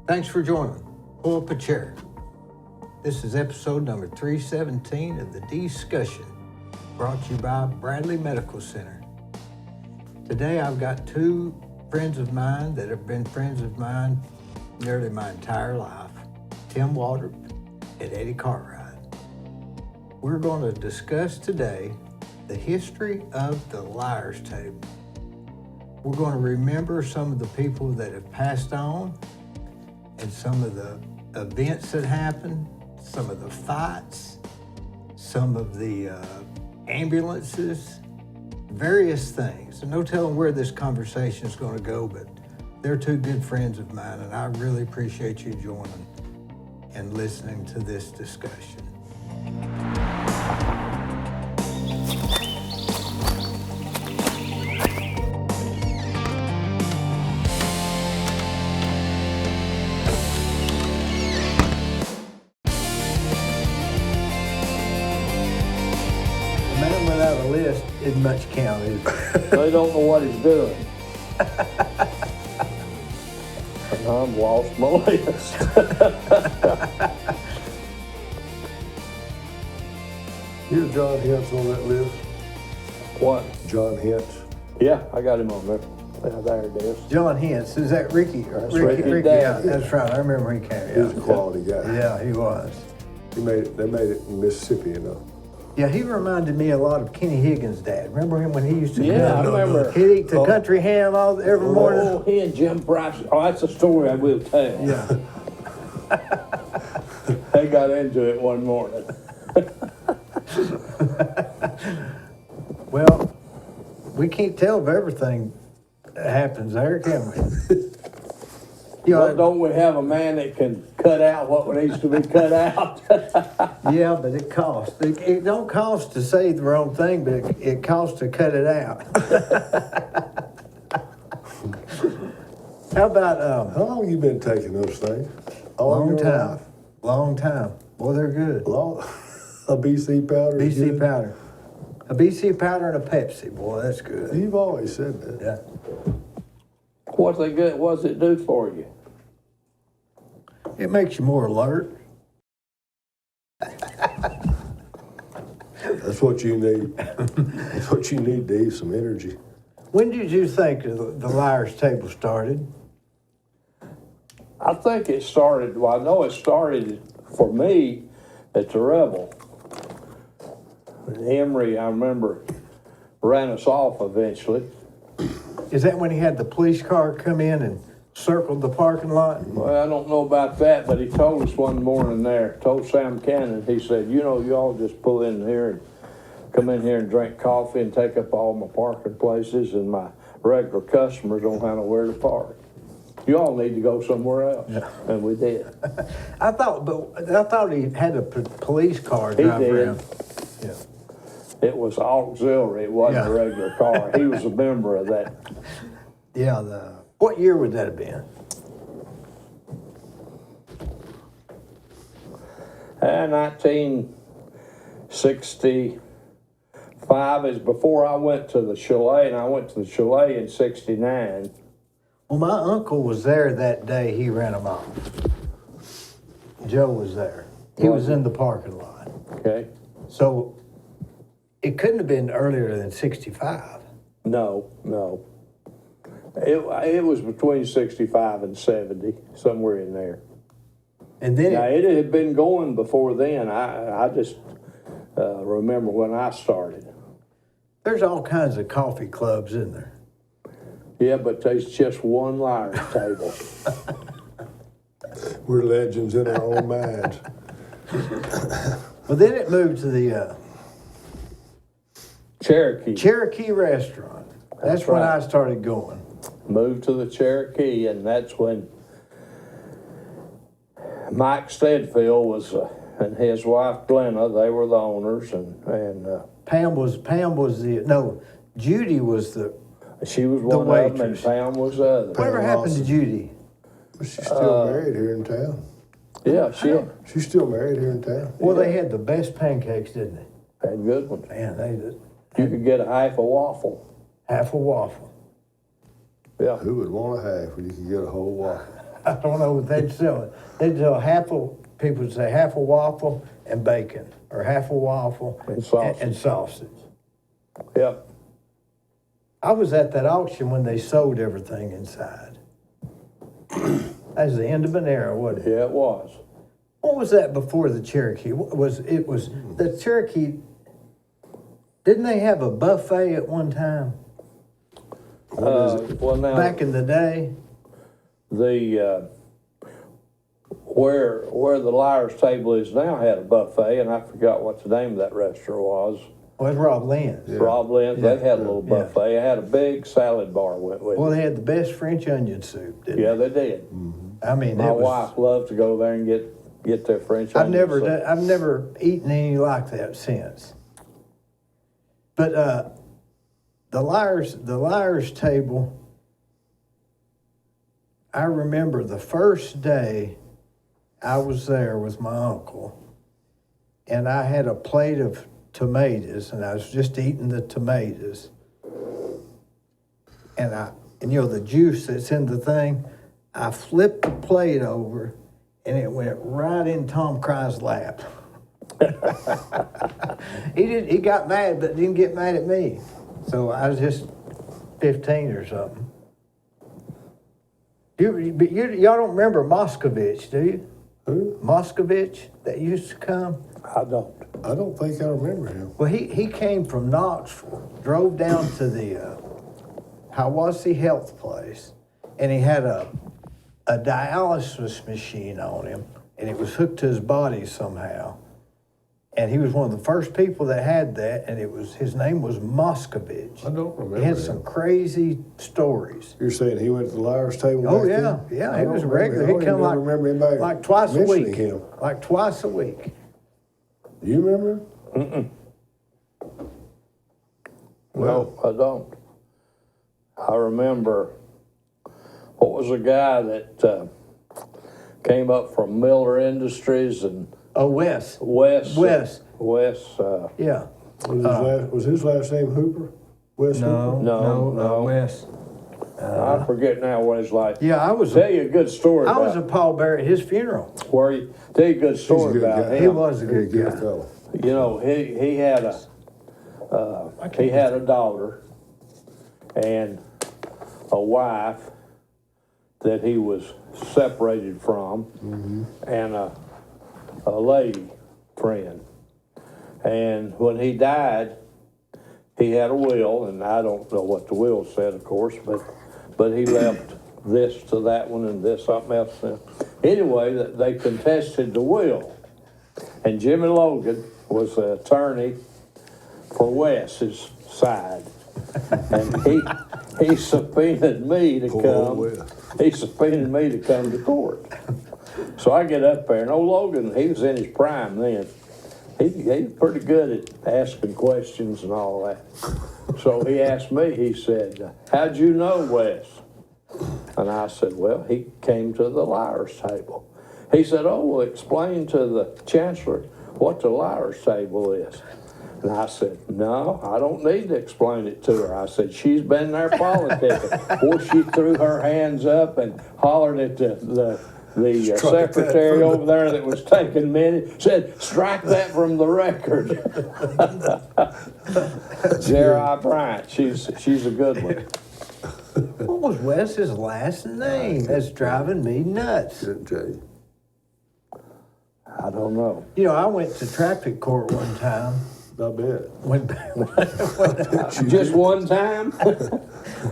Thanks for joining. Pull up a chair. This is episode number 317 of the DeeScussion, brought to you by Bradley Medical Center. Today I've got two friends of mine that have been friends of mine nearly my entire life, Tim Waldrop and Eddie Cartwright. We're going to discuss today the history of the liar's table. We're going to remember some of the people that have passed on and some of the events that happened, some of the fights, some of the ambulances, various things. And no telling where this conversation is going to go, but they're two good friends of mine, and I really appreciate you joining and listening to this discussion. Without a list isn't much count, is it? They don't know what he's doing. And I've lost my list. Here's John Hintz on that list. What? John Hintz. Yeah, I got him on there. Yeah, there it is. John Hintz, is that Ricky? That's Ricky, Ricky yeah, Dad. that's right. I remember he came. He was a quality guy. Yeah, he was. They made it in Mississippi, you know. Yeah, he reminded me a lot of Kenny Higgins' dad. Remember him when he used to Yeah, come? I remember. He'd eat the country ham every morning. Oh, he and Jim Price. Oh, that's a story I will tell. Yeah. They got into it one morning. Well, we can't tell if everything happens there, can we? You know, Well, don't we have a man that can cut out what needs to be cut out? yeah, but it costs. It don't cost to say the wrong thing, but it costs to cut it out. How about How long you been taking those things? long time? Long time. Boy, they're good. Long. A BC powder. is BC good? powder. A BC powder and a Pepsi. Boy, that's good. You've always said that. Yeah. What's they good? What's it do for you? It makes you more alert. That's what you need. That's what you need, Dee, some energy. When did you think the liar's table started? I think it started, well, I know it started for me at the Rebel. Amory, I remember, ran us off eventually. Is that when he had the police car come in and circled the parking lot? Well, I don't know about that, but he told us one morning there, told Sam Cannon, he said, you know, you all just pull in here and come in here and drink coffee and take up all my parking places, and my regular customers don't have nowhere to park. You all need to go somewhere else. Yeah. And we did. I thought he had a police car He drive did. around. Yeah. It was auxiliary, it wasn't Yeah. a regular car. He was a member of that. Yeah. What year would that have been? 1965 is before I went to the chalet, and I went to the chalet in 69. Well, my uncle was there that day he ran him off. Joe was there. He was in the parking lot. Okay? So it couldn't have been earlier than 65. No. It was between 65 and 70, somewhere in there. And then Now, it had been going before then. I just remember when I started. there's all kinds of coffee clubs in there. Yeah, but there's just one liar's table. We're legends in our own minds. Well, then it moved to the Cherokee. Restaurant. That's That's when right. I started going. Moved to the Cherokee, and that's when Mike Stedfield was, and his wife Glenna, they were the owners, and Pam was Judy was the. she was one of them, and waitress. Pam was the other. Whatever happened to Lawson. Judy? She's still married here in town. Yeah, she She's still married here in town. Well, they had the best pancakes, didn't they? had good ones. Man, they did. You could get a half a waffle. Half a waffle. Yeah. Who would want a half when you could get a whole waffle? I don't know what they'd sell it. They'd sell people would say half a waffle and bacon, or half a waffle And sausage. and sausage. Yep. I was at that auction when they sold everything inside. That was the end of an era, wasn't it? Yeah, it was. What was that before the Cherokee? It was the Cherokee? Didn't they have a buffet at one time Well, now back in the day? the where the Liar's Table is now had a buffet, and I forgot what the name of that restaurant was. Well, it's Rob Lynn's. Rob Lynn's. They had a little Yeah. buffet. They had a big salad bar went with Well, it. they had the best French onion soup, didn't Yeah, they did. they? I mean, My it was. wife loved to go there and get their French I've onion soup. I've never eaten any like that since. But the Liar's Table. I remember the first day I was there with my uncle, and I had a plate of tomatoes, and I was just eating the tomatoes, and you know the juice that's in the thing. I flipped the plate over, and it went right in Tom Cry's lap. He got mad, but didn't get mad at me. So I was just 15 or something. Y'all don't remember Moscovich, do you? Who? Moscovich that used to come? I don't. I don't think I remember him. Well, he came from Knoxville, drove down to the Hiwassee Health Place, and he had a dialysis machine on him, and it was hooked to his body somehow. And he was one of the first people that had that, and his name was Moscovich. I don't remember He had him. some crazy stories. You're saying he went to the Liar's Table Oh back yeah, then? yeah. I He don't was remember regular. him. I He'd don't come even remember anybody like twice a mentioning week. him. Like twice a week. Do you remember him? No, I don't. I remember, what was a guy that came up from Miller Industries and Oh, Wes. Wes. Yeah. Was his last name Hooper? Wes Hooper? No. Wes. I forget now what it's like. Yeah, I was Tell you a good story I about was at Paul Bear at his funeral. where he tell you a good story good about guy. him. He was a good Good guy. fellow. You know, he had a daughter and a wife that he was separated from, and a lady friend. And when he died, he had a will, and I don't know what the will said, of course, but he left this to that one and this something else. Anyway, they contested the will, and Jimmy Logan was the attorney for Wes's side, and he subpoenaed me to Poor come. Wes. He subpoenaed me to come to court. So I get up there, and old Logan, he was in his prime then. He was pretty good at asking questions and all that. So he asked me, he said, how'd you know Wes? And I said, well, he came to the Liar's Table. He said, oh, well, explain to the chancellor what the Liar's Table is. And I said, no, I don't need to explain it to her. I said, she's been there politicking. Boy, she threw her hands up and hollered at the secretary over there that was taking minutes, said, strike that from the record. Jerry Bryant, she's a good one. What was Wes's last name? That's driving me nuts. Jay. I don't know. You know, I went to traffic court one time. I bet. Just one time?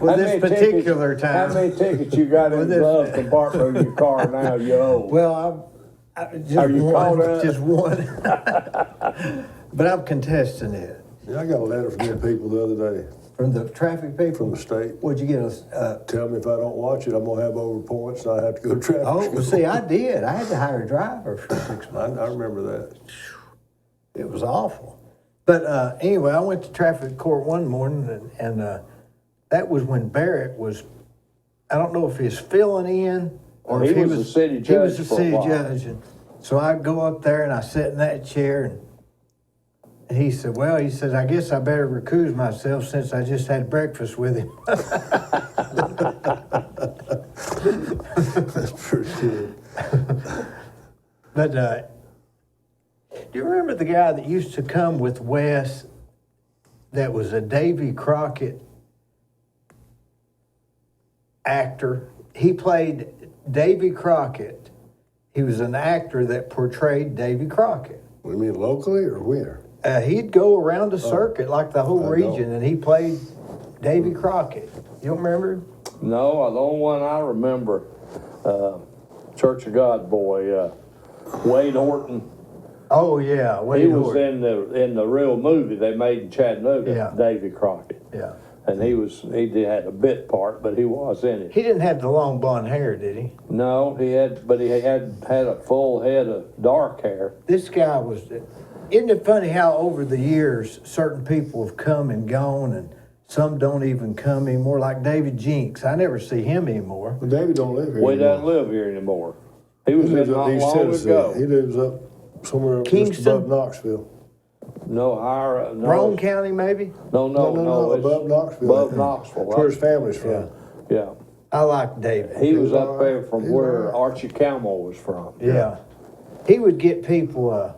Well, this particular time. How many tickets you got in the glove compartment of your car now, you owe? Well, just Are you caught one. up? Just one. But I'm contesting it. Yeah, I got a letter from them people the other day, From the traffic people? from the state. What'd you get us? Tell me if I don't watch it, I'm gonna have over points and I have to go to traffic Oh, school. well, see, I did. I had to hire a driver for 6 I months. remember that. It was awful. But anyway, I went to traffic court one morning, and that was when Barrett was, I don't know if he's filling in or He if he was was the city He was judge the for a city while. judge. And so I go up there and I sit in that chair, and he said, I guess I better recuse myself since I just had breakfast with him. That's pretty good. But do you remember the guy that used to come with Wes that was a Davy Crockett actor? He played Davy Crockett. He was an actor that portrayed Davy Crockett. What do you mean, locally or where? He'd go around the circuit, like the whole I region, don't. and he played Davy Crockett. You don't remember him? No, the only one I remember, Church of God boy, Wade Horton. Oh yeah, He Wade was Horton. in the real movie they made in Chattanooga, Yeah. Davy Crockett. Yeah. And he had a bit part, but he was in it. He didn't have the long blonde hair, did he? No, he had a full head of dark hair. This guy was. Isn't it funny how over the years certain people have come and gone, and some don't even come anymore? Like David Jinks, I never see him anymore. Well, David don't live here We anymore. doesn't live here anymore. He was He lives in up not East long Tennessee. ago. He lives up somewhere just Kingston? above Knoxville. No, higher. No, Rome County, maybe? No, it's above Knoxville. Above Knoxville. That's where his family's from. Yeah. Yeah. I like David. He was up there He's from all where right. Archie Camel was from. Yeah. He would get people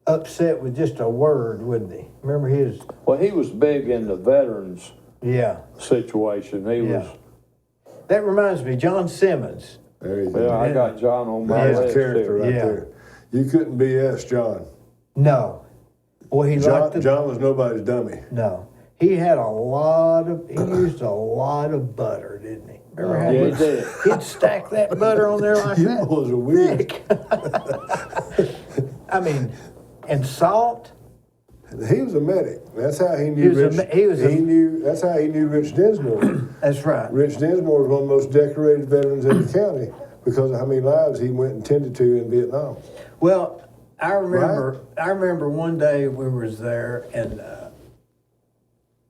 upset with just a word, wouldn't he? Remember his? Well, he was big in the veterans Yeah. situation. He Yeah. was. That reminds me, John Simmons. There you go. Yeah, I got John on my That's a list character here. right Yeah. there. You couldn't BS John. No. Boy, he liked John was nobody's dummy. No. He had he used a lot of butter, didn't he? Remember how Yeah, he did. he'd stack that butter on there like You that? was a weird. Nick. I mean, and salt. He was a medic. That's how he knew He was a Rich. me- he was a- That's how he knew Rich Dinsmore. That's right. Rich Dinsmore was one of the most decorated veterans in the county because of how many lives he went and tended to in Vietnam. Well, I remember one day we was there and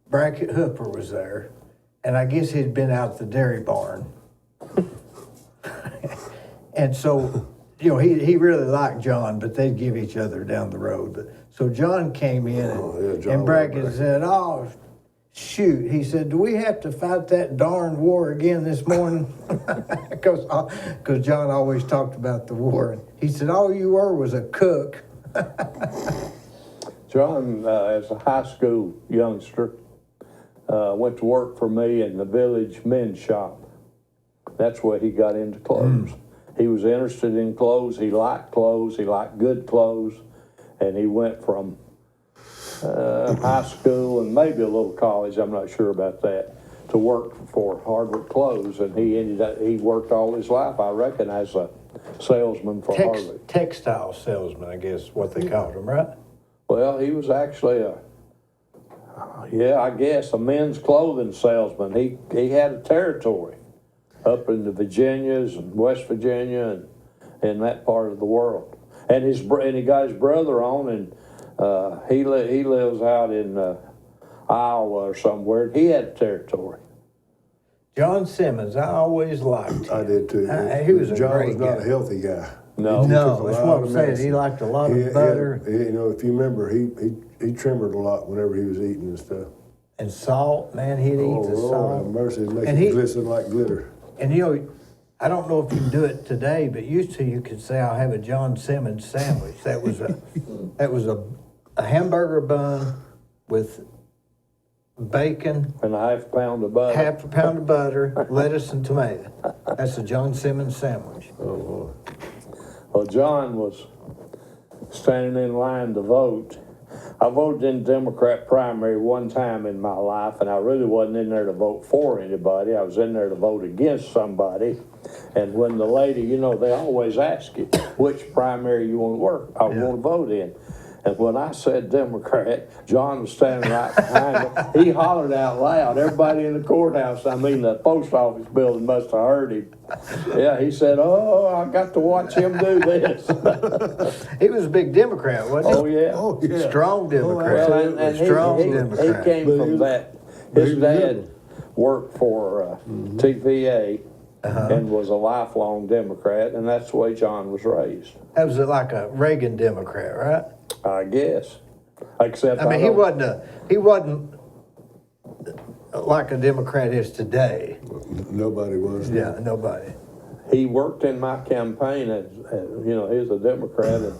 Brackett Hooper was there, and I guess he'd been out at the dairy barn. And so, he really liked John, but they'd give each other down the road. But so John came in John and Brackett Brackett. said, "Oh, shoot." He said, "Do we have to fight that darn war again this morning?" Because John always talked about the war. And he said, "All you were was a cook." John, as a high school youngster, went to work for me in the village men's shop. That's where he got into clothes. He was interested in clothes. He liked clothes. He liked good clothes. And he went from high school and maybe a little college, I'm not sure about that, to work for Hardwick Clothes. And he worked all his life, I reckon, as a salesman for Hardwick. Textile salesman, I guess, what they called him, right? Well, he was actually a men's clothing salesman. He had a territory up in the Virginias and West Virginia and in that part of the world. And he got his brother on, and he lives out in Iowa or somewhere. He had a territory. John Simmons, I always liked him. I did too. He was a John great was not guy. a healthy guy. No. took No, a that's lot what of I'm saying. medicine. He liked a lot He- of butter if you remember, he trimmered a lot whenever he was eating and stuff. and salt. Man, he'd eat the Lord have salt. mercy, it'd make And it he- glisten like glitter. And I don't know if you can do it today, but used to you could say, "I'll have a John Simmons sandwich." That was a hamburger bun with bacon, And a half pound of butter. half a pound of butter, lettuce, and tomato. That's a John Simmons sandwich. Oh, Lord. Well, John was standing in line to vote. I voted in Democrat primary one time in my life, and I really wasn't in there to vote for anybody. I was in there to vote against somebody. And when the lady, they always ask you which primary you want to want to vote in. And when I said Democrat, John was standing right behind me. He hollered out loud. Everybody in the courthouse, the post office building must have heard him. Yeah, he said, "Oh, I got to watch him do this." He was a big Democrat, wasn't he? Oh, yeah. Oh, yeah. Strong Democrat. Well, and Strong he Democrat. came But from he was- that. but he His was dad good. worked for TVA and was a lifelong Democrat, and that's the way John was raised, That was like a Reagan Democrat, right? I guess. Except I mean, he don't- wasn't like a Democrat is today. Nobody was. Yeah, nobody. He worked in my campaign as you know, he was a Democrat and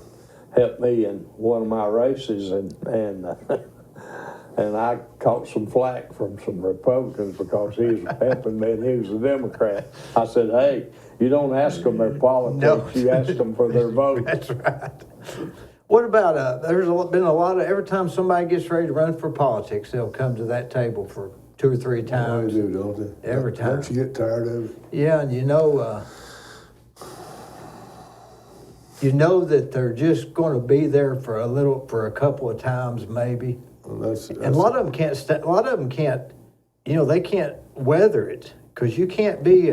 helped me in one of my races, and I caught some flack from some Republicans because he was helping me and he was a Democrat. I said, hey, you don't ask them their politics, you ask them for their vote. That's right. What about, there's been a lot of, every time somebody gets ready to run for politics, they'll come to that table for 2 or 3 times. They do, don't they? Every time. Don't you get tired of it? Yeah, and you know that they're just going to be there for a couple of times maybe. Well, that's And a lot of them can't, you know, they can't weather it, because you can't be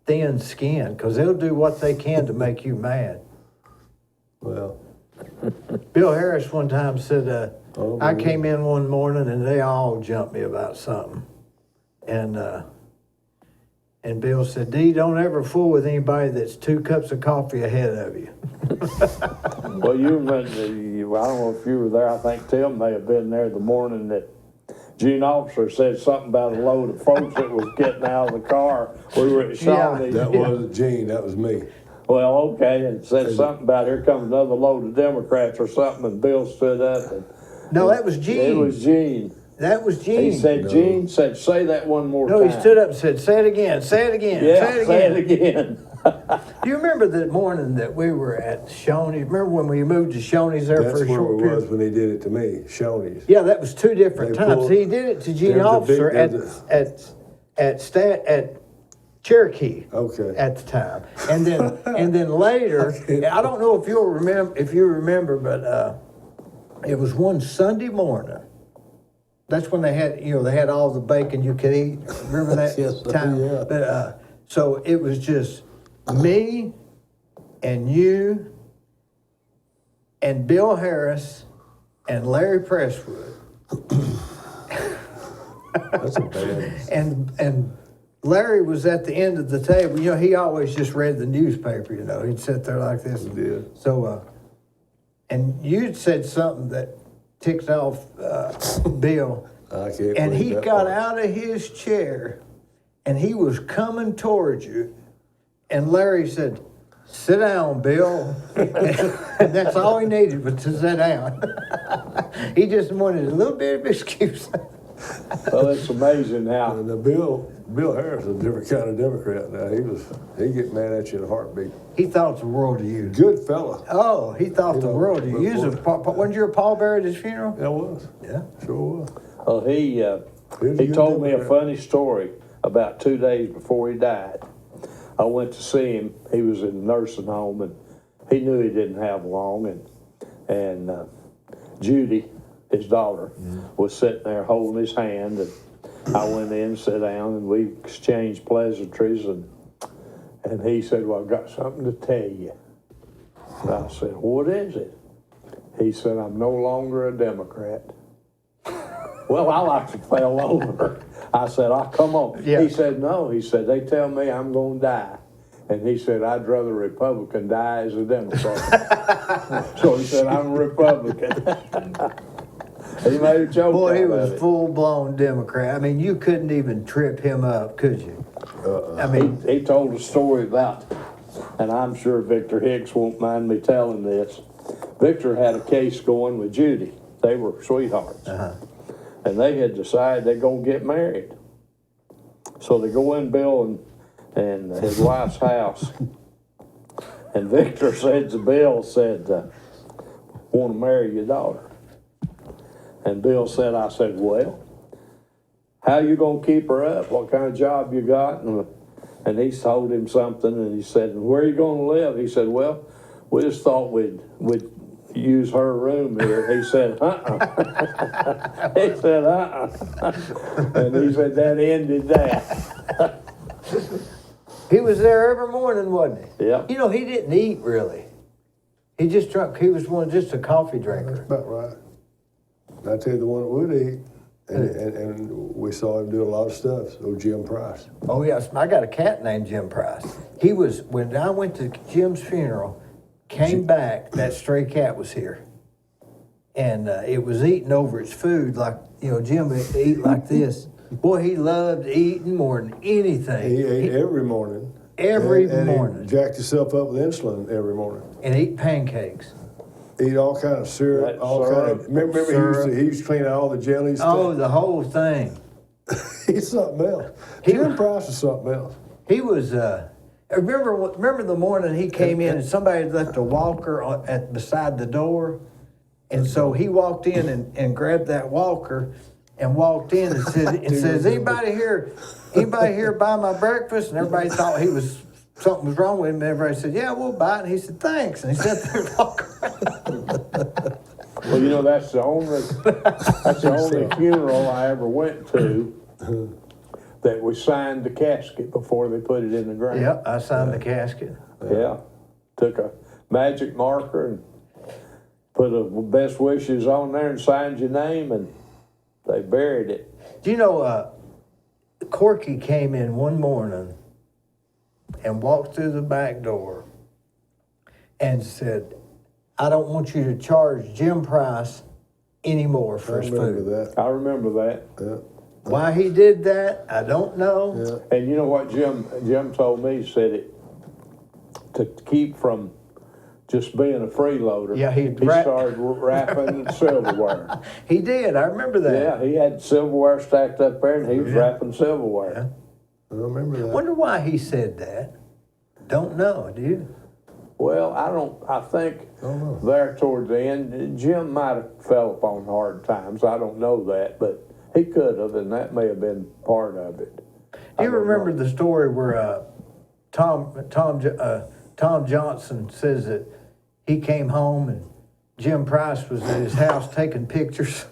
thin skinned, because they'll do what they can to make you mad. well, Bill Harris one time said, I came in one morning and they all jumped me about something. And Bill said, Dee, don't ever fool with anybody that's 2 cups of coffee ahead of you. Well, you remember, I don't know if you were there, I think Tim may have been there the morning that Gene Officer said something about a load of folks that was getting out of the car. We were at Shoney. that wasn't Gene, that was me. Well, okay, and said something about here comes another load of Democrats or something, and Bill stood up. No, that was Gene. It was Gene. That was Gene. He said, Gene said, say that one more time. No, he stood up and said, say it again, say it again, Yeah, say it again. say it again. Do you remember the morning that we were at Shoney? Remember when we moved to Shoney's there That's for a where short it period? was when he did it to me, Shoney's. Yeah, that was 2 different They times. pulled- He did it to Gene There's a Officer big- at Cherokee. Okay. At the time, and then later, I don't know if you remember, but it was one Sunday morning. That's when they had all the bacon you could eat. Remember that Yes, time? yeah. But so it was just me and you and Bill Harris and Larry Presswood. That's a bad. And Larry was at the end of the table. You know, he always just read the newspaper, you know. He'd sit there like this. He did. So, and you'd said something that ticked off Bill. I can't And believe he that got part. out of his chair and he was coming towards you. And Larry said, sit down, Bill. And that's all he needed was to sit down. He just wanted a little bit of excuse. Well, it's amazing how. And the Bill Harris is a different kind of Democrat now. He'd get mad at you in a heartbeat. He thought the world of you. Good fella. Oh, he thought the world of you. Wasn't your pallbearer at his funeral? That was. Yeah. Sure was. Well, he good told me a Democrat. funny story about 2 days before he died. I went to see him. He was in a nursing home, and he knew he didn't have long. And Judy, his daughter, was sitting there holding his hand, and I went in, sat down, and we exchanged pleasantries. And he said, "Well, I've got something to tell you." And I said, "What is it?" He said, "I'm no longer a Democrat." Well, I like to fell over. I said, "Oh, come on." Yeah. He said, "No." He said, "They tell me I'm going to die." And he said, "I'd rather a Republican die as a Democrat." So he said, "I'm a Republican." He made a joke Boy, he out was of it. full-blown Democrat. I mean, you couldn't even trip him up, could you? I mean, He told a story about, and I'm sure Victor Hicks won't mind me telling this. Victor had a case going with Judy. They were sweethearts. And they had decided they're going to get married. So they go in Bill and his wife's house. And Victor said to Bill, "Want to marry your daughter?" And Bill said, I said, "Well, how you going to keep her up? What kind of job you got?" And he told him something, and he said, "Where are you going to live?" He said, "Well, we just thought we'd use her room here." He said, He said, And he said, that ended that. he was there every morning, wasn't he? Yeah. You know, he didn't eat, really. He just drank. He was just a coffee drinker. That's about right. And I tell you, the one that would eat, and we saw him do a lot of stuff. So Jim Price. Oh, yes. I got a cat named Jim Price. He was, when I went to Jim's funeral, came back, that stray cat was here. And it was eating over its food like, you know, Jim would eat like this. Boy, he loved eating more than anything. He ate every morning. Every and morning. He jacked himself up with insulin every morning. And eat pancakes. Eat all kind of syrup, all kind of. Remember he used to clean out all the jellies. Oh, the whole thing. He's something else. Jim Price is something else. He was. Remember the morning he came in and somebody had left a walker beside the door, and so he walked in and grabbed that walker and walked in and says, anybody here buy my breakfast? And everybody thought something was wrong with him. And everybody said, yeah, we'll buy it. And he said, thanks. And he sat there and walked around. Well, that's the only funeral I ever went to that we signed the casket before they put it in the ground. Yep, I signed the casket. Yeah. Took a magic marker and put a best wishes on there and signed your name, and they buried it. Do you know, Corky came in one morning and walked through the back door and said, I don't want you to charge Jim Price anymore for his food. I remember that. Yeah. Why he did that, I don't know. Yeah. And you know what Jim told me? He said it to keep from just being a freeloader. Yeah, he started wrapping silverware. He did. I remember that. Yeah, he had silverware stacked up there, and he was wrapping silverware. Yeah. I remember that. Wonder why he said that. Don't know, do you? Well, I think there towards the end, Jim might have fell upon hard times. I don't know that, but he could have, and that may have been part of it. Do you remember the story where Tom Johnson says that he came home and Jim Price was at his house taking pictures?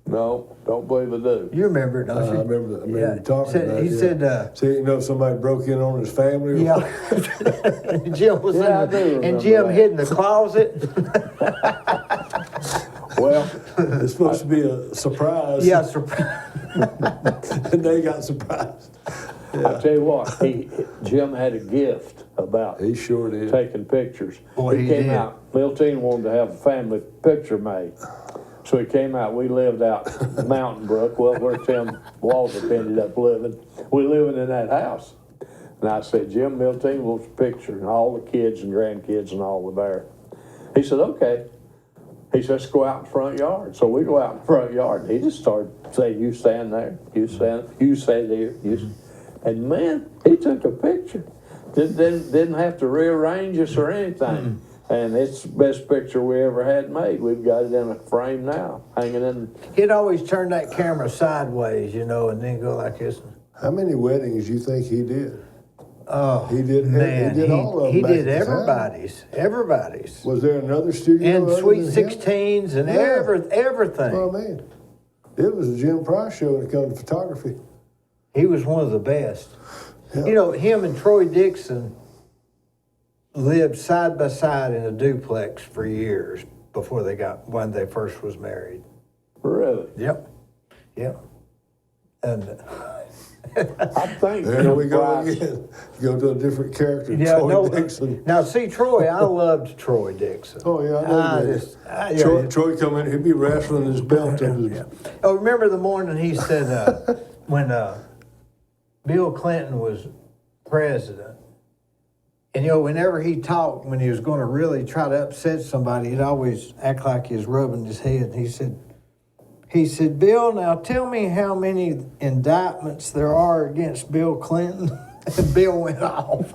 No, don't believe I do. You remember it, don't you? I remember you talking about it. He said, so somebody broke in on his family? Yeah. Jim was and Jim hid in the closet. Well, it's supposed to be a surprise. Yeah, surprise. And they got surprised. Yeah. I tell you what, Jim had a gift about He sure did. taking pictures. Boy, he came did. out, Milton wanted to have a family picture made. So he came out, we lived out in Mountain Brook, where Tim Waldrop ended up living. We living in that house. And I said, Jim, Milton wants a picture, and all the kids and grandkids and all were there. He said, okay. He said, let's go out in the front yard. So we go out in the front yard, and he just started saying, you stand there, you stand there, and man, he took a picture. Didn't have to rearrange us or anything. And it's the best picture we ever had made. We've got it in a frame now, hanging in. He'd always turn that camera sideways, and then go like this. How many weddings do you think he did? Oh, He did. man, He did all of them. He back did at the time. everybody's. Was there another studio? And other Sweet than him? 16s and Yeah. everything. Oh man, it was a Jim Price show when it comes to photography. He was one of the best. Yeah. Him and Troy Dixon lived side by side in a duplex for years before when they first was married. Really? Yep. And I think There Jim we go Price, again. Go to a different character, Troy Dixon. Now see Troy, I loved Troy Dixon. Oh yeah, I know. Yeah. Troy come in, he'd be wrestling his belt up his. Oh, remember the morning he said when Bill Clinton was president, and whenever he talked, when he was going to really try to upset somebody, he'd always act like he was rubbing his head. And he said, Bill, now tell me how many indictments there are against Bill Clinton. And Bill went off.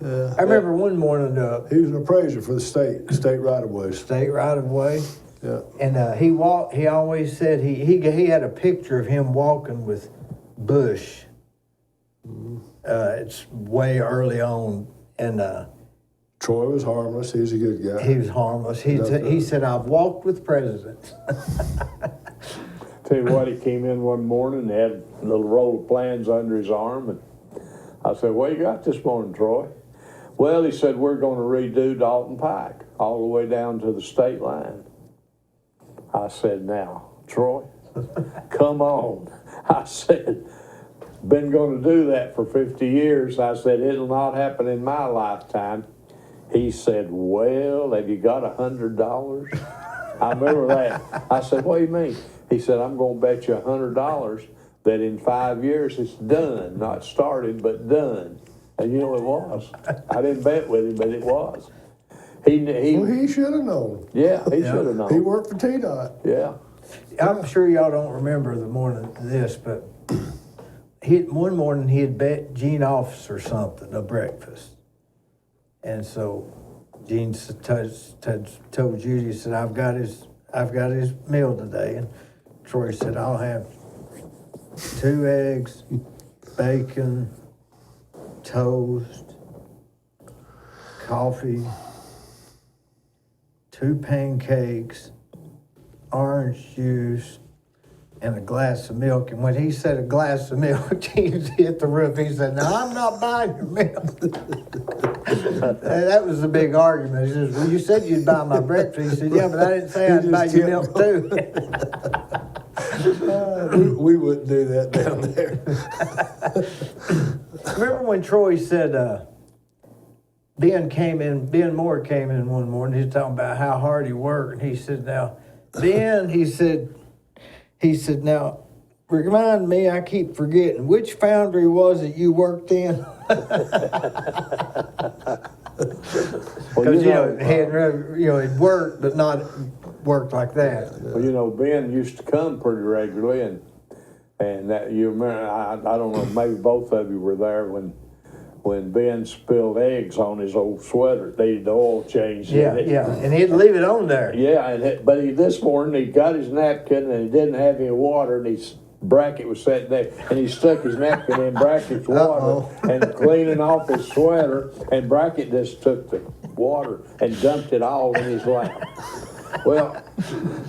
I remember one morning. He was an appraiser for the state right-of-ways. State right of way. Yeah. And he always said he had a picture of him walking with Bush. It's way early on. And Troy was harmless. He's a good guy. he was harmless. He said, I've walked with presidents. tell you what, he came in one morning and had a little roll of plans under his arm. And I said, what you got this morning, Troy? Well, he said, we're going to redo Dalton Pike all the way down to the state line. I said, now, Troy, come on. I said, been going to do that for 50 years. I said, it'll not happen in my lifetime. He said, well, have you got $100? I remember that. I said, what do you mean? He said, I'm going to bet you $100 that in 5 years it's done. Not started, but done. And you know it was. I didn't bet with him, but it was. He should have known. Yeah, he should have known. He worked for T-Dot. Yeah. I'm sure y'all don't remember the morning of this, but one morning he had bet Gene Officer something, a breakfast. And so Gene told Judy, he said, I've got his meal today. And Troy said, I'll have 2 eggs, bacon, toast, coffee, 2 pancakes, orange juice, and a glass of milk. And when he said a glass of milk, Gene hit the roof. He said, no, I'm not buying your milk. That was the big argument. He says, well, you said you'd buy my breakfast. He said, yeah, but I didn't say I'd buy your milk too. We wouldn't do that down there. Remember when Troy said, Ben Moore came in one morning, he was talking about how hard he worked, and he said, now, Ben, he said, now, remind me, I keep forgetting, which foundry was it you worked in? Because, he'd worked, but not worked like that. Well, Ben used to come pretty regularly, and that you remember, I don't know, maybe both of you were there when Ben spilled eggs on his old sweater. They did the oil change. Yeah, and he'd leave it on there. Yeah, but this morning he got his napkin and he didn't have any water, and Brackett was sitting there, and he stuck his napkin in Brackett's water and cleaning off his sweater, and Brackett just took the water and dumped it all in his lap. Well,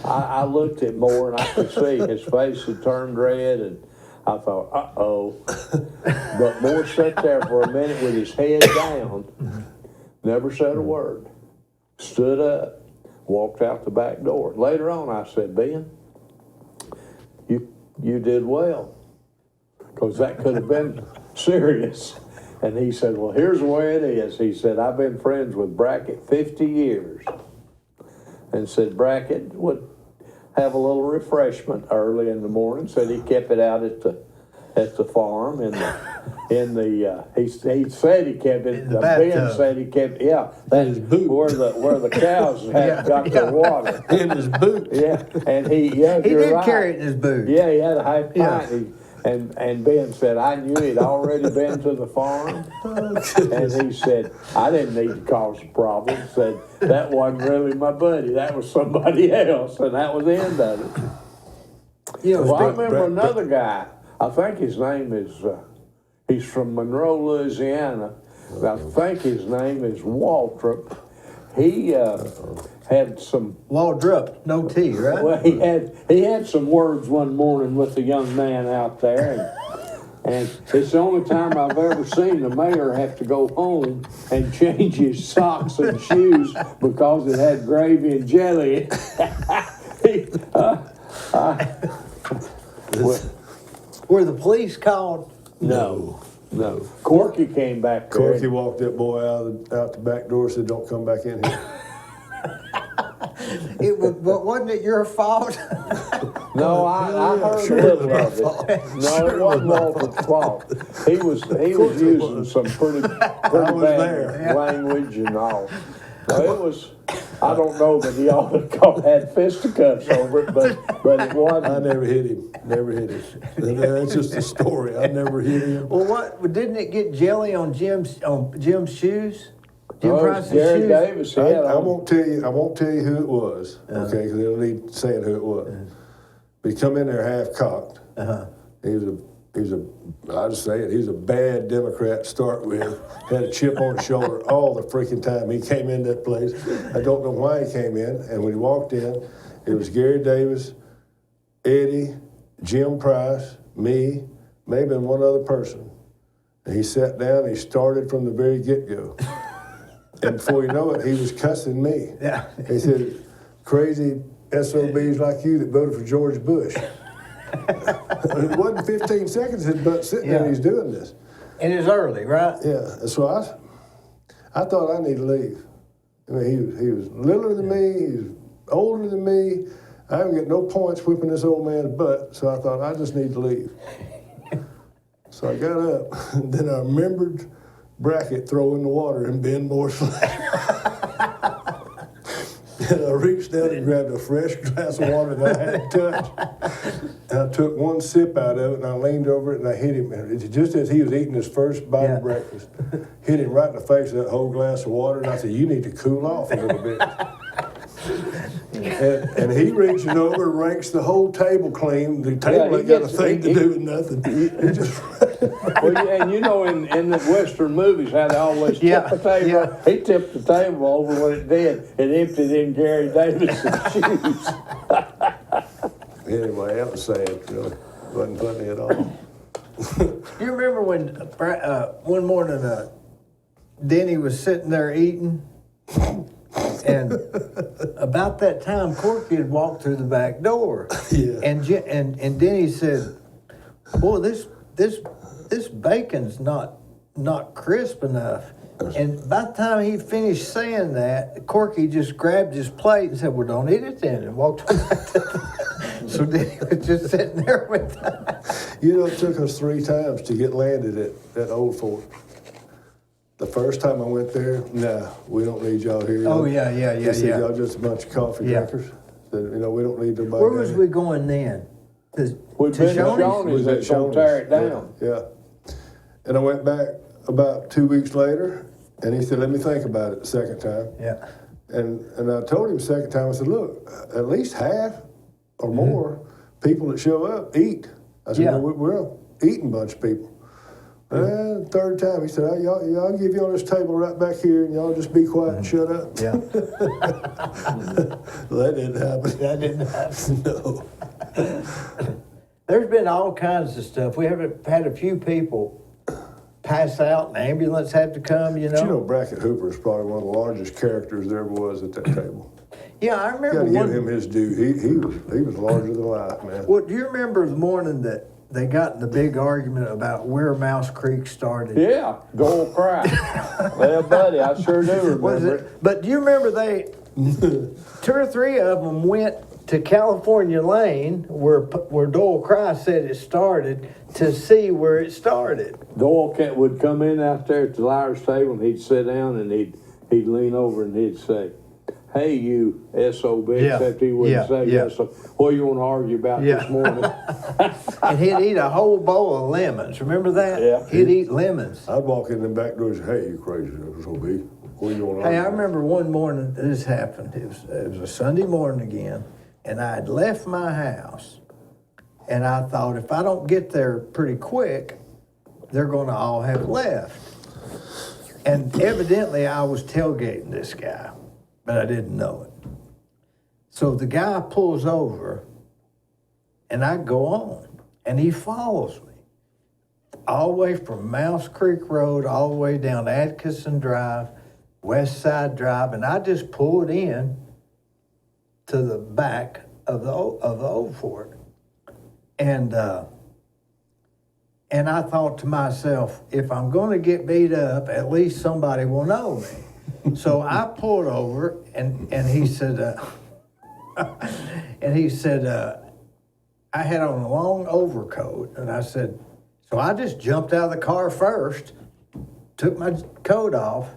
I looked at Moore and I could see his face had turned red, and I thought, uh-oh. But Moore sat there for a minute with his head down, never said a word, stood up, walked out the back door. Later on, I said, Ben, you did well, because that could have been serious. And he said, well, here's the way it is. He said, I've been friends with Brackett 50 years. And said, Brackett would have a little refreshment early in the morning. Said he kept it out at the farm he said he kept it. Ben said he kept that's where the cows had got their water in his boot. Yeah, and he did carry it in his boot. Yeah, he had a half pint. And Ben said, I knew he'd already been to the farm. And he said, I didn't need to cause a problem. Said, that wasn't really my buddy. That was somebody else. And that was the end of it. Well, I remember another guy. I think his name is, he's from Monroe, Louisiana. I think his name is Waldrop. He had some Waldrop, no T, right? Well, he had some words one morning with a young man out there, and it's the only time I've ever seen the mayor have to go home and change his socks and shoes because it had gravy and jelly. Were the police called? No. Corky came back there. Corky walked that boy out the back door and said, don't come back in here. But wasn't it your fault? No, I heard a little of it. No, it wasn't Walter's fault. He was using some pretty bad language and all. No, it was. I don't know that he ought to had fisticuffs over it, but it wasn't. I never hit him. That's just a story. I never hit him. Well, didn't it get jelly on Jim's shoes? Jim Price's Gary shoes? Davis. I won't tell you who it was. Okay, because they'll need saying who it was. But he come in there half cocked. I'll just say it. He was a bad Democrat to start with. Had a chip on his shoulder all the freaking time he came in that place. I don't know why he came in. And when he walked in, it was Gary Davis, Eddie, Jim Price, me, maybe one other person. And he sat down and he started from the very get-go. And before you know it, he was cussing me. Yeah. He said, crazy SOBs like you that voted for George Bush. It wasn't 15 seconds, but sitting there, he's doing this. And it's early, right? Yeah. So I thought I need to leave. I mean, he was littler than me. He was older than me. I haven't got no points whipping this old man's butt, so I thought I just need to leave. So I got up, and then I remembered Brackett throwing the water in Ben Moore's flat. And I reached down and grabbed a fresh glass of water that I hadn't touched. And I took one sip out of it, and I leaned over it, and I hit him. And just as he was eating his first bite of breakfast, hit him right in the face with that whole glass of water. And I said, "You need to cool off a little bit." And he reaches over and rakes the whole table clean. The table ain't got a thing to do with nothing. He just well, and you know, in the Western movies, how they always tip the table. Yeah. He tipped the table over when it did. It emptied in Gary Davis's shoes. Anyway, that was sad. Really. Wasn't funny at all. You remember when one morning Denny was sitting there eating, and about that time Corky had walked through the back door, and Denny said, "Boy, this bacon's not crisp enough." And by the time he finished saying that, Corky just grabbed his plate and said, "Well, don't eat it then," and walked back to the... So Denny was just sitting there with that. You know, it took us 3 times to get landed at Old Fort. The first time I went there, nah, we don't need y'all here. Oh, yeah. They said, y'all just a bunch of coffee drinkers. Said, you know, we don't need nobody. Where was we going then? We'd been to Shoney's, that's gonna tear it down. Yeah. And I went back about 2 weeks later, and he said, "Let me think about it the second time." Yeah. And I told him the second time, I said, "Look, at least half or more people that show up eat." I said, we're an eating bunch of people. And third time, he said, I'll give y'all this table right back here, and y'all just be quiet and shut up. Yeah. Well, that didn't happen. That didn't happen. No. There's been all kinds of stuff. We have had a few people pass out, and the ambulance had to come, you know. But you know, Brackett Hooper is probably one of the largest characters there ever was at that table. Yeah, I remember You got to give him his due. He was larger than life, man. Well, do you remember the morning that they got in the big argument about where Mouse Creek started? Yeah, Gold Cry. Well, buddy, I sure do remember it. But do you remember 2 or 3 of them went to California Lane, where Doyle Cry said it started, to see where it started? Doyle would come in out there at the liar's table, and he'd sit down, and he'd lean over, and he'd say, "Hey, you SOB," except he wouldn't say yes. So, what you want to argue about this morning? And he'd eat a whole bowl of lemons. Remember that? Yeah. He'd eat lemons. I'd walk in the back door and say, "Hey, you crazy SOB. What you want to Hey, argue I about?" remember one morning this happened. It was a Sunday morning again, and I had left my house, and I thought if I don't get there pretty quick, they're going to all have left. And evidently, I was tailgating this guy, but I didn't know it. So the guy pulls over, and I go on, and he follows me all the way from Mouse Creek Road, all the way down Atkinson Drive, West Side Drive, and I just pulled in to the back of the Old Fort. And I thought to myself, if I'm going to get beat up, at least somebody will know me. So I pulled over, and he said, I had on a long overcoat, and I said, so I just jumped out of the car first, took my coat off,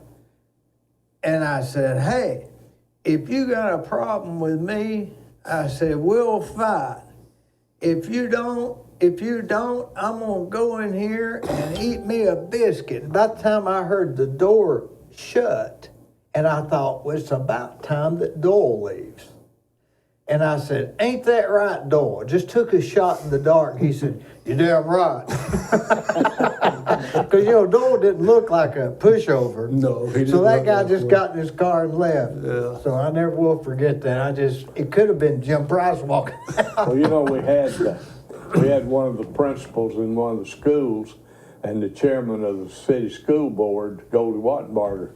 and I said, "Hey, if you got a problem with me," I said, "we'll fight. If you don't, I'm gonna go in here and eat me a biscuit." And by the time I heard the door shut, and I thought, well, it's about time that Doyle leaves. And I said, "Ain't that right, Doyle?" Just took a shot in the dark. He said, "You're damn right." Because, Doyle didn't look like a pushover. No, he didn't. So that look guy like just one. got in his car and left. Yeah. So I never will forget that. It could have been Jim Price walking out. Well, we had one of the principals in one of the schools, and the chairman of the city school board, Goldie Wattenbarger.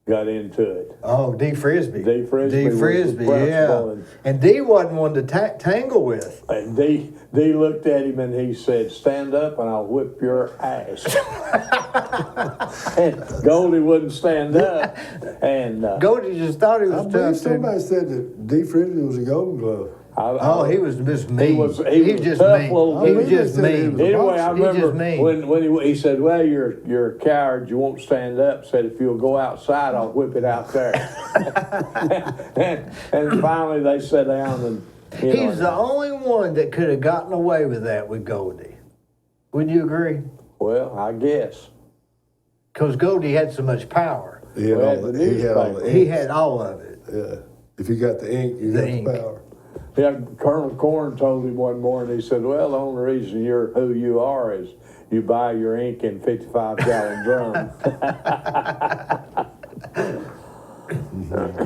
got into it. Oh, Dee Frisbee. Dee Frisbee Dee was the Frisbee, principal, yeah. And Dee wasn't one to tangle with. And Dee looked at him and he said, "Stand up and I'll whip your ass." And Goldie wouldn't stand up. And Goldie just thought he I was believe tough. somebody said that Dee Frisbee was a Golden Glove. Oh, he was just mean. He was just tough mean. little He dude. was just He mean. was a Anyway, I He just remember mean. when he said, "Well, you're a coward. You won't stand up." Said, "If you'll go outside, I'll whip it out there." and finally, they sat down and. He's the only one that could have gotten away with that with Goldie. Wouldn't you agree? Well, I guess. Because Goldie had so much power. He had all the ink. He had all of it. Yeah. If you got the ink, you got the power. Yeah, Colonel Corn told him one morning, he said, "Well, the only reason you're who you are is you buy your ink in 55-gallon drums."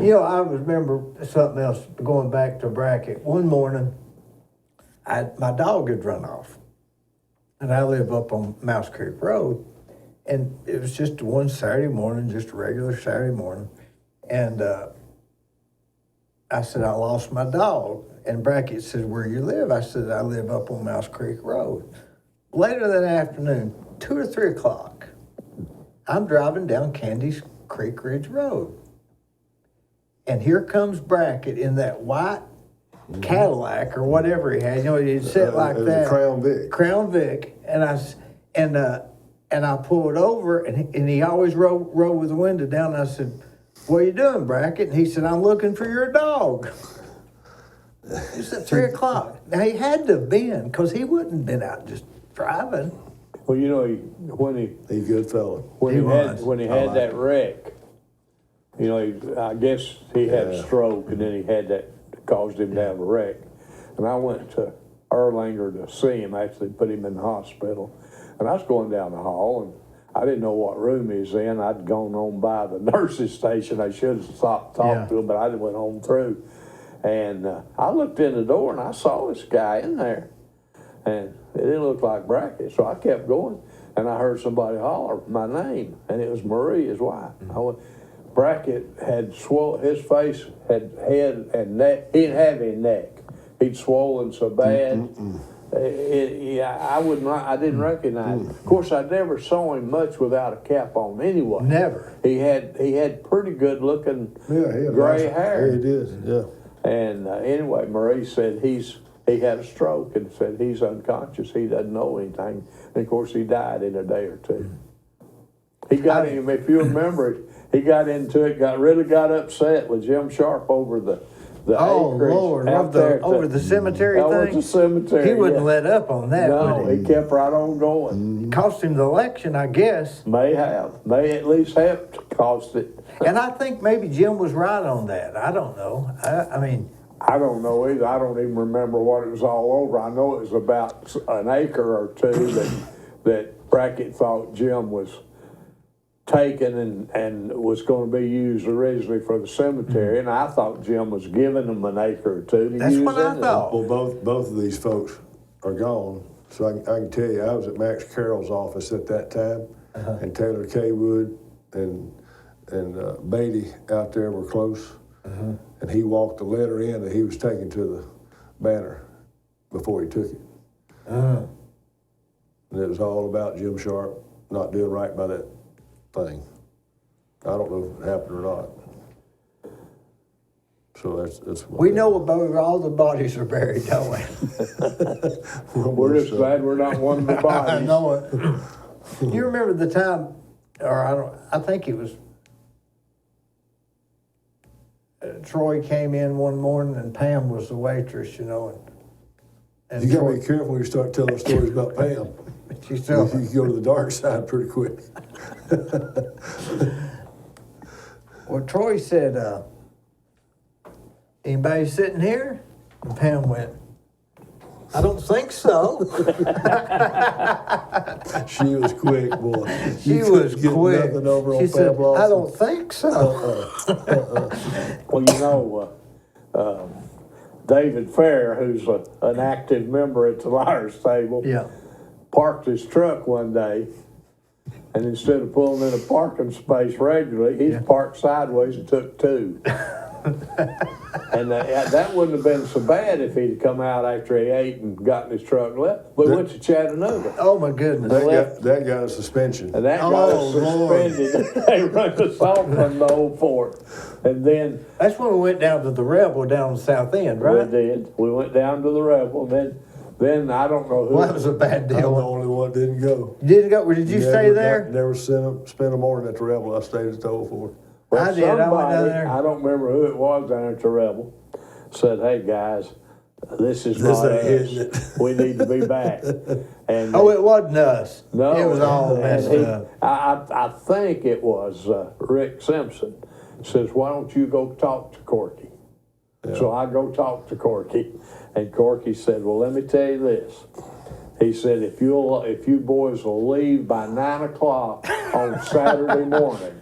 You know, I remember something else going back to Brackett. One morning, my dog had run off. And I live up on Mouse Creek Road. And it was just one Saturday morning, just a regular Saturday morning. And I said, "I lost my dog." And Brackett said, "Where you live?" I said, "I live up on Mouse Creek Road." Later that afternoon, 2 or 3 o'clock, I'm driving down Candy's Creek Ridge Road. And here comes Brackett in that white Cadillac or whatever he had. You know, he'd sit like it was that. a Crown Vic. Crown Vic. And I pulled over, and he always rolled with the window down. And I said, "What are you doing, Brackett?" And he said, "I'm looking for your dog." It's at 3 o'clock. Now, he had to have been, because he wouldn't have been out just driving. Well, you know, He's a good fella. when he had that wreck, you know, I guess he had a stroke, and then he had that caused him to have a wreck. And I went to Erlanger to see him, actually put him in the hospital. And I was going down the hall, and I didn't know what room he was in. I'd gone on by the nurse's station. I should have stopped talking to him, but I went on through. And I looked in the door, and I saw this guy in there. And it didn't look like Brackett, so I kept going. And I heard somebody holler my name, and it was Marie, his wife. Brackett had his face had head and neck. He didn't have any neck. He'd swollen so bad. I didn't recognize him. Of course, I never saw him much without a cap on anyway. Never. He had pretty good looking Yeah, gray hair. Yeah, he did, yeah. And anyway, Marie said he had a stroke and said he's unconscious. He doesn't know anything. And of course, he died in a day or two. He got him, if you remember it, he got into it, really got upset with Jim Sharp over the acreage Lord, over the cemetery over thing? the cemetery. He wouldn't let up on that, No, would he kept right on going. It cost him the election, I guess. May at least have cost it. And I think maybe Jim was right on that. I don't know. I mean, I don't know either. I don't even remember what it was all over. I know it was about an acre or two that Brackett thought Jim was taken and was going to be used originally for the cemetery, and I thought Jim was giving them an acre or two to That's use what I in it. thought. Well, both of these folks are gone. So I can tell you, I was at Max Carroll's office at that time, and Taylor K. Wood and Beatty out there were close. And he walked the letter in that he was taking to the Banter before he took it. And it was all about Jim Sharp not doing right by that thing. I don't know if it happened or not. So that's we know about all the bodies are buried, don't we? We're just glad we're not one of the bodies. I know it. You remember the time, or I think it was Troy came in one morning and Pam was the waitress, you know. And you got to Troy, be careful when you start telling stories about Pam. she said, You go to the dark side pretty quick. well, Troy said, "Anybody sitting here?" And Pam went, "I don't think so." She was quick, boy. She You was couldn't get quick. nothing over on She said, Pam Lawson. "I don't think so." Well, you know, David Fair, who's an active member at the Liars Table, Yeah. parked his truck one day And instead of pulling in a parking space regularly, he's parked sideways and took 2. And that wouldn't have been so bad if he'd come out after he ate and got in his truck and left. We went to Chattanooga. Oh my goodness. That got a suspension. And that got us suspended. They run us off from the old fort. And then That's when we went down to the Rebel down the South End, right? we did. We went down to the Rebel, and then I don't know who. Well, that was a bad I'm the deal. only one that didn't go. You didn't go? Did you stay there? Never spent a morning at the Rebel. I stayed at the Old Fort. Well, I did. I went down somebody, there. I don't remember who it was down at the Rebel, said, "Hey guys, this is not ain't hitting us. it." We need to be back." And Oh, it wasn't us. no, It was all and messed up. I think it was Rick Simpson. Says, "Why don't you go talk to Corky?" Yeah. So I go talk to Corky, and Corky said, "Well, let me tell you this." He said, if you boys will leave by 9 o'clock on Saturday morning."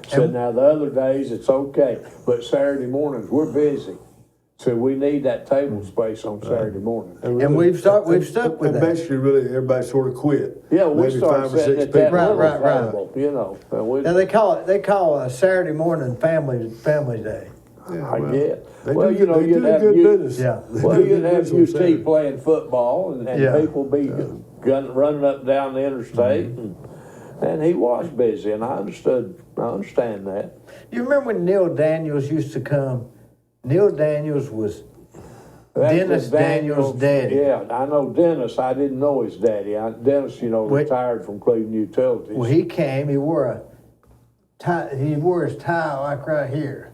Said, "Now the other days it's okay, but Saturday mornings we're busy. So we need that table space on Saturday morning." And we've stuck with and that. basically, really, everybody sort of quit. Yeah, we Maybe started 5 or 6 sitting at people. that little Right. table, you know. And we, Now they call a Saturday morning family day. Yeah, I get. They Well, do, you know, they you'd do have good you. business. Yeah. They Well, do you'd good have business on Saturday. UT playing football, and Yeah. people be running up and down the interstate, and he was busy, and I understand that. You remember when Neil Daniels used to come? Neil Daniels was That's Dennis the Daniels' daddy. Yeah, I know Dennis. I didn't know his daddy. Dennis, retired from Cleveland Utilities. Well, he came. He wore a tie. He wore his tie like right here.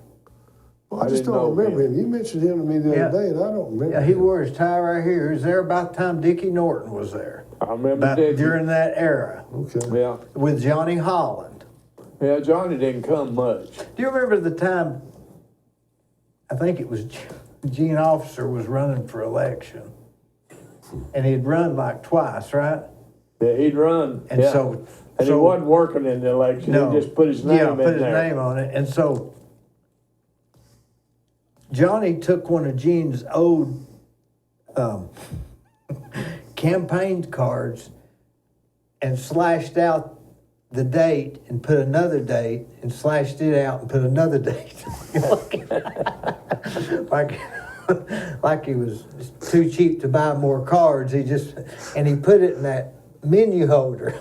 Well, I I just didn't don't know remember him. him. You mentioned him to me the Yeah. other day, and I don't remember. Yeah, he him. wore his tie right here. He was there about the time Dickie Norton was there. I remember About Dickie. during that era Okay. Yeah, with Johnny Holland. yeah. Johnny didn't come much. Do you remember the time? I think it was Gene Officer was running for election, and he'd run like twice, right? Yeah, he'd run. And yeah. so and he wasn't working in the election. No. He just put his name in put his there. name on it. And so Johnny took one of Gene's old campaign cards and slashed out the date and put another date and slashed it out and put another date. like he was too cheap to buy more cards. He put it in that menu holder.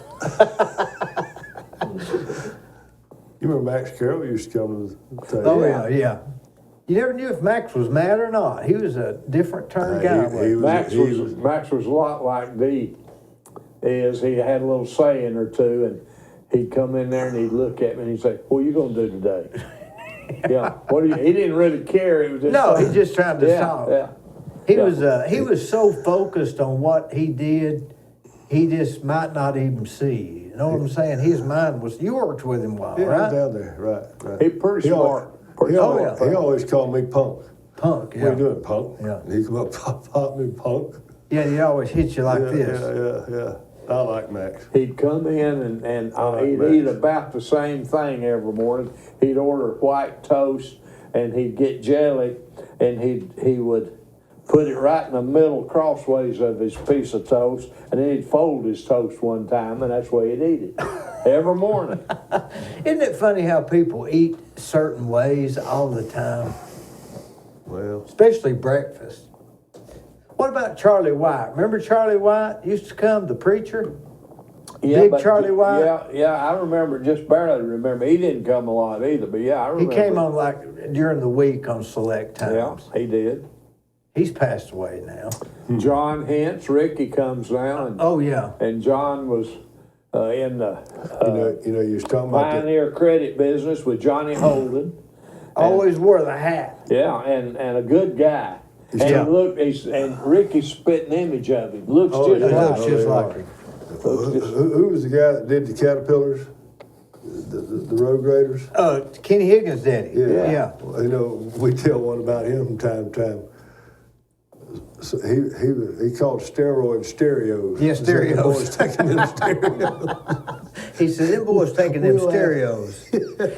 You remember Max Carroll used to come to the table? Oh yeah. You never knew if Max was mad or not. He was a different turn guy. he was- Max was a lot like Dee. He had a little saying or two, and he'd come in there and he'd look at me and he'd say, "What are you gonna do today?" Yeah. He didn't really care. It was just No, something. he just tried to talk. Yeah. He was so focused on what he did, he just might not even see. You know what I'm saying? His mind was. You worked with him a while, Yeah, right? down there, right. He pretty smart. He always- always called me punk. Punk. Yeah. What are you doing, punk? Yeah. And he'd come up, pop me, punk. Yeah, he always hit you like this. Yeah. I like Max. He'd come in and like he'd Max. eat about the same thing every morning. He'd order white toast and he'd get jelly and he would put it right in the middle crossways of his piece of toast, and then he'd fold his toast one time, and that's the way he'd eat it every morning. Isn't it funny how people eat certain ways all the time, Well, especially breakfast? What about Charlie White? Remember Charlie White used to come, the preacher? Big but- Charlie White? Yeah, I remember, just barely remember. He didn't come a lot either, but yeah, I He remember. came on like during the week on select Yeah, times. he did. He's passed away now. John Hintz, Ricky comes now, Oh yeah. and John was in the you was talking about that. Pioneer credit business with Johnny Holden. Always wore the hat. Yeah, and a good guy. And Yeah. and Ricky's spitting image of him. Looks Oh, just yeah. like Looks him. just like him. Who was the guy that did the Caterpillars? The road graders? Kenny Higgins' daddy. Yeah. Well, we tell one about him from time to time. So he called steroid stereos. Yeah, He said, "The stereos." boys taking them stereos. He said, them boys taking them We laughed. stereos.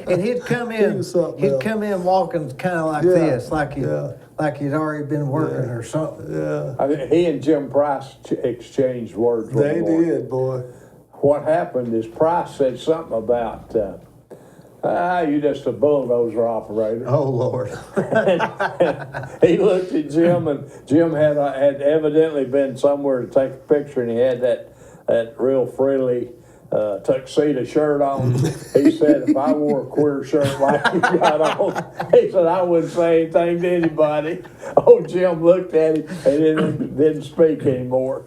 And he'd come He in, was something he'd else. come in walking kind of like Yeah, this, like yeah. he'd already been working or something. Yeah, I mean, he and Jim Price exchanged words. they one morning. did, boy. what happened is Price said something about, you just a bulldozer operator. Oh, Lord. He looked at Jim, and Jim had evidently been somewhere to take a picture, and he had that real frilly tuxedo shirt on. He said, if I wore a queer shirt like you got on, he said, I wouldn't say anything to anybody. Oh, Jim looked at him and didn't speak anymore.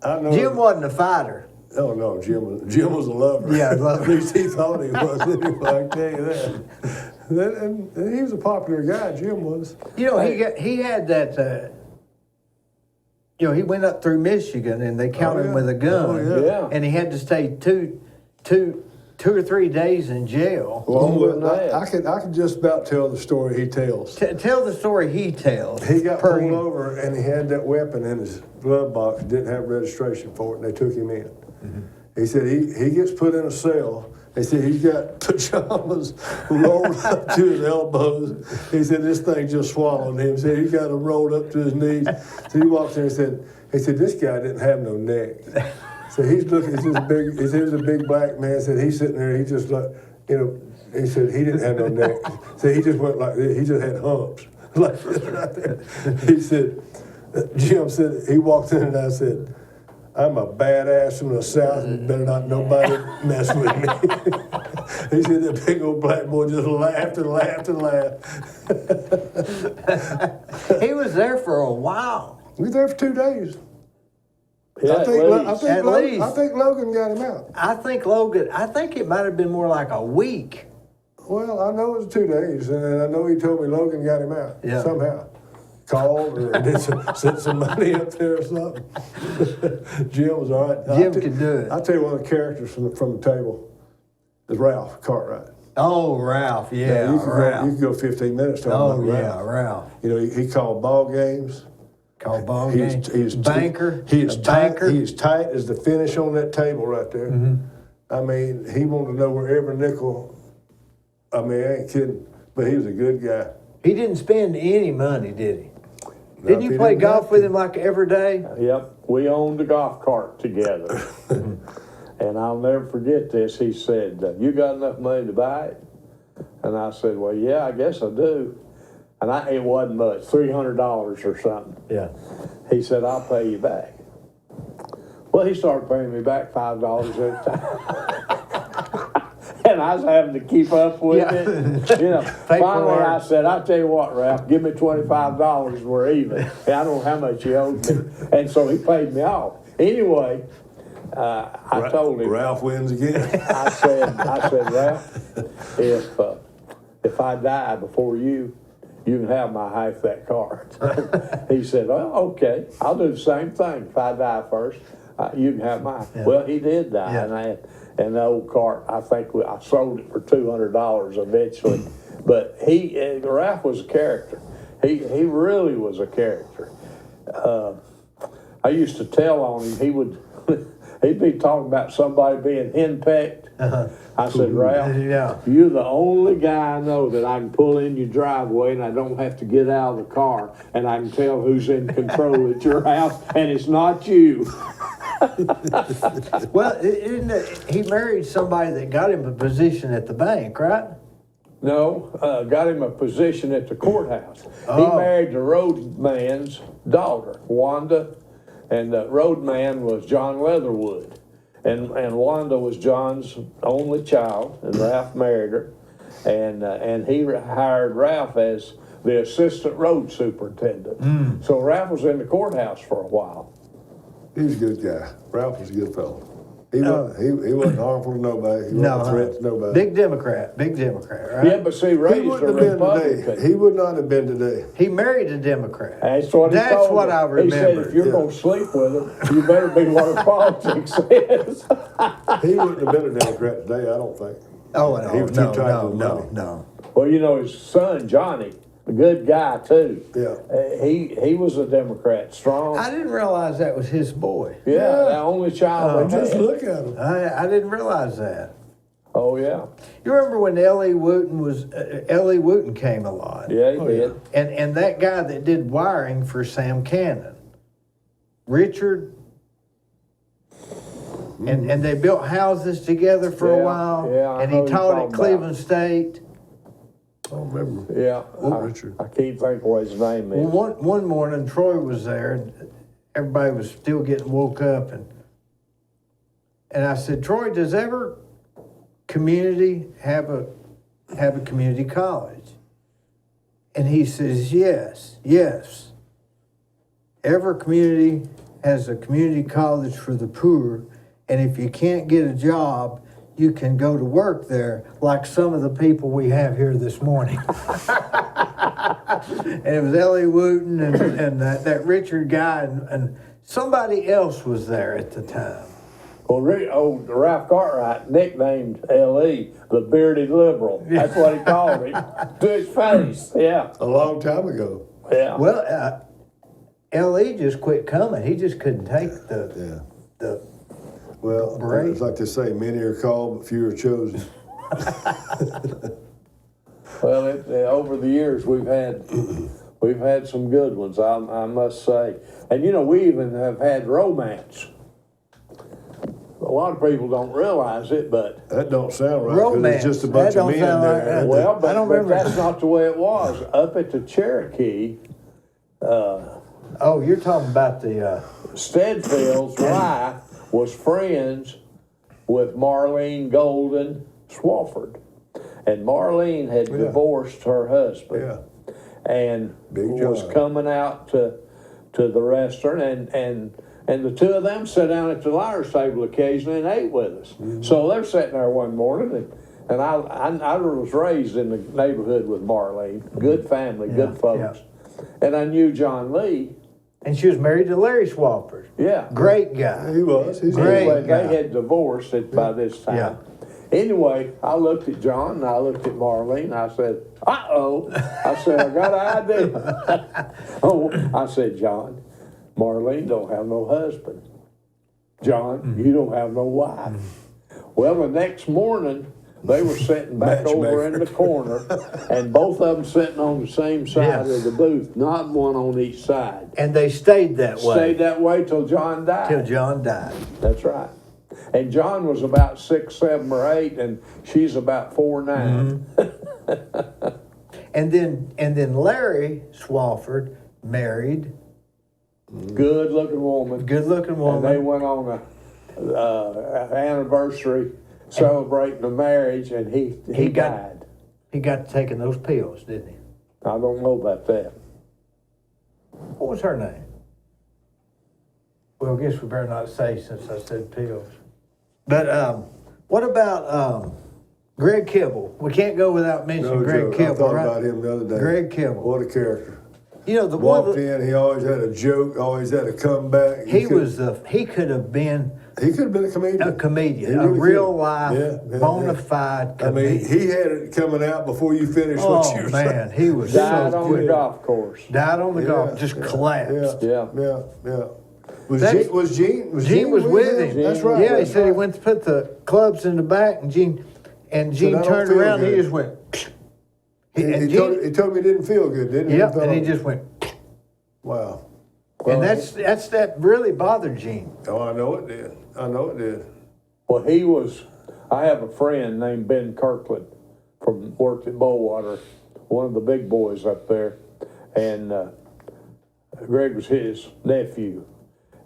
I know. Jim wasn't a fighter. Oh no, Jim was a lover. Yeah, lover. At least he thought he was. Anyway, I can tell you that. And he was a popular guy. Jim was. You know, he had that. You know, he went up through Michigan and they counted him with a gun. Oh, yeah. And he had to stay two or 3 days in jail. I could just about tell the story he tells. Tell the story he tells. He got pulled over and he had that weapon in his glove box. Didn't have registration for it, and they took him in. Mm-hmm. He said he gets put in a cell. They said he's got pajamas rolled up to his elbows. He said this thing just swallowed him. He said he got them rolled up to his knees. So he walks in and said this guy didn't have no neck. So he's looking, he's just big, he was a big black man. Said he's sitting there, he just like, you know, he said he didn't have no neck. So he just went like this, he just had humps. Like this right there. He said, Jim said, he walked in and I said, I'm a badass from the South and better not nobody mess with me. He said that big old black boy just laughed and laughed and laughed. He was there for a while. We were there for 2 days. Yeah, I think Logan got him out. I think it might have been more like a week. Well, I know it was 2 days, and I know he told me Logan got him out somehow. Called or sent some money up there or something. Jim was all right. Jim could do it. I'll tell you one of the characters from the table is Ralph Cartwright. Oh, Ralph, Yeah, you Ralph. could go 15 minutes talking about Ralph. Ralph. You know, he called ball games. Called ball games. Banker. He is tight as the finish on that table right there. Mm-hmm. I mean, he wanted to know where every nickel. I mean, I ain't kidding, but he was a good guy. He didn't spend any money, did he? Didn't you play golf with him like every day? Yep, we owned a golf cart together. And I'll never forget this. He said, you got enough money to buy it? And I said, well, yeah, I guess I do. And it wasn't much, $300 or something. Yeah. He said, I'll pay you back. Well, he started paying me back $5 at a time. And I was having to keep up with it. You know, finally I said, I'll tell you what, Ralph, give me $25, we're even. And I don't know how much he owed me. And so he paid me off. Anyway, I told him. Ralph wins again. I said, Ralph, if I die before you can have my half that car. He said, well, okay, I'll do the same thing. If I die first, you can have mine. Yeah. Well, he did die, and the old cart, I think I sold it for $200 eventually. But Ralph was a character. He really was a character. I used to tell on him, he'd be talking about somebody being henpecked. I said, Ralph, you're the only guy I know that I can pull in your driveway and I don't have to get out of the car and I can tell who's in control at your house, and it's not you. Well, he married somebody that got him a position at the bank, right? No, got him a position at the courthouse. Oh. He married the roadman's daughter, Wanda, and the roadman was John Leatherwood. And Wanda was John's only child, and Ralph married her. And he hired Ralph as the assistant road superintendent. So Ralph was in the courthouse for a while. He was a good guy. Ralph was a good fellow. He wasn't harmful to nobody. He wasn't a threat to nobody. Big Democrat, right? Yeah, but see, Ray's a Republican. He would not have been today. He married a Democrat. That's what I remember. He said, if you're going to sleep with him, you better be what politics is. He wouldn't have been a Democrat today, I don't think. Oh, no, he was too tight with money. No. Well, you know, his son, Johnny, a good guy, too. Yeah. He was a Democrat, strong. I didn't realize that was his boy. Yeah, the only child. Just look at him. I didn't realize that. Oh, yeah. You remember when Ellie Wooten came a lot? Yeah, he did. Yeah. And that guy that did wiring for Sam Cannon, Richard and they built houses together for a while. Yeah, I and know he you're taught talking at Cleveland State. I don't remember. Yeah, Richard. I can't think what his name is. Well, one morning Troy was there, and everybody was still getting woke up, and I said, Troy, does ever community have a community college? And he says, yes. Every community has a community college for the poor, and if you can't get a job, you can go to work there, like some of the people we have here this morning. And it was Ellie Wooten and that Richard guy, and somebody else was there at the time. Well, Ralph Cartwright nicknamed L.E. the bearded liberal. That's what he called him to his face. Yeah. A long time ago. Yeah. Well, L.E. just quit coming. He just couldn't take the Well, break. it's like they say, many are called, but few are chosen. Well, over the years we've had some good ones, I must say, and we even have had romance. A lot of people don't realize it, but That don't sound right. 'Cause Romance. It's just a bunch That of don't men sound there. like- well, I don't remember. that's not the way it was up at the Cherokee. Oh, you're talking about the Stedfield's wife was friends with Marlene Golden Swafford, and Marlene had divorced her husband. Yeah. And Big was job. coming out to the restaurant, and the two of them sat down at the liar's table occasionally and ate with us. Mm-hmm. So they're sitting there one morning, and I was raised in the neighborhood with Marlene, good family, good folks, and I knew John Lee. and she was married to Larry Swafford. Yeah, Great guy. He was. He's Great. anyway, guy. they had divorced by this time. Yeah. Anyway, I looked at John and I looked at Marlene. I said, "Uh-oh." I said, "I got an idea." I said, "John, Marlene don't have no husband. John, you don't have no wife." Well, the next morning, they were sitting back over in the corner, and both of them sitting on the same side of the booth, not one on each side. And they stayed that way. Stayed that way till John died. Till John died. That's right. And John was about 6, 7, or 8, and she's about 4, 9. And then Larry Swafford married Good looking woman. good looking And they woman. went on a anniversary celebrating the marriage, and he died. He got to taking those pills, didn't he? I don't know about that. What was her name? Well, I guess we better not say since I said pills. But what about Greg Kibble? We can't go without mentioning No Greg joke. Kibble, I thought right? about him the other day. Greg Kibble. What a character. You know, the Walked one in, he always had a joke, always had a comeback. he could have been He could have been a comedian. a comedian, He a really real could. life, Yeah, bona fide I mean, comedian. he had it coming out before you finished what you Oh were man, saying. he was Died so on the good. golf course. Died on the golf, just yeah, collapsed. Yeah. Yeah. Was That's- Gene Gene was with him. That's right. Yeah, he that's said he right. went to put the clubs in the back, and Gene I don't turned feel around. And he good. just went. He told me he didn't feel good, didn't he? Yep, and he just went. Wow. And that really bothered Gene. Oh, I know it did. Well, I have a friend named Ben Kirkland worked at Bowater, one of the big boys up there, and Greg was his nephew.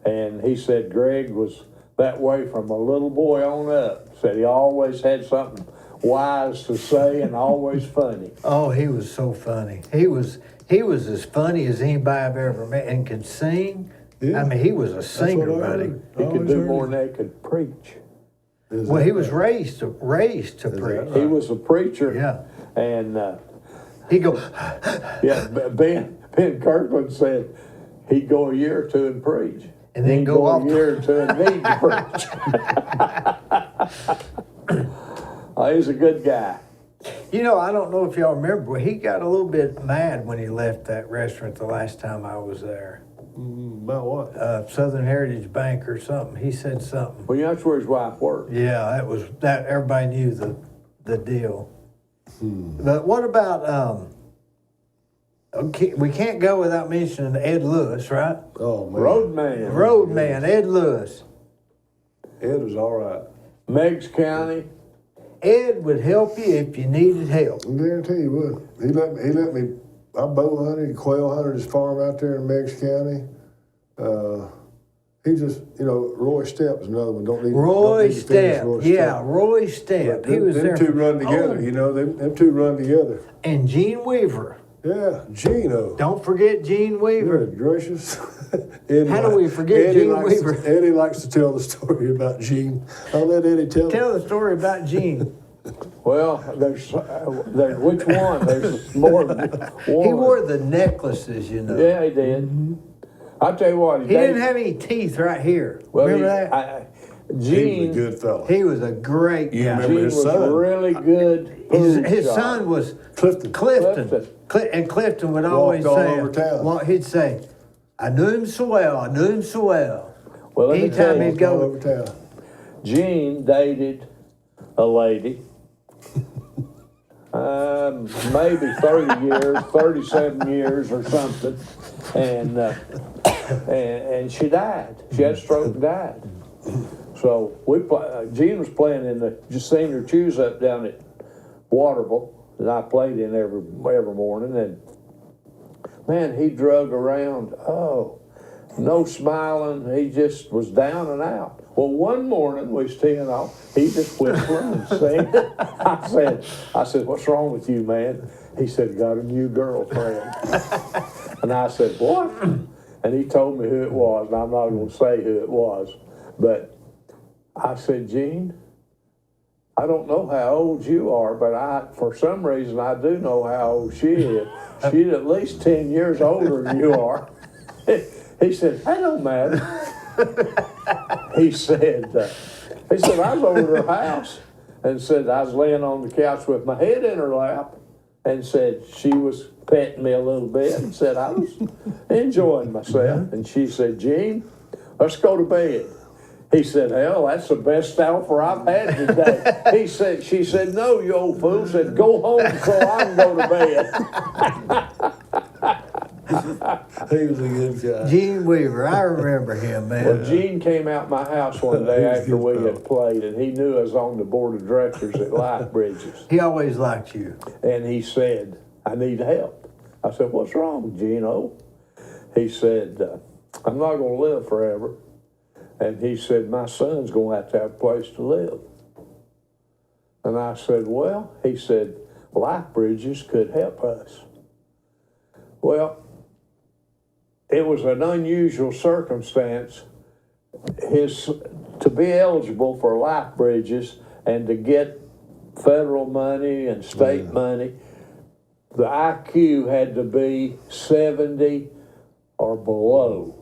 And he said Greg was that way from a little boy on up. Said he always had something wise to say and always funny. Oh, he was so funny. He was as funny as anybody I've ever met, and could sing. Yeah. I mean, he was a singer, what I buddy. heard. He I could always do heard more it. than they could preach. Is Well, that he was right? raised to preach. He was a preacher. Yeah. And He go. Ben Kirkland said he'd go a year or two and preach. And then He'd go off a year or two and need to preach. He's a good guy. You know, I don't know if y'all remember, but he got a little bit mad when he left that restaurant the last time I was there. About what? Southern Heritage Bank or something. He said something. Well, that's where his wife worked. Yeah, that was that. Everybody knew the deal. But what about okay, we can't go without mentioning Ed Lewis, right? Oh, man. Roadman. Roadman, Ed Lewis. Ed was all right. Meigs County. Ed would help you if you needed help. I guarantee he would. He let me. I bow hunted, quail hunted his farm out there in Meigs County. He just, Roy Stepp is another one. Roy Stepp, yeah, Roy Stepp. He was there. Them two run together, them two run together. And Gene Weaver. Yeah, Gino. Don't forget Gene Weaver. Good gracious. How do we forget Gene Weaver? Eddie likes to tell the story about Gene. I'll let Eddie tell the story about Gene. Well, there's which one? There's more than one. He wore the necklaces, Yeah, he did. Mm-hmm. I'll tell you what. He didn't have any teeth right here. Well, remember that? Gene, he was a good fella. He was a great guy. remember Gene his was son? really good. His son was Clifton. And Clifton would always all say, over town. He'd say, I knew him so well, I knew him so well. Well, let me tell Anytime you, he'd go all over town. Gene dated a lady, maybe 30 years, 37 years or something, and she died. She had a stroke and died. So Gene was playing in the senior choose up down at Waterville that I played in every morning, and man, he drug around. Oh, no smiling. He just was down and out. Well, one morning we was teeing off. He just whistling and singing. I said, what's wrong with you, man? He said, got a new girlfriend. And I said, what? And he told me who it was, and I'm not going to say who it was. But I said, Gene, I don't know how old you are, but for some reason I do know how old she is. She's at least 10 years older than you are. He said, that don't matter. He said, I was over at her house and said I was laying on the couch with my head in her lap and said she was petting me a little bit and said I was enjoying myself. And she said, Gene, let's go to bed. He said, hell, that's the best offer I've had today. She said, no, you old fool. Said, go home so I can go to bed. He was a good guy. Gene Weaver, I remember him, man. Well, Gene came out my house one day after we had played, and he knew I was on the board of directors at Life Bridges. He always liked you. And he said, I need help. I said, what's wrong, Gino? He said, I'm not going to live forever. And he said, my son's going to have a place to live. And I said, well, he said, Life Bridges could help us. Well, it was an unusual circumstance. To be eligible for Life Bridges and to get federal money and state money, the IQ had to be 70 or below.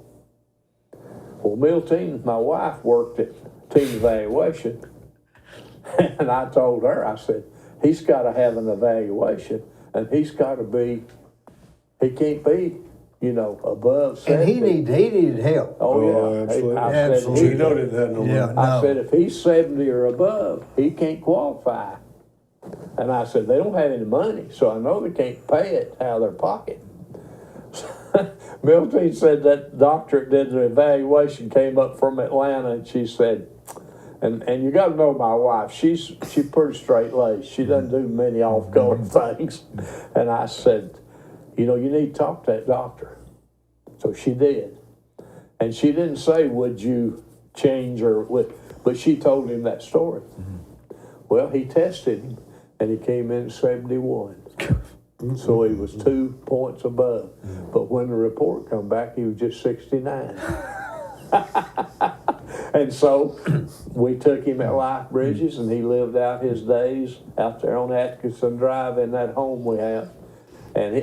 Well, Milton, my wife, worked at team evaluation, and I told her, I said, he's got to have an evaluation, and he can't be, above 70. And he needed help. Oh, yeah. Absolutely. Absolutely. Gino didn't have no money. I said, if he's 70 or above, he can't qualify. And I said, they don't have any money, so I know they can't pay it out of their pocket. Milton said that doctor that did the evaluation came up from Atlanta, and she said, and you got to know my wife, she's pretty straight-laced. She doesn't do many off-color things. And I said, you need to talk to that doctor. So she did. And she didn't say, would you change but she told him that story. Well, he tested him, and he came in 71. So he was 2 points above. But when the report come back, he was just 69. And so we took him at Life Bridges, and he lived out his days out there on Atkinson Drive in that home we have. And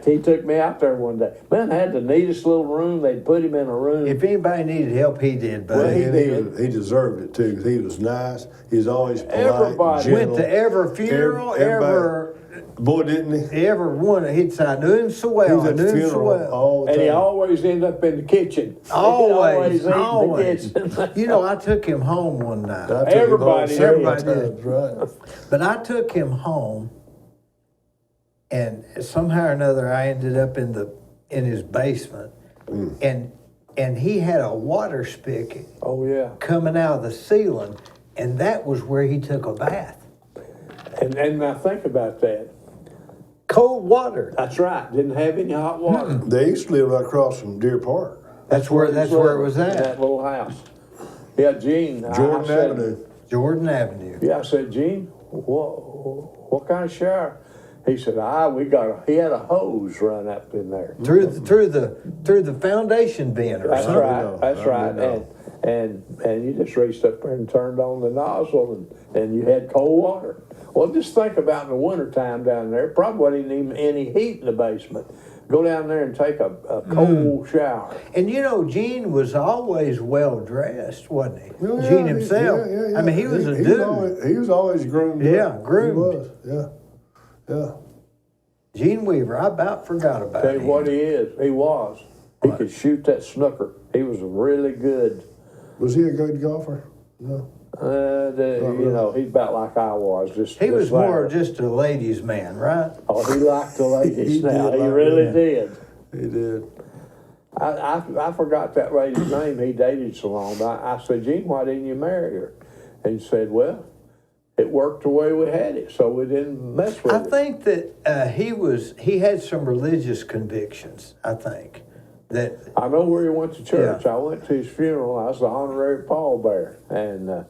he took me out there one day. Man, I had the neatest little room. They'd put him in a room. If anybody needed help, he did, buddy. Well, he did. He deserved it, too, because he was nice. He was always polite. Everybody gentle. Went to every funeral, Boy, didn't he? every one. He'd say, I knew him so He well, was I at knew the him so funeral well. all the time. And he always ended up in the kitchen. Always. He'd always eat in the kitchen. I took him home one night. I took him home Everybody several did. times, right. But I took him home, and somehow or another, I ended up in his basement. And and he had a water spigot Oh, yeah. coming out of the ceiling, and that was where he took a bath. And now think about that. Cold water. That's right. Didn't have any hot water. They used to live right across from Deer Park. That's where it was at. That little house. Yeah, Gene. Jordan I said, Avenue. Jordan Avenue. Yeah, I said, Gene, what kind of shower? He said, he had a hose run up in there. Through the foundation bin or That's something. right. That's right. And you just reached up there and turned on the nozzle, and you had cold water. Well, just think about in the wintertime down there. Probably wasn't even any heat in the basement. Go down there and take a cold shower. And you know, Gene was always well dressed, wasn't he? Yeah, Gene himself. Yeah. I mean, he was a dude. He was always groomed. Yeah, up. groomed. He was. Yeah. Gene Weaver, I about forgot about Tell you him. what he is. He was. He could shoot that snooker. He was really good. Was he a good golfer? No. You know, he's about like I was. He was more like, just a ladies' man, right? Oh, he liked the ladies He now. did He like really them. did. He did. I forgot that lady's name. He dated so long. But I said, Gene, why didn't you marry her? And he said, well, it worked the way we had it, so we didn't mess with I it. think that he had some religious convictions, I think. That I know where he went to church. Yeah. I went to his funeral. I was the honorary pallbearer. And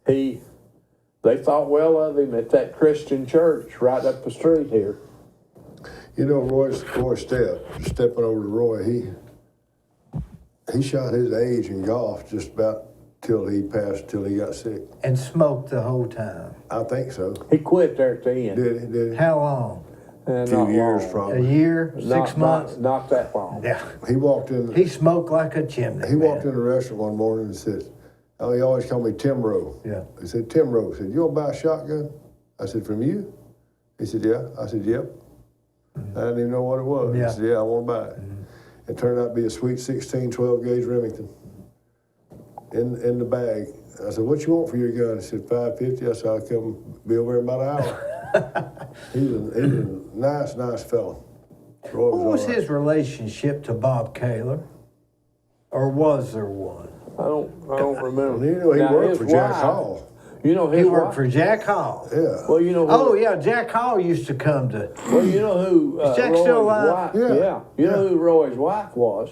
they thought well of him at that Christian church right up the street here. You know, Roy stepping over to Roy, he shot his age in golf just about till he got sick. and smoked the whole time. I think so. He quit there at the end. Did he? How long? A few years A probably. year? 6 Not- months? Not that long. Yeah. He walked in. He smoked like a chimney. He walked man. in the restaurant one morning and said, "Oh, he always called me Tim Rowe." Yeah. He said, "Tim Rowe." He said, "You want to buy a shotgun?" I said, "From you?" He said, "Yeah." I said, "Yep." I didn't even know what it was. Yeah. He said, "Yeah, I want to buy it." It turned out to be a sweet 16 12 gauge Remington in the bag. I said, "What you want for your gun?" He said, $550. I said, "I'll come be over in about an hour." He was a nice fellow. Roy What was all right. his relationship to Bob Kaler? Or was there one? I don't remember. You know, he Now, worked his for Jack wife- Hall. You know his He worked wife- for Jack Hall. Yeah. Well, you know. Oh, yeah, Jack Hall used to come to. Well, you know who Is Jack Roy's still alive? wife? Yeah. You know Yeah. who Roy's wife was?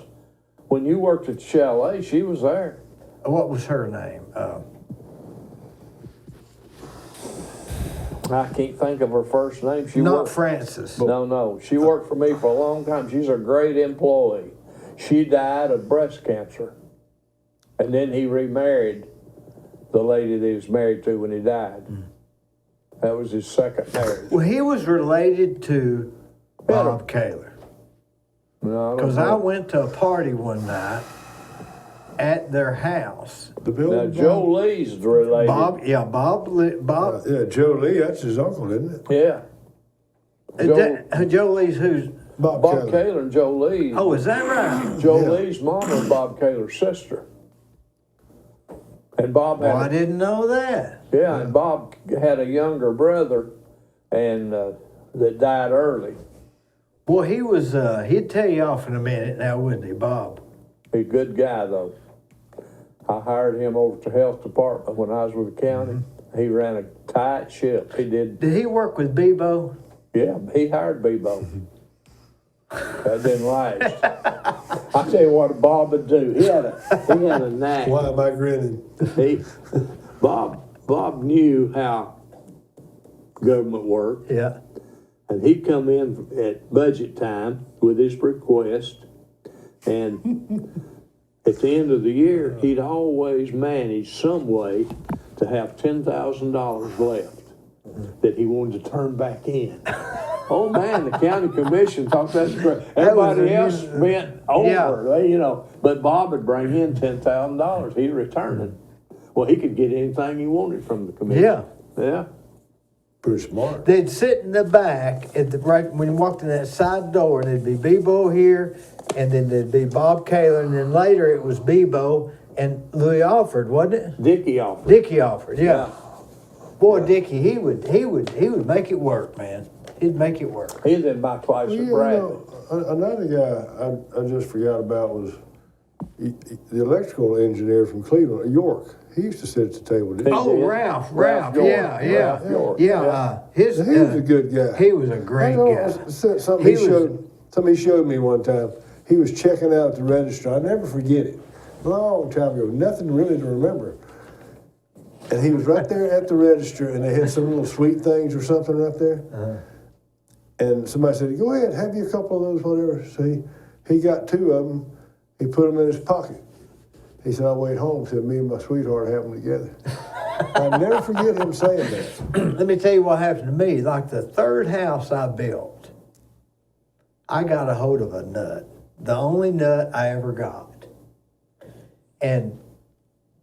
When you worked at the chalet, she was there. What was her name? I can't think of her first name. She Not worked. Francis. No. She worked for me for a long time. She's a great employee. She died of breast cancer, and then he remarried the lady that he was married to when he died. That was his second marriage. Well, he was related to Bob Kaler. No, I don't Because know. I went to a party one night at their house. The Now, building. Joe Lee's related. Bob. Yeah, Joe Lee, that's his uncle, isn't it? Yeah. Joe Lee's who's? Bob Bob Kelly. Kaler and Joe Lee. Oh, is that right? Joe Yeah. Lee's mom was Bob Kaler's sister. And Bob had Well, I didn't know that. and Bob had a younger brother and that died early. Well, he was, he'd tell you off in a minute now, wouldn't he, Bob? He's a good guy though. I hired him over to the health department when I was with the county. He ran a tight ship. He did. Did he work with Bebo? Yeah, he hired Bebo. That didn't last. I tell you what Bob would do. He had a knack. Why am I grinning? Bob knew how government worked, Yeah. and he'd come in at budget time with his request, and at the end of the year, he'd always manage some way to have $10,000 left that he wanted to turn back in. Oh man, the county commission thought that's great. Everybody else spent over, you know. But Bob would bring in $10,000. He'd return it. Well, he could get anything he wanted from the commission. Yeah. Yeah. Pretty smart. They'd sit in the back at the right when you walked in that side door, and there'd be Bebo here, and then there'd be Bob Kaler, and then later it was Bebo and Louis Alford, wasn't it? Dickie offered. Dickie Alford, yeah. Boy, Dickie, he would make it work, man. He'd make it work. He's in my place Well, at you Brackett. know, another guy I just forgot about was the electrical engineer from Cleveland, York. He used to sit at the table. Didn't he? Oh, did. Ralph, Ralph yeah, York. yeah, Ralph York. yeah. He was a good guy. He was a great guy. Something he showed me one time. He was checking out at the register. I'll never forget it. Long time ago, nothing really to remember. And he was right there at the register, and they had some little sweet things or something right there. Uh-huh. And somebody said, "Go ahead, have you a couple of those, whatever." So he got 2 of them. He put them in his pocket. He said, "I'll wait home till me and my sweetheart have them together." I'll never forget him saying that. Let me tell you what happened to me. Like the 3rd house I built, I got a hold of a nut. The only nut I ever got. And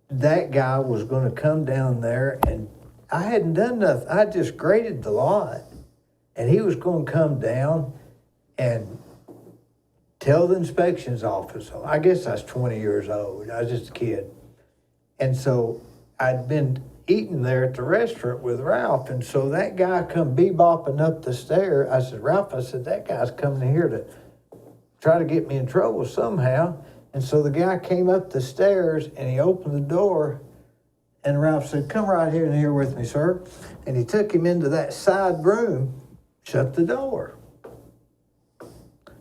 that guy was going to come down there, and I hadn't done nothing. I just graded the lot. And he was going to come down and tell the inspections officer. I guess I was 20 years old. I was just a kid. And so I'd been eating there at the restaurant with Ralph. And so that guy come bebopping up the stair. I said, "Ralph," I said, "that guy's coming here to try to get me in trouble somehow." And so the guy came up the stairs and he opened the door, and Ralph said, "Come right here and here with me, sir." And he took him into that side room, shut the door. A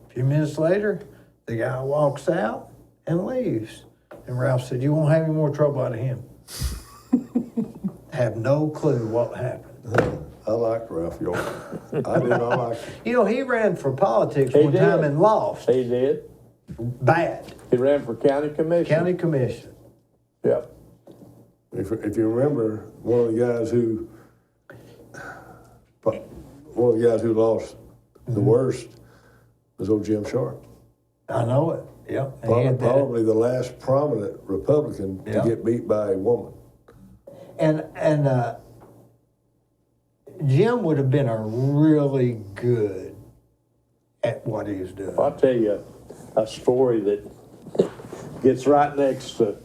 few minutes later, the guy walks out and leaves. And Ralph said, "You won't have any more trouble out of him." Have no clue what happened. I liked Ralph York. I did. I liked him. You know, he ran for politics He one did. time and lost. He did. Bad. He ran for county commission. County commission. Yep. If you remember, one of the guys who lost the worst was old Jim Sharp. I know it. Yep. And he had that. Probably the last prominent Republican Yeah. to get beat by a woman. And Jim would have been a really good at what he was doing. I'll tell you a story that gets right next to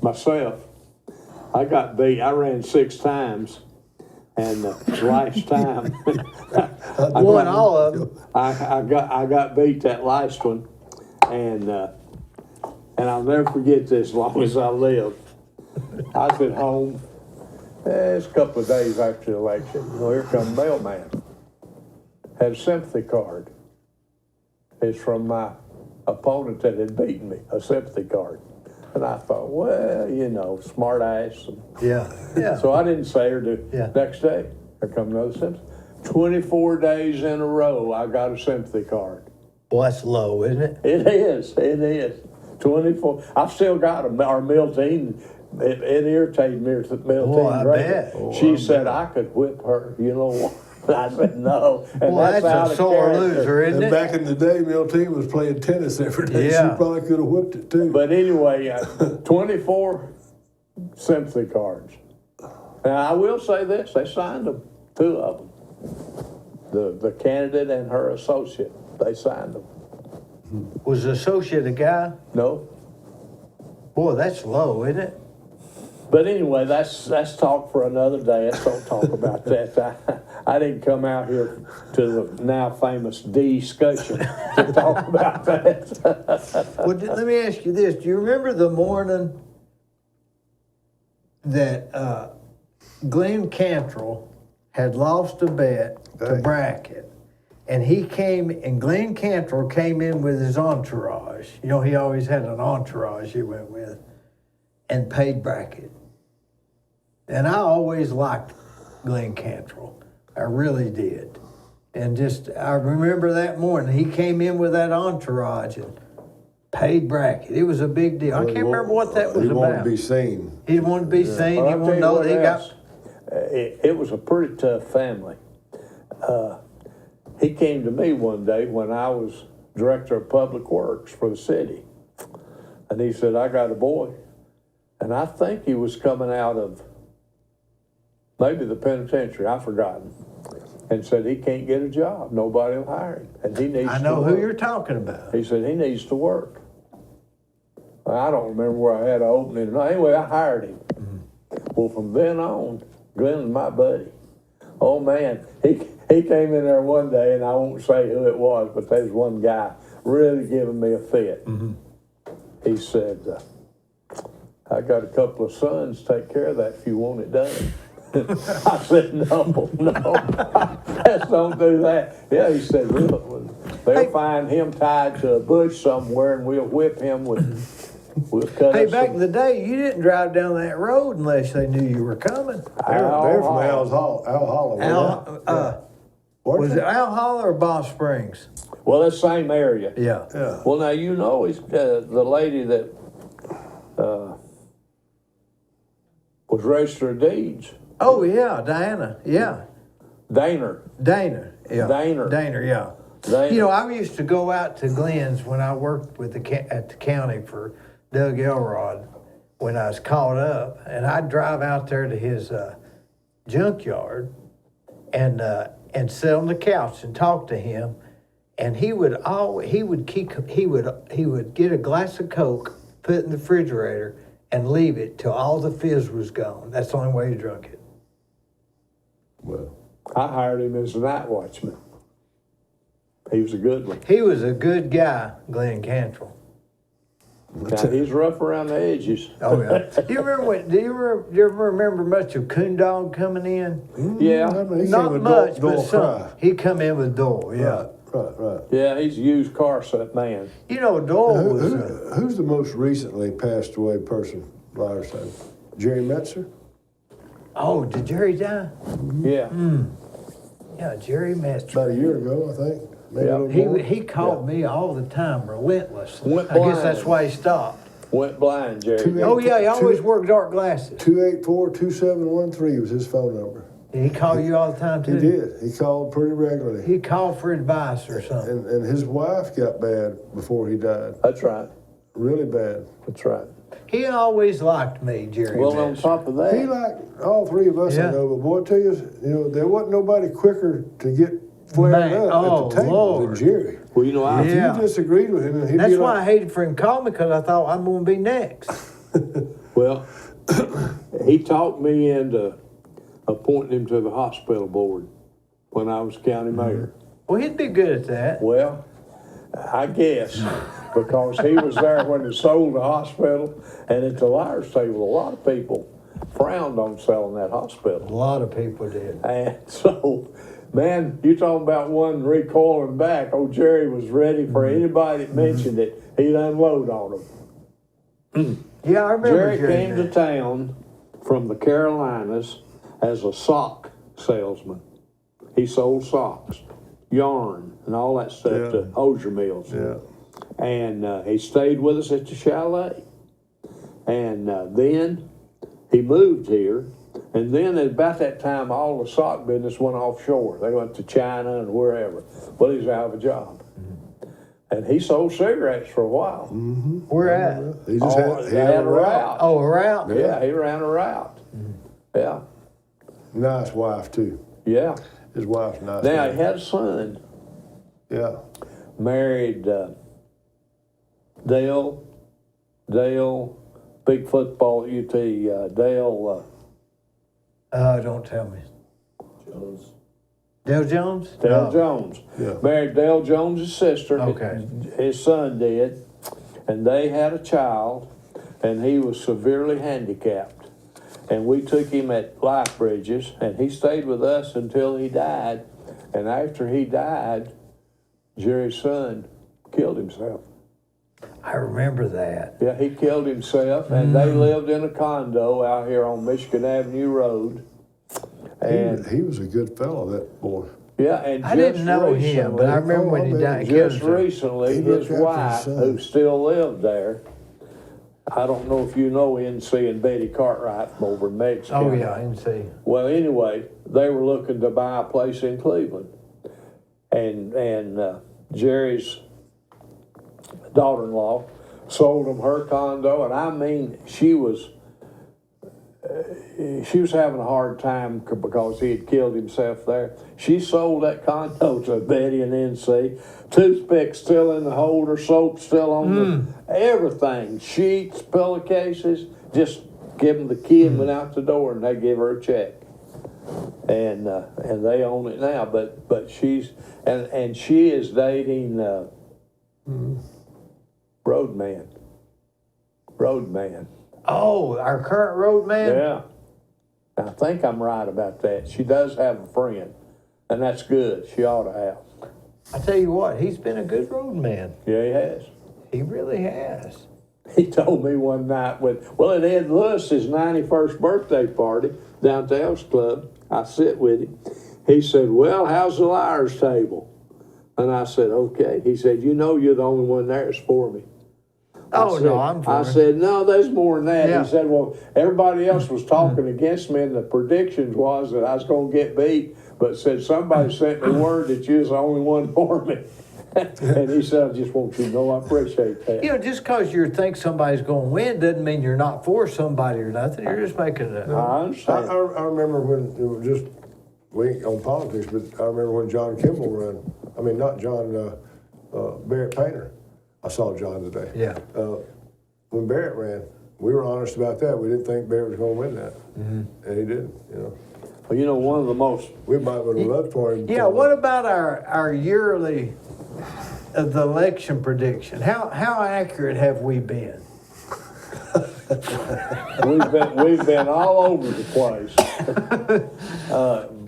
myself. I got beat. I ran 6 times, and last time I won all of them. I got beat that last one, and I'll never forget this as long as I live. I was at home. It's a couple of days after the election. Well, here come the mailman. Had a sympathy card. It's from my opponent that had beaten me, a sympathy card. And I thought, well, you know, smart ass. Yeah. Yeah. So I didn't say her the Yeah. next day. Here come another sympathy. 24 days in a row, I got a sympathy card. Well, that's low, isn't it? It is. 24. I've still got our Miltine. It irritated me, Miltine. Boy, I great. bet. She said I could whip her, you know what? I said no. And Well, that's out a of sore character. loser, isn't And it? back in the day, Miltine was playing tennis every day. Yeah. She probably could have whipped it too. But anyway, 24 sympathy cards. Now, I will say this, they signed them, 2 of them. The candidate and her associate, they signed them. Was the associate a guy? No? Boy, that's low, isn't it? But anyway, that's talk for another day. Let's don't talk about that. I didn't come out here to the now famous DeeScussion to talk about that. Well, let me ask you this. Do you remember the morning that Glenn Cantrell had lost a bet to Brackett? And Glenn Cantrell came in with his entourage. You know, he always had an entourage he went with, and paid Brackett. And I always liked Glenn Cantrell. I really did. And I remember that morning, he came in with that entourage and paid Brackett. It was a big deal. I can't remember what that was He wanted about. to be seen. He wanted to be seen. Well, He I'll wanted to tell know you that he what got... else. It was a pretty tough family. He came to me one day when I was director of public works for the city. And he said, I got a boy. And I think he was coming out of maybe the penitentiary, I've forgotten. And said he can't get a job. Nobody will hire him. And he needs to I know work. who you're talking about. He said he needs to work. I don't remember where I had an opening. Anyway, I hired him. Well, from then on, Glenn was my buddy. Oh, man, he came in there one day, and I won't say who it was, but there was one guy really giving me a fit. he said, I got a couple of sons, take care of that if you want it done. I said, no, let's don't do that. Yeah, he said, they'll find him tied to a bush somewhere and we'll whip him we'll cut Hey, us back some- in the day, you didn't drive down that road unless they knew you were coming. They're from Al Hollow. Was it Al Hollow or Bob Springs? Well, that's the same area. Yeah. Yeah. Well, now, you know, it's the lady that was register of deeds. Oh, yeah, Diana. Yeah. Daner. Dana. Yeah. Daner. Yeah. Daner. You know, I used to go out to Glenn's when I worked with at the county for Doug Elrod when I was caught up, and I'd drive out there to his junkyard and sit on the couch and talk to him, and he would get a glass of Coke, put it in the refrigerator, and leave it till all the fizz was gone. That's the only way he drunk it. Well, I hired him as a night watchman. He was a good one. He was a good guy, Glenn Cantrell. Now, he's rough around the edges. Oh yeah. Do you ever remember much of Coon Dog coming in? Yeah. I mean, he Not came with much, Dole but some. Cry. He come in with Dole, yeah. Right. Yeah, he's a used car set man. You know, Dole Who, was. who's the most recently passed away person, Liars say? Jerry Metzer? Oh, did Jerry die? Yeah. Yeah, Jerry Metzer. About a year ago, I think. Maybe Yeah. a little more. He called me all the time, relentlessly. Went I guess blind. that's why he stopped. Went blind, Jerry. Two- Oh yeah, he always wore dark glasses. 284-2713 was his phone number. Did he call you all the time too? He did. He called pretty regularly. He called for advice or something. And his wife got bad before he died. That's right. Really bad. That's right. He always liked me, Jerry. Well, on Metzer. top of that, He liked all three of us, Yeah. I know, but boy, I tell you, there wasn't nobody quicker to get flared Man, up oh, at the table Lord. than Jerry. well, you know, I If Yeah. you disagreed with him, he'd That's be why I like, hated for him to call me, because I thought I'm going to be next. well, he talked me into appointing him to the hospital board when I was county mayor. Well, he'd be good at that. Well, I guess because he was there when they sold the hospital, and at the liars table, a lot of people frowned on selling that A hospital. lot of people did. And so, man, you talking about one recoiling back. Oh, Jerry was ready for anybody that mentioned it. He'd unload on them. Yeah, I remember Jerry came to now. town from the Carolinas as a sock salesman. He sold socks, yarn, and all that stuff Yeah. to hosier mills. yeah. And he stayed with us at the chalet. And then he moved here. And then at about that time, all the sock business went offshore. They went to China and wherever. Well, he was out of a job. And he sold cigarettes for a while. Where at? He just He had had a route. Oh, around? Yeah, he ran a route. Yeah, Nice wife, too. yeah. His wife's nice. Now, he lady. had a son, Yeah. married Dale, big football at UT, Dale Don't tell me. Dale Jones? Dale No. Jones. Yeah. Married Dale Jones' sister. Okay. His son did. And they had a child, and he was severely handicapped. And we took him at Life Bridges, and he stayed with us until he died. And after he died, Jerry's son killed himself. I remember that. Yeah, he killed himself, and they lived in a condo out here on Michigan Avenue Road. And He was a good fellow, that boy. yeah, and I didn't know him, but I remember when he died. Killed Just himself. recently, He his looked after wife, his son. who still lived there, I don't know if you know NC and Betty Cartwright from over in Mexico. Oh, yeah, I didn't see. Well, anyway, they were looking to buy a place in Cleveland. And Jerry's daughter-in-law sold them her condo, and I mean, she was having a hard time because he had killed himself there. She sold that condo to Betty and NC. Toothpicks still in the holder, soap still on the everything, sheets, pillowcases. Just give them the key and went out the door, and they give her a check. And they own it now. But she's and she is dating Roadman. roadman. Oh, our current road man? Yeah. I think I'm right about that. She does have a friend, and that's good. She ought to have. I tell you what, he's been a good road man. Yeah, he has. He really has. He told me one night at Ed Lewis's 91st birthday party down at the Elks Club, I sit with him. He said, well, how's the liar's table? And I said, okay. He said, you know you're the only one there that's for me. Oh, no, I'm for I it. said, no, there's more than that. Yeah. He said, well, everybody else was talking against me, and the predictions was that I was going to get beat, but said somebody sent me word that you was the only one for me. And he said, I just want you to know I appreciate that. You know, just because you think somebody's going to win doesn't mean you're not for somebody or nothing. You're just making a... I understand. I remember when it was just, we ain't on politics, but I remember when John Kimball ran. I mean, not John, Barrett Painter. I saw John today. Yeah. When Barrett ran, we were honest about that. We didn't think Barrett was going to win that. Mm-hmm. And he did, you know. Well, you know, one of the most... We might would have loved for him. Yeah, what about our yearly the election prediction? How accurate have we been? We've been all over the place.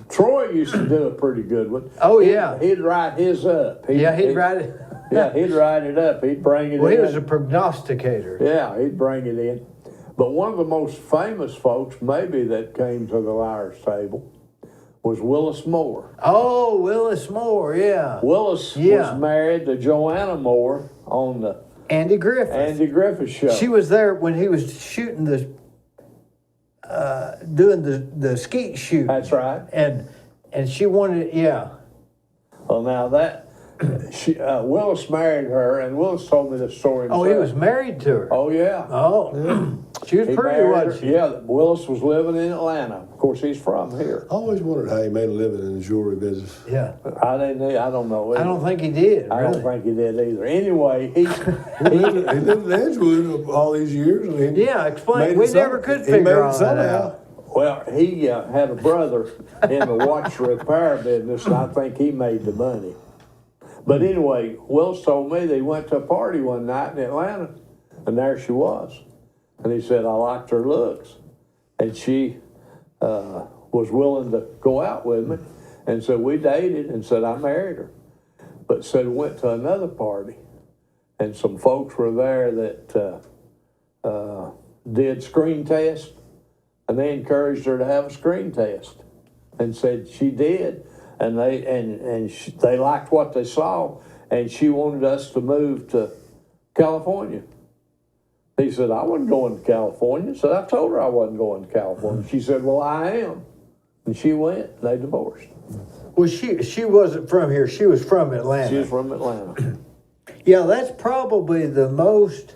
Troy used to do a pretty good one. Oh, yeah. He'd write his up. He'd write it. Yeah, he'd write it up. He'd bring it in. Well, he was a prognosticator. Yeah, he'd bring it in. But one of the most famous folks, maybe, that came to the liar's table was Willis Moore. Oh, Willis Moore, yeah. Willis was married to Joanna Moore on the Andy Griffith. Andy Griffith show. She was there when he was shooting doing the skeet shoot. That's right. And she wanted, yeah. Well, now that Willis married her, and Willis told me this story himself. Oh, he was married to her. Oh, yeah. Oh, she was He pretty, married wasn't her. she? Yeah, Willis was living in Atlanta. Of course, he's from here. I always wondered how he made a living in the jewelry business. Yeah. I don't know. I don't think he did. I really. don't think he did either. Anyway, He lived in Edgewood all these years. I mean, Yeah, explain. made We it never some- could he figure made it all that somehow. out. well, he had a brother in the watch repair business, and I think he made the money. But anyway, Willis told me they went to a party one night in Atlanta, and there she was. And he said, I liked her looks. And she was willing to go out with me. And so we dated, and said I married her. But said we went to another party, and some folks were there that did screen tests, and they encouraged her to have a screen test, and said she did. And they liked what they saw, and she wanted us to move to California. He said, I wasn't going to California. So I told her I wasn't going to California. She said, well, I am. And she went, and they divorced. Well, she wasn't from here. She was from Atlanta. She was from Atlanta. Yeah, that's probably the most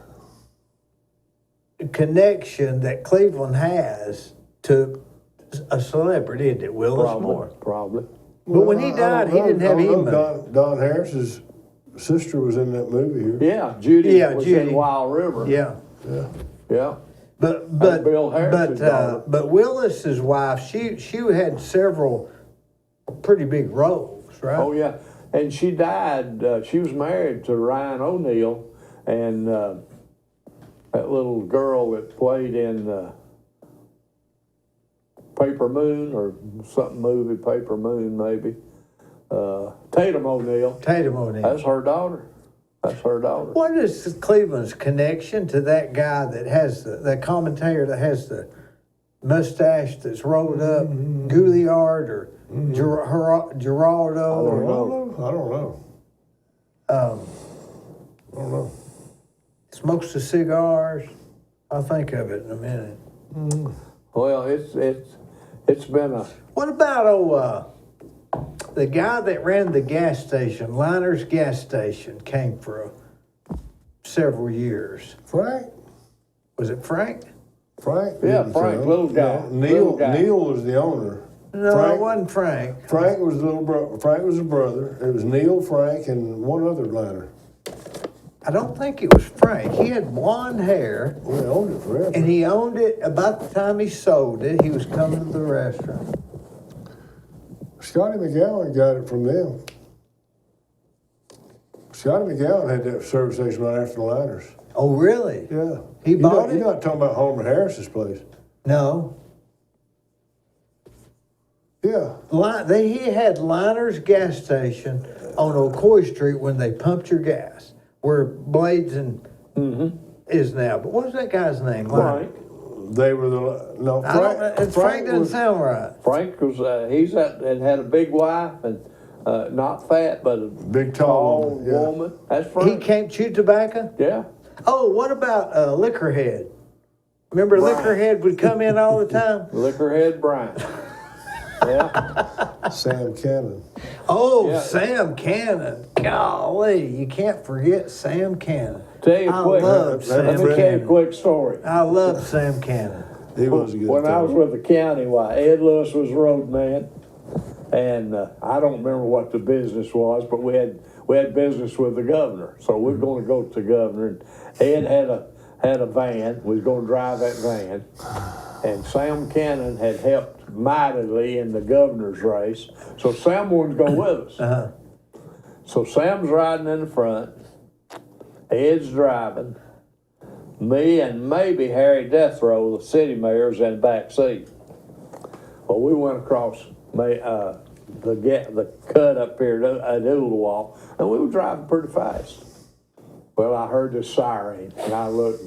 connection that Cleveland has to a celebrity, isn't it? Willis Moore. Probably. But when he died, he didn't have any money. Don Harris's sister was in that movie here. Yeah, Judy was Judy. in Wild River. Yeah. Yeah. But Bill Harris's daughter. but Willis's wife, she had several pretty big roles, right? Oh, yeah. And she died, she was married to Ryan O'Neal, and that little girl that played in Paper Moon or something movie, Paper Moon maybe. Tatum O'Neal. Tatum O'Neal. That's her daughter. That's her daughter. What is Cleveland's connection to that guy that has the commentator that has the mustache that's rolled up, Gouliard or Geraldo? I don't know. Smokes the cigars. I'll think of it in a minute. Well, it's been a... What about the guy that ran the gas station, Liner's gas station, came for several years. Frank? Was it Frank? Frank? Yeah, didn't Frank, tell. little guy. Neil Little guy. was the owner. No, Frank, it wasn't Frank. Frank was the little brother. Frank was the brother. It was Neil, Frank, and one other liner. I don't think it was Frank. He had blonde hair. We owned it forever. And he owned it about the time he sold it. He was coming to the restaurant. Scotty McGowan got it from them. Scotty McGowan had that service station right after the liners. Oh, really? Yeah. He bought it? You're not talking about Homer Harris's place. No. Yeah. He had Liner's gas station on Ocoee Street when they pumped your gas, where Blades and is now. But what was that guy's name? Frank. They were the Frank doesn't sound right. Frank was and had a big wife and not fat but a Big tall woman. That's He Frank. can't chew tobacco? Yeah. Oh, what about Liquorhead? Remember Liquorhead would come in all the time? Liquorhead Brian. Yeah. Sam Cannon. Oh, Yeah. Sam Cannon. Golly, you can't forget Sam Cannon. Tell you I quick. love Sam Let me tell you a Cannon. quick story. I love Sam Cannon. He was a good When I fellow. was with the county, Ed Lewis was road man, and I don't remember what the business was, but we had business with the governor, so we're going to go to the governor. And Ed had a van. We was going to drive that van, and Sam Cannon had helped mightily in the governor's race, so Sam wanted to go with us. Uh-huh. So Sam's riding in the front, Ed's driving. Me and maybe Harry Deathrow, the city mayor, was in the back seat. Well, we went across the cut up here at Ooltewah, and we were driving pretty fast. Well, I heard the siren, and I looked.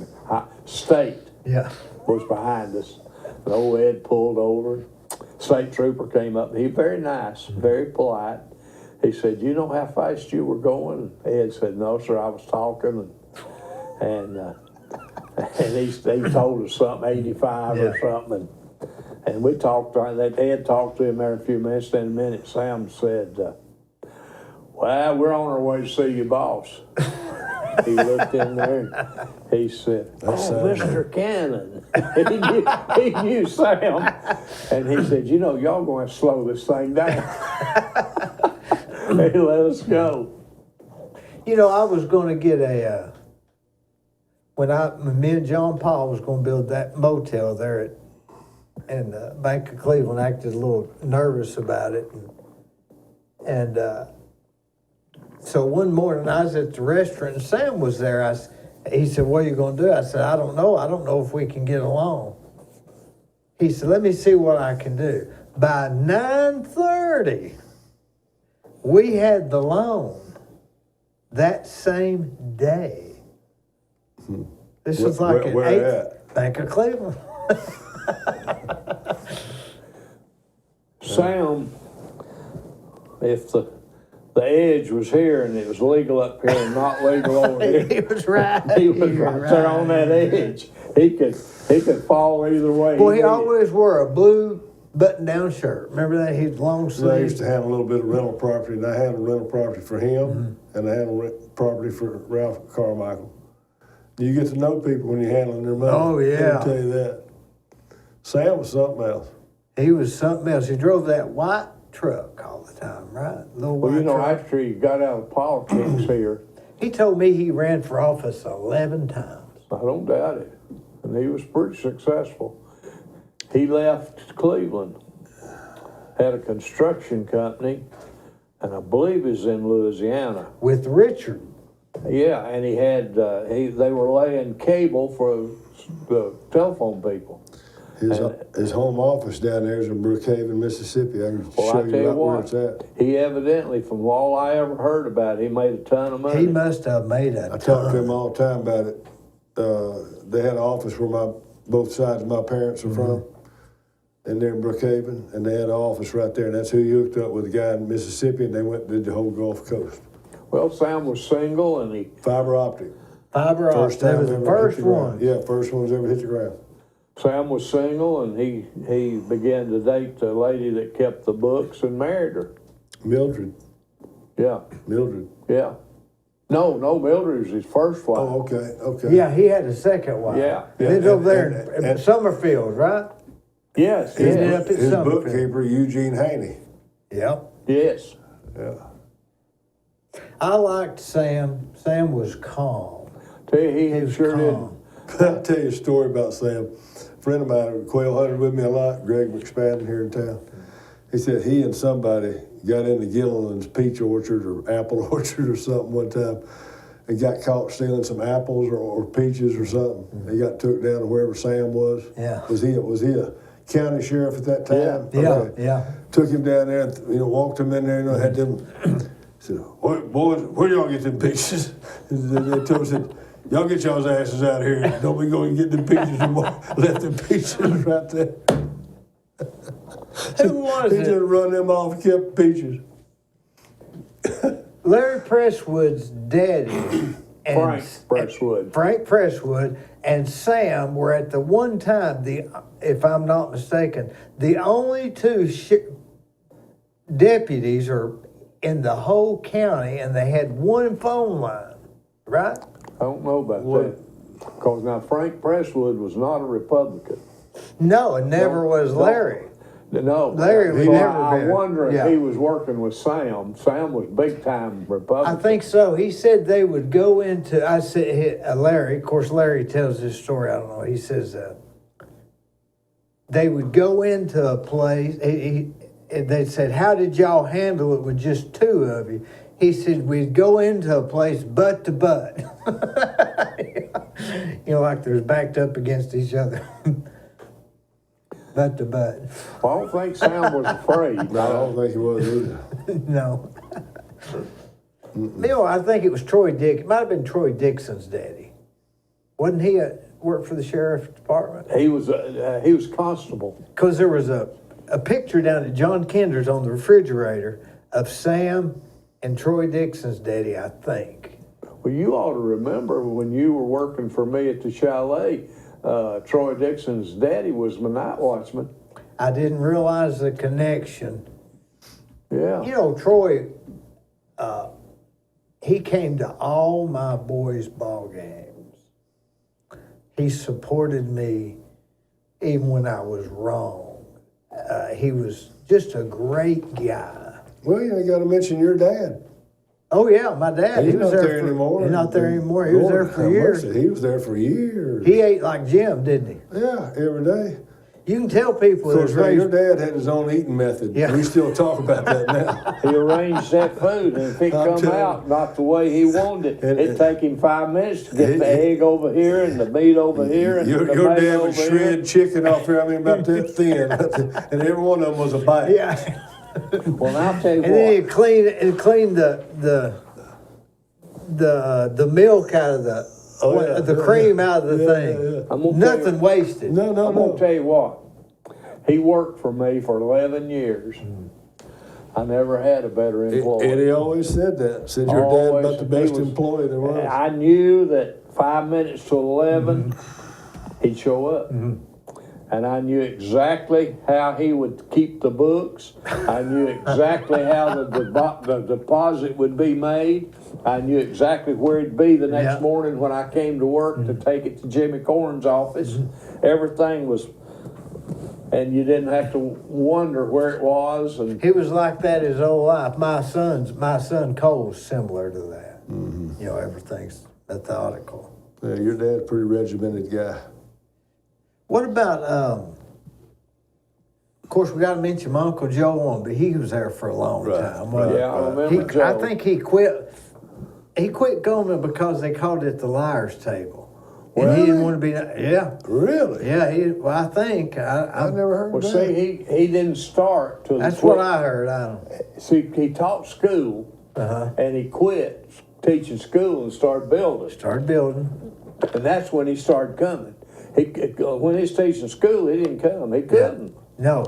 State Yeah. was behind us. And old Ed pulled over. State trooper came up. He very nice, very polite. He said, "You know how fast you were going?" Ed said, "No, sir, I was talking." And he told us something, 85 or something. And we talked, Ed talked to him there a few minutes. Then a minute, Sam said, "Well, we're on our way to see your boss." He looked in there and he said, "Oh, Mr. Cannon." He knew Sam. And he said, "You know, y'all going to slow this thing down." He let us go. You know, I was going to get when me and John Paul was going to build that motel there in the Bank of Cleveland, acted a little nervous about it. And so one morning I was at the restaurant and Sam was there. He said, "What are you going to do?" I said, "I don't know. I don't know if we can get along." He said, "Let me see what I can do." By 9:30, we had the loan that same day. This was like an Bank of Cleveland. Sam, if the edge was here and it was legal up here and not legal over here, He was right. he was right there on that edge. He could fall either way. Well, he always wore a blue button-down shirt. Remember that? He's long I used sleeve. to handle a little bit of rental property, and I handled rental property for him, and I handled property for Ralph Carmichael. You get to know people when you're handling their money. Oh, yeah. Let me tell you that. Sam was something else. He was something else. He drove that white truck all the time, right? Little Well, white you know, truck. after he got out of politics here, He told me he ran for office 11 times. I don't doubt it, and he was pretty successful. He left Cleveland, had a construction company, and I believe he's in Louisiana. With Richard. Yeah, and he had they were laying cable for the telephone people. His home office down there is in Brookhaven, Mississippi. I can Well, show I tell you you right where what, it's at. he evidently, from all I ever heard about it, he made a ton of money. He must have made a I talk to ton. him all the time about it. They had an office where both sides of my parents are from, and they're in Brookhaven, and they had an office right there, and that's who he hooked up with, a guy in Mississippi, and they went and did the whole Gulf Coast. Well, Sam was single, and he Fiber optic. Fiber optic. That was the ever first hit the ground. one. Yeah, first one's ever hit the ground. Sam was single, and he began to date the lady that kept the books and married her. Mildred. Yeah, Mildred. yeah. No, Mildred was his first wife. Oh, okay. Yeah, he had a second wife. Yeah. Lived over there in and- Summerfield, right? Yes, Ended yes, up at His Summerfield. bookkeeper, Eugene Haney. Yep. yes. Yeah. I liked Sam. Sam was calm. Tell you, he He was sure calm. I'll tell you a story about Sam. A friend of mine, quail hunted with me a lot, Greg McSpadden here in town. He said he and somebody got into Gilliland's peach orchard or apple orchard or something one time. and got caught stealing some apples or peaches or something. He got took down to wherever Sam was. Yeah. Was he a county sheriff at that time? Yeah, Okay. yeah. Took him down there, and, walked him in there, had them. Said, boys, where y'all get them peaches? They told him, said, y'all get y'all's asses out of here. Don't be going and get them peaches anymore. Left them peaches right there. Who was He it? just run them off and kept peaches. Larry Presswood's daddy and Frank Presswood. Frank Presswood and Sam were at the one time, if I'm not mistaken, the only two deputies are in the whole county, and they had one phone line, right? I don't know about that. Because now Frank Presswood was not a Republican. No, and never was Larry. No. Larry was So never I been. wonder if Yeah. he was working with Sam. Sam was big time I Republican. think so. He said they would go into, I said, Larry, of course, Larry tells this story, I don't know, he says they would go into a place, they said, how did y'all handle it with just two of you? He said, we'd go into a place butt to butt. Like there's backed up against each other. Butt to butt. Well, I don't think Sam was afraid. I don't think he was either. No. I think it was it might have been Troy Dixon's daddy. Wasn't he worked for the sheriff's department? He was constable. Because there was a picture down at John Kinder's on the refrigerator of Sam and Troy Dixon's daddy, I think. Well, you ought to remember when you were working for me at the chalet, Troy Dixon's daddy was my night watchman. I didn't realize the connection. Yeah. Troy, he came to all my boys' ball games. He supported me even when I was wrong. He was just a great guy. Well, you got to mention your dad. Oh yeah, my dad. He's He was not there there for, anymore. He's not there anymore. He was there for years. He was there for years. He ate like Jim, didn't he? Yeah, every day. You can tell people Of that course, was your raised. dad had his own eating method. Yeah. We still talk about that now. He arranged that food, and if it I'm come telling out not the way he wanted it, And- it'd take him 5 minutes to get the egg over here and the meat over here and the Your tomato dad would over shred here. chicken off here, about that thin, and every one of them was a bite. Yeah. Well, I'll tell you And then what. he'd clean the milk out of the cream out of the thing. I'm gonna tell Nothing you- wasted. No. I'm gonna tell you what. He worked for me for 11 years. I never had a better employee. Eddie always said that. Said your dad Always. about the best He was- employee there was. I knew that 5 minutes to 11, he'd show up. And I knew exactly how he would keep the books. I knew exactly how the deposit would be made. I knew exactly where he'd be the next Yeah. morning when I came to work to take it to Jimmy Corn's office. Everything was, and you didn't have to wonder where it was. And He was like that his whole life. My son Cole's similar to that. Everything's methodical. Yeah, your dad's a pretty regimented guy. What about, of course, we got to mention my Uncle Joe but he was there for a long time. wasn't he? yeah, I remember Joe. I think he quit. He quit going because they called it the liar's table. And he didn't want to be, yeah. Really? Yeah, I think. I've never heard well, of that. see, he didn't start till That's what I heard. I don't. See, he taught school, and he quit teaching school and started building. Started building. And that's when he started coming. When he was teaching school, he didn't come. He couldn't. No.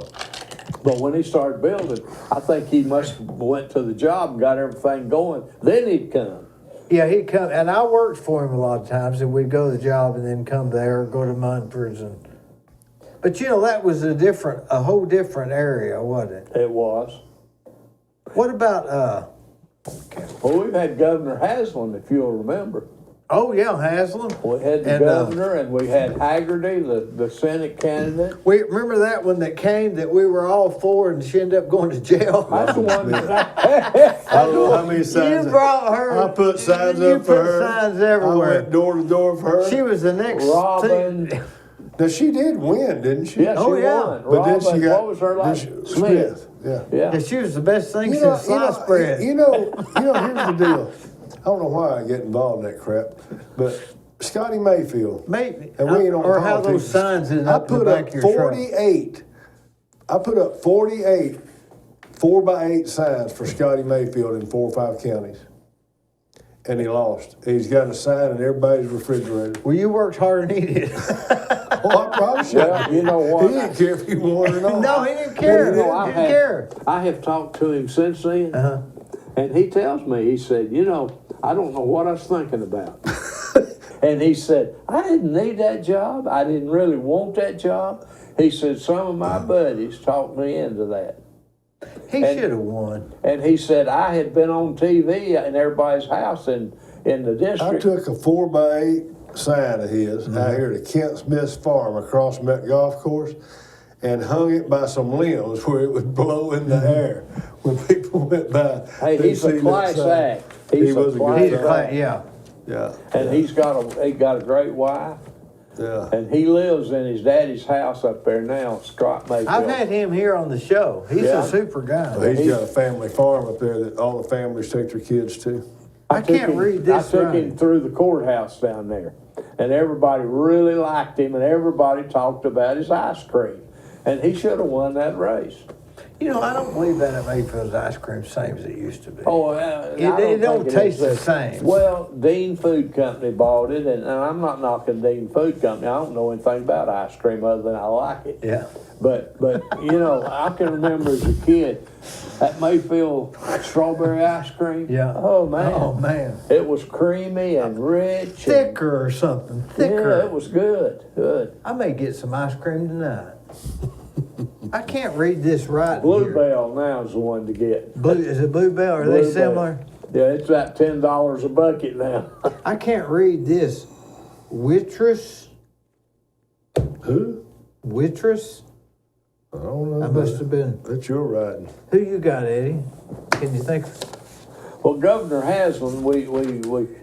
But when he started building, I think he must have went to the job and got everything going. Then he'd come. Yeah, he'd come, and I worked for him a lot of times, and we'd go to the job and then come there or go to Munford's. But that was a whole different area, wasn't it? It was. What about, Well, we've had Governor Haslam, if you'll remember. oh yeah, Haslam? We had the governor, and we had Haggerty, the Senate candidate. We remember that one that came that we were all for and she ended up going to jail. That's the one I don't know how many signs. You brought her. I put signs you up for put her. signs I everywhere. went door to door for her. She was the next Robin. thing. Now she did win, didn't she? Yeah, she Oh, yeah. won. But then Robin, she got what was her last? Smith. Yeah. Yeah, Yeah. she was the best thing since sliced bread. Here's the deal. I don't know why I get involved in that crap, but Scotty Mayfield. Maybe. And we ain't on or how politics. those signs end I up in the put back up of your truck. 48. I put up 48 4x8 signs for Scotty Mayfield in 4 or 5 counties. And he lost. He's got a sign in everybody's refrigerator. Well, you worked harder than he did. Well, I probably should. Well, you know what? He didn't care if he won or not. No, he didn't care. You know, He didn't care. I have talked to him since then, Uh-huh. and he tells me, he said, you know, I don't know what I was thinking about. And he said, I didn't need that job. I didn't really want that job. He said, some of my buddies talked me into that. He should have won. And he said, I had been on TV in everybody's house in the I district. took a 4x8 sign of his out here to Kent Smith's farm across Met Golf Course and hung it by some limbs where it would blow in the air when people went by. Hey, they'd he's a see that class sign. act. He He's a was a class good He's a guy. class, yeah. Yeah. And he got a great wife. Yeah. And he lives in his daddy's house up there now, Scott Mayfield. I've had him here on the show. He's Yeah. a super guy. Well, he's got a family farm up there that all the families take their kids to. I can't read this I took right. him through the courthouse down there, and everybody really liked him, and everybody talked about his ice cream, and he should have won that race. You know, I don't believe that Mayfield's ice cream same as it used to be. Oh, it don't taste the same. Well, Dean Food Company bought it, and I'm not knocking Dean Food Company. I don't know anything about ice cream other than I like it. Yeah. But you know, I can remember as a kid that Mayfield strawberry ice cream. Yeah. Oh man. Oh, man. It was creamy and rich. And, Thicker or something. Thicker. yeah, it was good. Good. I may get some ice cream tonight. I can't read this right. Bluebell now is the one to get. Is it Bluebell? Are they Bluebell. similar? Yeah, it's about $10 a bucket now. I can't read this. Waitress? Who? Waitress? I don't know. I must have been. That's your writing. Who you got, Eddie? Can you think? Well, Governor Haslam, we you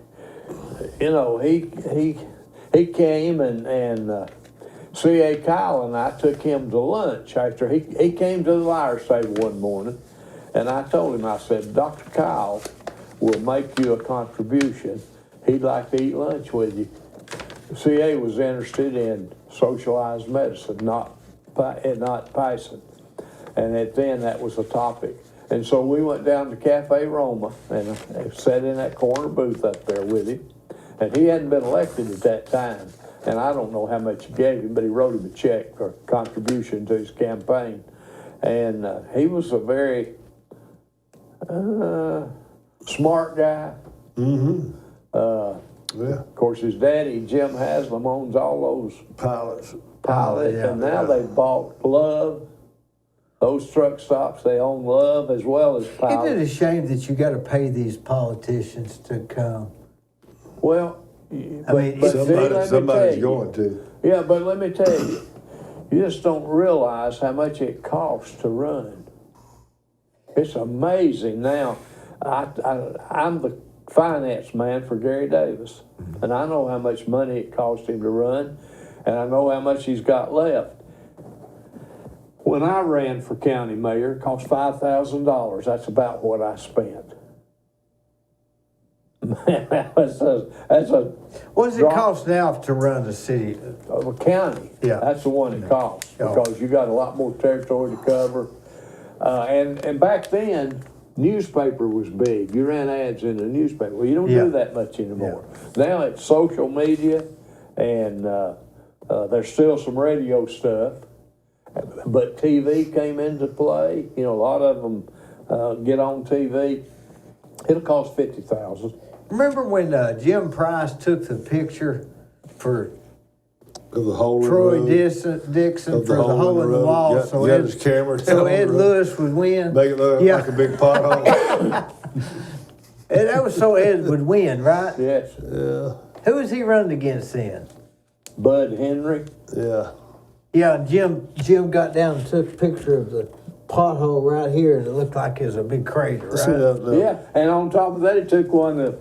know, he came and C.A. Kyle and I took him to lunch after he came to the Liars Table one morning, and I told him, I said, Dr. Kyle will make you a contribution. He'd like to eat lunch with you. C.A. was interested in socialized medicine, not Python. And then that was the topic. And so we went down to Cafe Roma and sat in that corner booth up there with him. And he hadn't been elected at that time. And I don't know how much he gave him, but he wrote him a check for contribution to his campaign. And he was a very smart guy. Mm-hmm. Yeah. Of course, his daddy, Jim Haslam, owns all those Pilots. pilots, yeah, and now they bought Love. Those truck stops, they own Love as well as Pilot. Isn't it a shame that you got to pay these politicians to come? Well, I mean, but see, let me Somebody's tell you. going to. Yeah, but let me tell you, you just don't realize how much it costs to run. It's amazing. Now, I'm the finance man for Gary Davis, and I know how much money it cost him to run, and I know how much he's got left. When I ran for county mayor, it cost $5,000. That's about what I spent. Man, that's a What does it drop cost now to run the city? of a county. Yeah. That's the one it costs Yeah. because you got a lot more territory to cover. And back then, newspaper was big. You ran ads in the newspaper. Well, you don't Yeah. do that much anymore. Now it's social media, and there's still some radio stuff. But TV came into play. You know, a lot of them get on TV. It'll cost $50,000. Remember when Jim Price took the picture for Of the hole in the Troy road. Dixon Of for the hole in the road. wall? Got- so got Ed, his camera down so on the Ed road. Lewis would win. Make it look Yeah. like a big pothole. And that was so Ed would win, right? Yes. Yeah. Who was he running against then? Bud Henry. Yeah. Yeah, Jim got down and took a picture of the pothole right here, and it looked like it was a big crater, See right? that, Yeah, and on top of that, he took one of,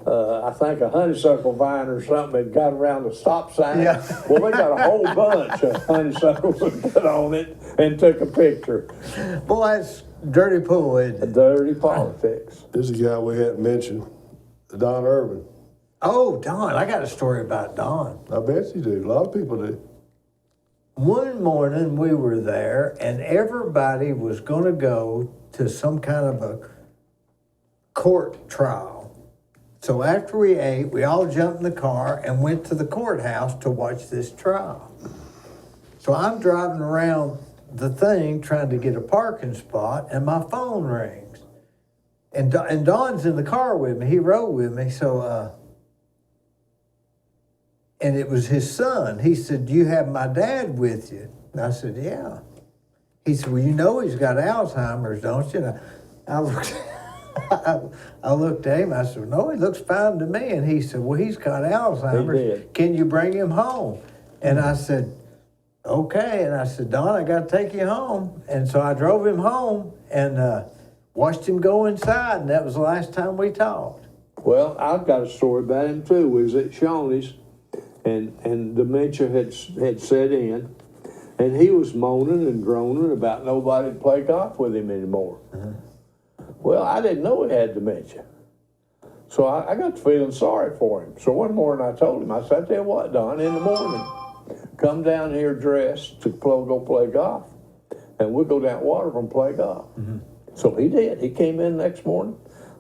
I think a honeysuckle vine or something and got around the stop sign. Yeah. Well, they got a whole bunch of honeysuckles and put on it and took a picture. Boy, that's dirty pool, isn't it? Dirty politics. This is a guy we hadn't mentioned. Don Irvin. Oh, Don, I got a story about Don. I bet you do. A lot of people do. One morning we were there and everybody was going to go to some kind of a court trial. So after we ate, we all jumped in the car and went to the courthouse to watch this trial. So I'm driving around the thing trying to get a parking spot and my phone rings. And Don's in the car with me. He rode with me. So, and it was his son. He said, "Do you have my dad with you?" And I said, "Yeah." He said, "Well, you know he's got Alzheimer's, don't you?" And I looked, I looked at him. I said, "No, he looks fine to me." And he said, "Well, he's got Alzheimer's. He did. Can you bring him home?" And I said, "Okay." And I said, "Don, I got to take you home." And so I drove him home and watched him go inside. And that was the last time we talked. Well, I've got a story about him too. We was at Shoney's, and dementia had set in, and he was moaning and groaning about nobody to play golf with him anymore. Well, I didn't know he had dementia, so I got to feeling sorry for him. So one morning I told him, I said, "I tell you what, Don, in the morning, come down here dressed to go play golf, and we'll go down to Waldrop and play golf." So he did. He came in the next morning.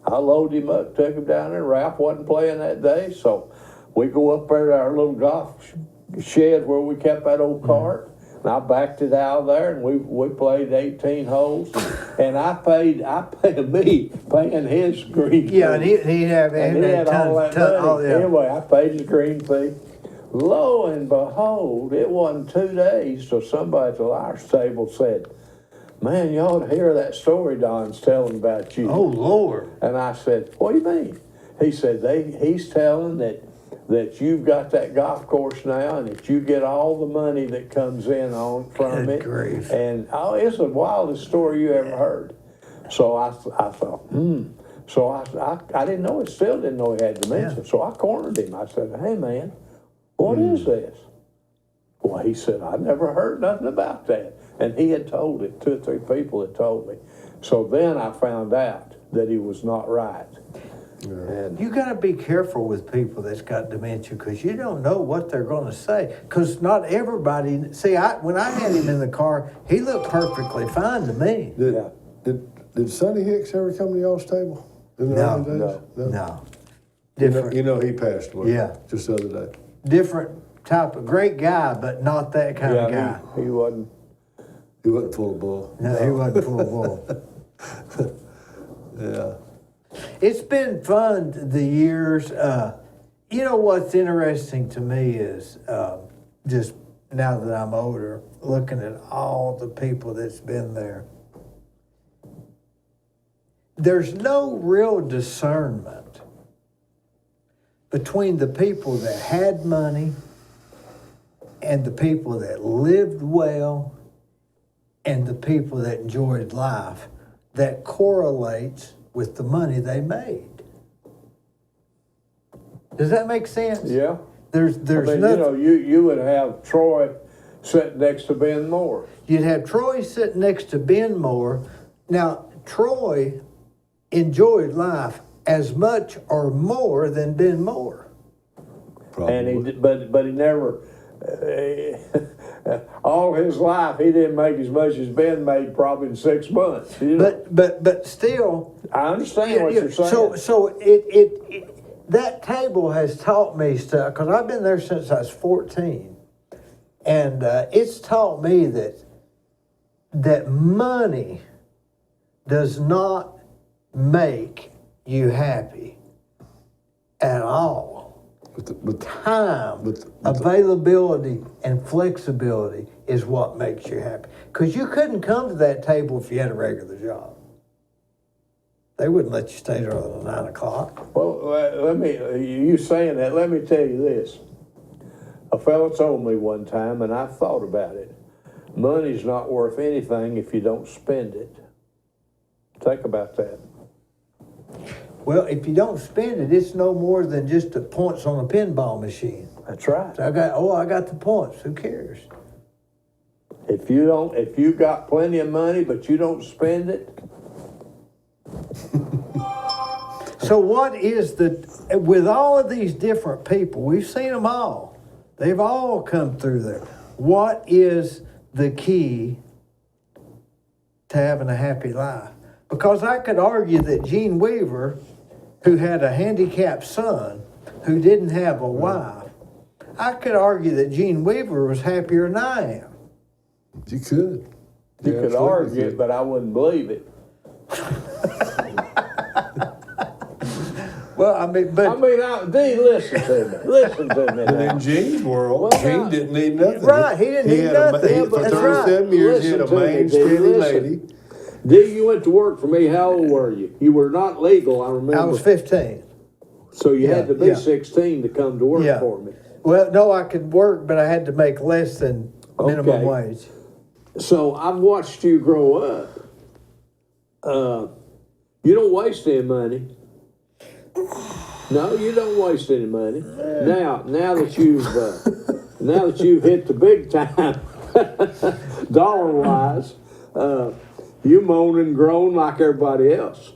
I loaded him up, took him down there. Ralph wasn't playing that day, so we go up there to our little golf shed where we kept that old cart, and I backed it out of there, and we played 18 holes, and I paid me paying his green fee. Yeah, and he had all that money. yeah. Anyway, I paid his green fee. Lo and behold, it wasn't 2 days till somebody at the Liar's table said, "Man, you ought to hear that story Don's telling about you." Oh, Lord. And I said, "What do you mean?" He said, he's telling that you've got that golf course now and that you get all the money that comes in from Good it. grief. And it's the wildest story you ever heard. So I thought, So I didn't know, still didn't know he had dementia. Yeah. So I cornered him. I said, "Hey, man, what is this?" Well, he said, "I never heard nothing about that." And he had told it. 2 or 3 people had told me. So then I found out that he was not right. And You got to be careful with people that's got dementia because you don't know what they're going to say. Because not everybody. See, when I had him in the car, he looked perfectly fine to me. Did Sonny Hicks ever come to y'all's table? In the No, early days? No. Different. You know he passed away. Yeah. Just the other day. Different type of great guy, but not that kind of guy. he wasn't. He wasn't full of bull. No, he wasn't full of bull. Yeah. It's been fun the years. You know what's interesting to me is just now that I'm older, looking at all the people that's been there. There's no real discernment between the people that had money and the people that lived well and the people that enjoyed life that correlates with the money they made. Does that make sense? Yeah. There's nothing. nothing. You would have Troy sitting next to Ben Moore. You'd have Troy sitting next to Ben Moore. Now, Troy enjoyed life as much or more than Ben Moore. Probably. And but he never. All his life, he didn't make as much as Ben made probably in 6 months. You know? But still, I understand what you're saying. So it that table has taught me stuff because I've been there since I was 14, and it's taught me that money does not make you happy at all. Time, availability, and flexibility is what makes you happy. Because you couldn't come to that table if you had a regular job. They wouldn't let you stay there until 9 o'clock. Well, you saying that, let me tell you this. A fellow told me one time, and I thought about it. Money's not worth anything if you don't spend it. Think about that. Well, if you don't spend it, it's no more than just the points on a pinball machine. That's right. So I got the points. Who cares? If you got plenty of money but you don't spend it. So what is with all of these different people, we've seen them all. They've all come through there. What is the key to having a happy life? Because I could argue that Gene Weaver, who had a handicapped son, who didn't have a wife, I could argue that Gene Weaver was happier than I am. You could. You could argue it, but I wouldn't believe it. Well, I mean, Dee, listen to me. Listen to me And now. in Gene's world, Gene didn't need nothing. Right, he didn't need nothing. For That's 37 years, he had a Listen to me, main Dee, steady listen. lady. Dee, you went to work for me. How old were you? You were not legal, I remember. I was 15. So you had to be Yeah. 16 to come to work Yeah. for me. Well, no, I could work, but I had to make less than minimum Okay. wage. So I've watched you grow up. You don't waste any money. No, you don't waste any money. Now that you've hit the big time, dollar wise, you moan and groan like everybody else.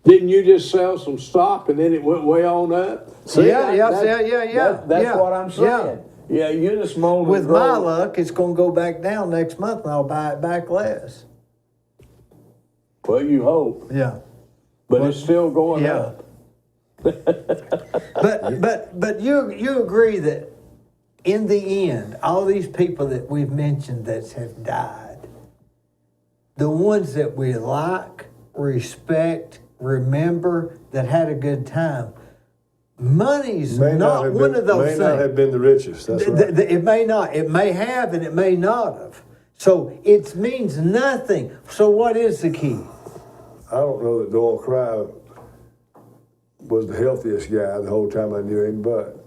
Didn't you just sell some stock and then it went way on up? See, Yeah. That's Yeah. what I'm saying. Yeah, you just moan With and groan. my luck, it's going to go back down next month, and I'll buy it back less. Well, you hope, Yeah. but it's still going Yeah. up. But you agree that in the end, all these people that we've mentioned that have died, the ones that we like, respect, remember, that had a good time, money's not one of those May things. not have been the richest. That's right. It may not. It may have, and it may not have. So it means nothing. So what is the key? I don't know that Doyle Cry was the healthiest guy the whole time I knew him, but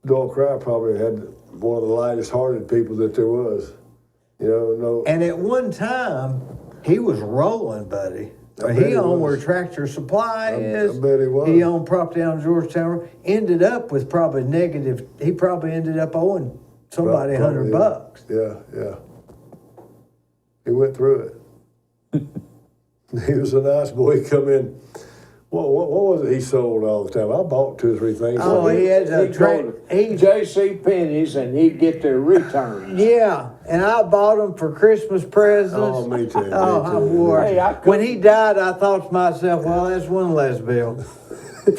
Doyle Cry probably had one of the lightest hearted people that there was. You know, no. And at one time, he was rolling, buddy. I bet He he owned was. where Tractor Supply is. I bet he was. He owned property down in Georgetown. Ended up with probably negative. He probably ended up owing somebody Probably, $100. Yeah. He went through it. He was a nice boy. He come in. What was it he sold all the time? I bought 2 or 3 things. Oh, he had a He'd go to J.C. Penney's and he'd get their returns. Yeah, and I bought him for Christmas presents. Oh, me too. Oh, I wore. Hey, I when he died, I thought to myself, "Well, that's one less bill."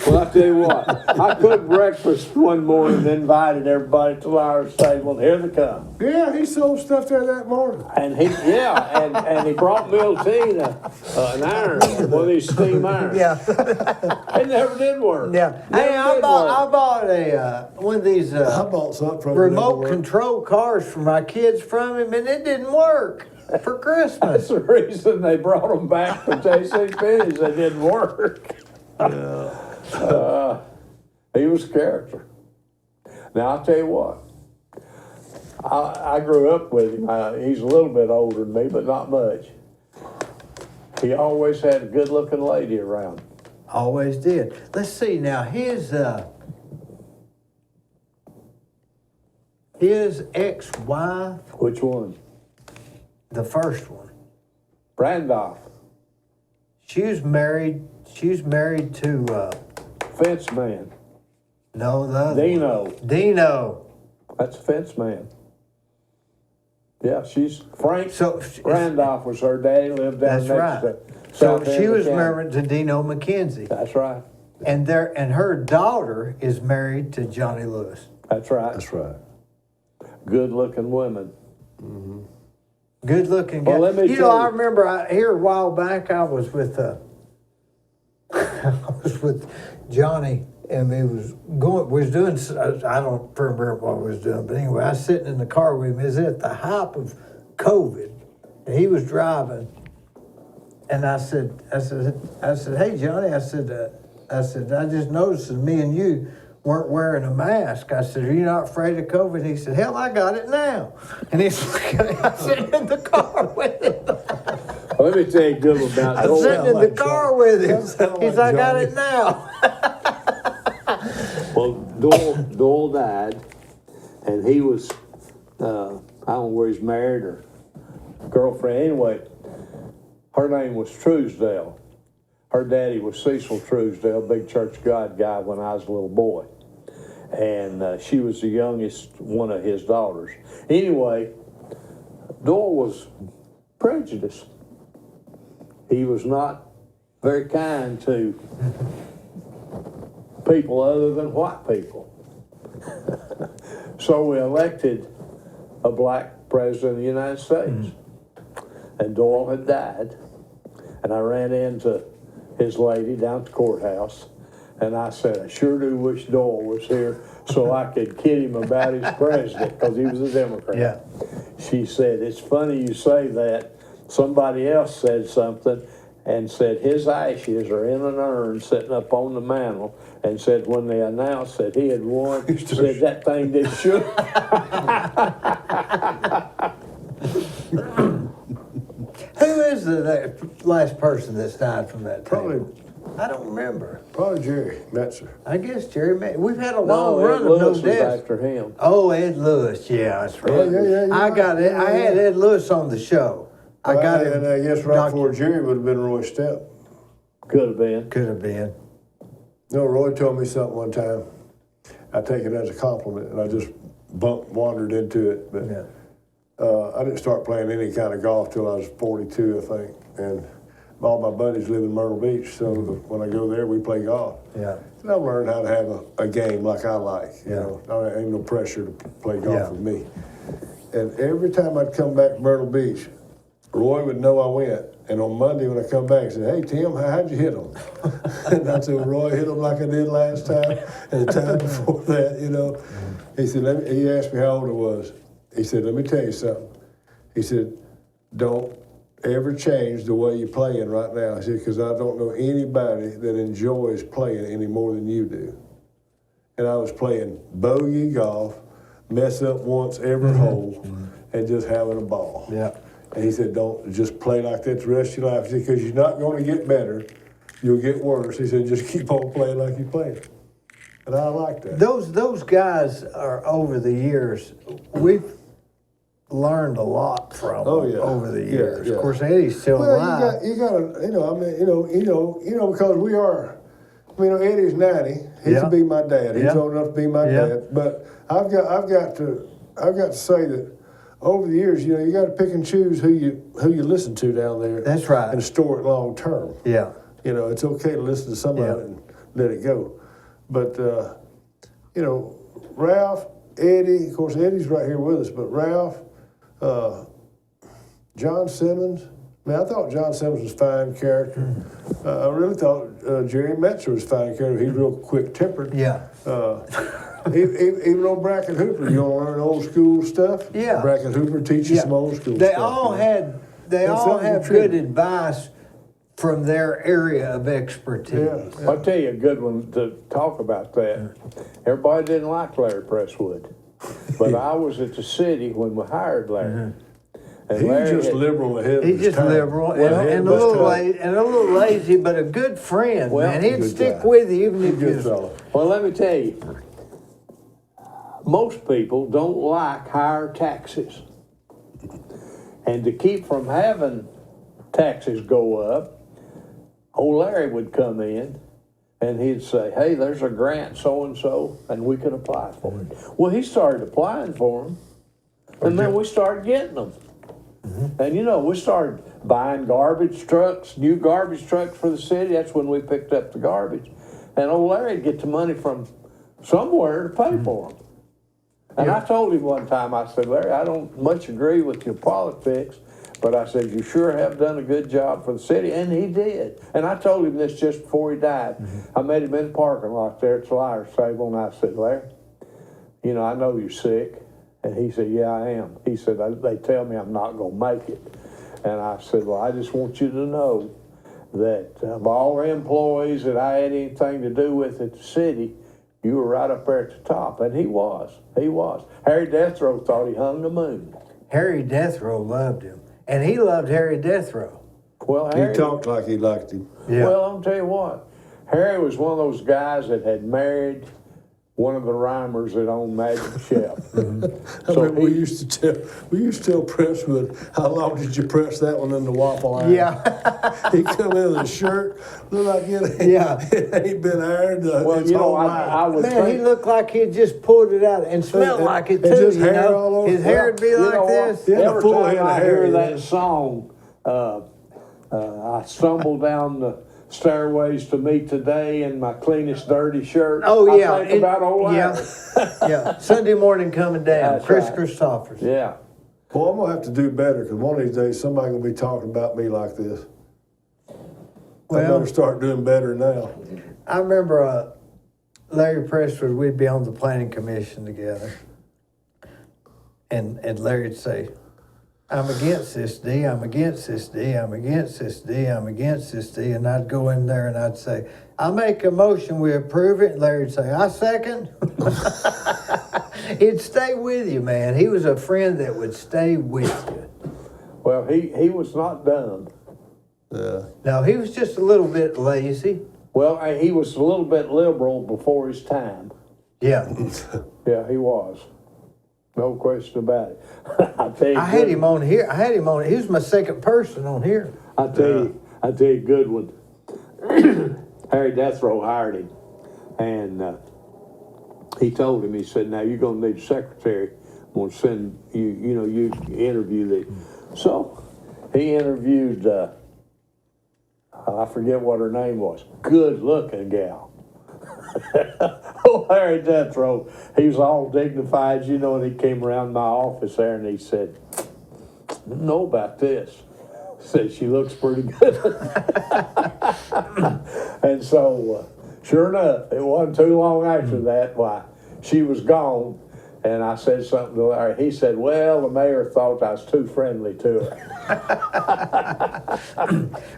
Well, I tell you what, I cooked breakfast one morning and invited everybody to our table, and here they come. Yeah, he sold stuff there that morning. And he brought Milton an iron, one of these steam irons. Yeah, It never did work. yeah. Hey, Never I did bought work. a one of these I bought something from remote him. control cars for my kids from him, and it didn't work for That's Christmas. the reason they brought them back to J.C. Penney's. They didn't work. He was a character. Now, I'll tell you what. I grew up with him. He's a little bit older than me, but not much. He always had a good-looking lady around. Always did. Let's see now. His ex-wife, Which one? the first one, Randolph, she was married. She was married to fence man. no, the other Dino. one. Dino. That's a fence man. Yeah, she's Frank. So Randolph was her daddy. Lived down that's next right. to So South she End of was County. married to Dino McKenzie, That's right. and her daughter is married to Johnny Lewis. That's right. That's right. Good-looking women. Good looking guy. Well, let me You know, tell I you. remember here a while back. I was with Johnny, and we was doing. I don't remember what we was doing, but anyway, I was sitting in the car with him. It was at the height of COVID, and he was driving. And I said, hey Johnny, I said, I just noticed that me and you weren't wearing a mask. I said, are you not afraid of COVID? He said, hell, I got it now. And he's I sitting in the car with him. Let me tell you good about I'm sitting in the car with him. He's like, I got it now. Well, Doyle died, and he was, I don't know where he's married or girlfriend. Anyway, her name was Truesdale. her daddy was Cecil Truesdale, big Church of God guy when I was a little boy. And she was the youngest one of his daughters. Anyway, Doyle was prejudiced. He was not very kind to people other than white people. So we elected a black president of the United States. And Doyle had died. And I ran into his lady down at the courthouse. And I said, I sure do wish Doyle was here so I could kid him about his president, because he was a Democrat. Yeah. She said, it's funny you say that. Somebody else said something and said his ashes are in an urn sitting up on the mantle, and said when they announced that he had won, said that thing did shook. Who is the last person that's died from that Probably- table? I don't remember. Probably Jerry Metzer. I guess Jerry We've had a No, long Ed run of Lewis no was deaths. after him. Oh, Ed Lewis. Yeah, that's right. Oh, yeah, I got it. I had Ed Lewis on the show. I got it. And I guess right before Jerry would have been Roy Stepp. Could have been. Could have been. No, Roy told me something one time. I take it as a compliment, and I just wandered into it. But Yeah. I didn't start playing any kind of golf till I was 42, I think. And all my buddies live in Myrtle Beach, so when I go there, we play golf. Yeah. And I've learned how to have a game like I like. You Yeah. know, ain't no pressure to play golf Yeah. with me. And every time I'd come back to Myrtle Beach, Roy would know I went. And on Monday when I come back, he said, hey, Tim, how'd you hit him? And I said, Roy hit him like I did last time and the time before that, you know. He said, he asked me how old I was. He said, let me tell you something. He said, don't ever change the way you're playing right now. He said, because I don't know anybody that enjoys playing any more than you do. And I was playing bogey golf, mess up once every hole, and just having a ball. Yeah. And he said, don't just play like that the rest of your life. He said, because you're not going to get better, you'll get worse. He said, just keep on playing like you playing. And I like that. Those guys are over the years. We've learned a lot from Oh, yeah. over the Yeah, years. yeah. Of course, Eddie's still Well, alive. you got to, because we are, Eddie's 90. He Yeah. could be my dad. He's Yeah. old enough to be my Yeah. dad. But I've got to say that over the years, you got to pick and choose who you listen to down there. That's right. And store it long term. Yeah. It's okay to listen to some Yeah. of it and let it go. But Ralph, Eddie, of course, Eddie's right here with us, but Ralph, John Simmons. I thought John Simmons was a fine character. I really thought Jerry Metzer was a fine character. He's real quick-tempered. Yeah. Even though Brackett Hooper, you want to learn old school stuff? Yeah. Brackett Hooper teaches some old school They stuff. all had. They That's all something have true. good advice from their area of expertise. Yeah. I'll tell you a good one to talk about that. Everybody didn't like Larry Presswood, but I was at the city when we hired Larry. And He's Larry just had- liberal ahead of He's his just time. liberal Well, ahead and of a his little time. and a little lazy, but a good friend. Well, man, he'd good stick guy. with you even if Good you. fellow. Well, let me tell you, most people don't like higher taxes. And to keep from having taxes go up, old Larry would come in and he'd say, hey, there's a grant so-and-so, and we can apply for it. Well, he started applying for them, and then we started getting them. And, we started buying garbage trucks, new garbage trucks for the city. That's when we picked up the garbage. And old Larry'd get the money from somewhere to pay for them. And I told him one time, I said, Larry, I don't much agree with your politics, but I said, you sure have done a good job for the city. And he did. And I told him this just before he died. I met him in the parking lot there at the Liars Table, and I said, Larry, I know you're sick. And he said, yeah, I am. He said, they tell me I'm not going to make it. And I said, well, I just want you to know that of all the employees that I had anything to do with at the city, you were right up there at the top. And he was. He was. Harry Deathrow thought he hung the moon. Harry Deathrow loved him, and he loved Harry Deathrow. Well, Harry, He talked like he liked him. Yeah. Well, I'm tell you what, Harry was one of those guys that had married one of the rhymers that owned Magic Chef. I remember we used to tell Presswood, how long did you press that one in the waffle iron? Yeah. He come in with a shirt, look like it ain't been ironed. Well, its you know, whole I life. would Man, he think, looked like he had just pulled it out and smelled like it too. just You hair know? all over. His hair would be you like know what? this. Yeah, the Every full head time of I hair, hear yeah. that song, I stumble down the stairways to meet today in my cleanest dirty shirt. Oh yeah, I think about old yeah, Larry. yeah. Sunday morning coming down, That's Chris right. Christophers. Yeah. Well, I'm gonna have to do better because one of these days somebody gonna be talking about me like this. I Well- better start doing better now. I remember Larry Presswood. We'd be on the planning commission together, and Larry'd say, "I'm against this, D. I'm against this, D. I'm against this, D. I'm against this, D." And I'd go in there and I'd say, "I make a motion, we approve it." And Larry'd say, "I second." He'd stay with you, man. He was a friend that would stay with you. Well, he was not dumb. Yeah. No, he was just a little bit lazy. Well, he was a little bit liberal before his time. Yeah. Yeah, he was. No question about it. I tell you, I had him on here. He was my second person on here. I tell you, good one. Harry Deathrow hired him, and he told him, he said, "Now you're gonna need a secretary. I'm gonna send you. You know, you interview the." So he interviewed. I forget what her name was. Good looking gal. Oh, Harry Deathrow. He was all dignified, you know, and he came around my office there and he said, "I don't know about this." Said, "She looks pretty good." And so, sure enough, it wasn't too long after that, why, she was gone. And I said something to Larry. He said, "Well, the mayor thought I was too friendly to her."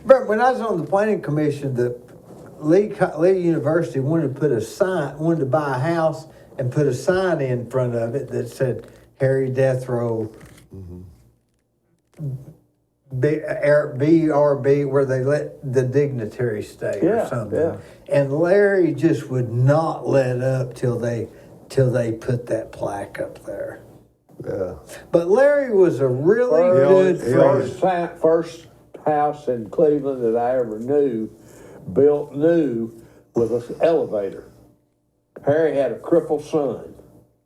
But when I was on the planning commission, the Lee University wanted to buy a house and put a sign in front of it that said Harry Deathrow, BRB, where they let the dignitaries stay or something. Yeah. And Larry just would not let up till they put that plaque up there. Yeah. But Larry was a really good friend. First house in Cleveland that I ever knew, built new with an elevator. Harry had a crippled son.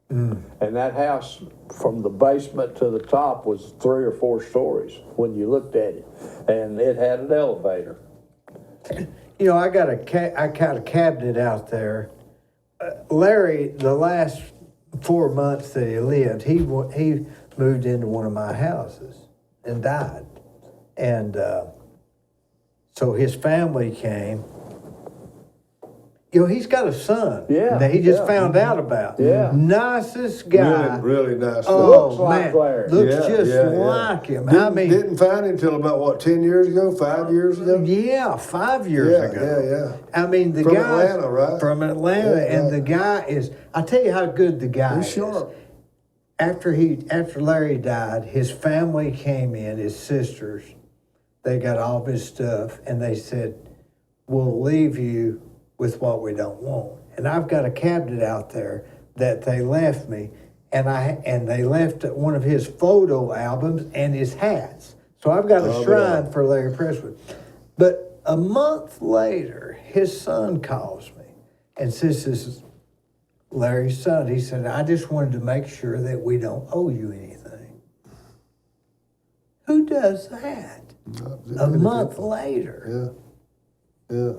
And that house from the basement to the top was 3 or 4 stories when you looked at it. And it had an elevator. You know, I got a cabinet out there. Larry, the last 4 months that he lived, he moved into one of my houses and died. And so his family came. You know, he's got a son that he just found out about. Yeah. Nicest guy. Really nice. Oh, Looks like man. Larry. Looks Yeah, just yeah, yeah. like him. Didn't find him till about, what, 10 years ago, 5 years ago? Yeah, 5 years ago. Yeah. I mean, the From guy Atlanta, right? From Atlanta, Yeah, and right. the guy is. I tell you how good the guy He's is. sharp. After Larry died, his family came in, his sisters. They got all of his stuff, and they said, "We'll leave you with what we don't want." And I've got a cabinet out there that they left me, and they left one of his photo albums and his hats. So I've got a shrine for Larry Presswood. But a month later, his son calls me and says, "This is Larry's son." He said, "I just wanted to make sure that we don't owe you anything." Who does that? A month later. Yeah.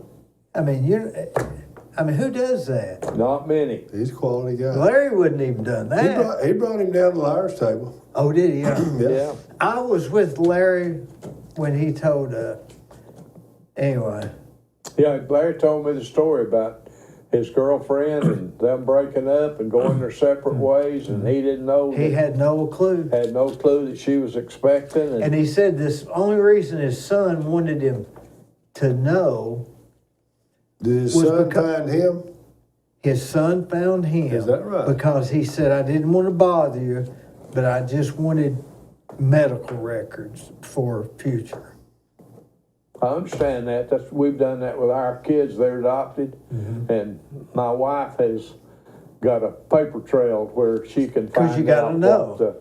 I mean, who does that? Not many. He's a quality guy. Larry wouldn't even done that. He brought him down to Lyra's table. Oh, did he? Yeah. I was with Larry when he told, anyway. Yeah, Larry told me the story about his girlfriend and them breaking up and going their separate ways, and he didn't know. He had no clue. Had no clue that she was expecting. And he said this only reason his son wanted him to know. Did his Was son because- find him? His son found him. Is that right? Because he said, "I didn't want to bother you, but I just wanted medical records for future." I understand that. We've done that with our kids. They're adopted, and my wife has got a paper trail where she can 'Cause you find gotta out know.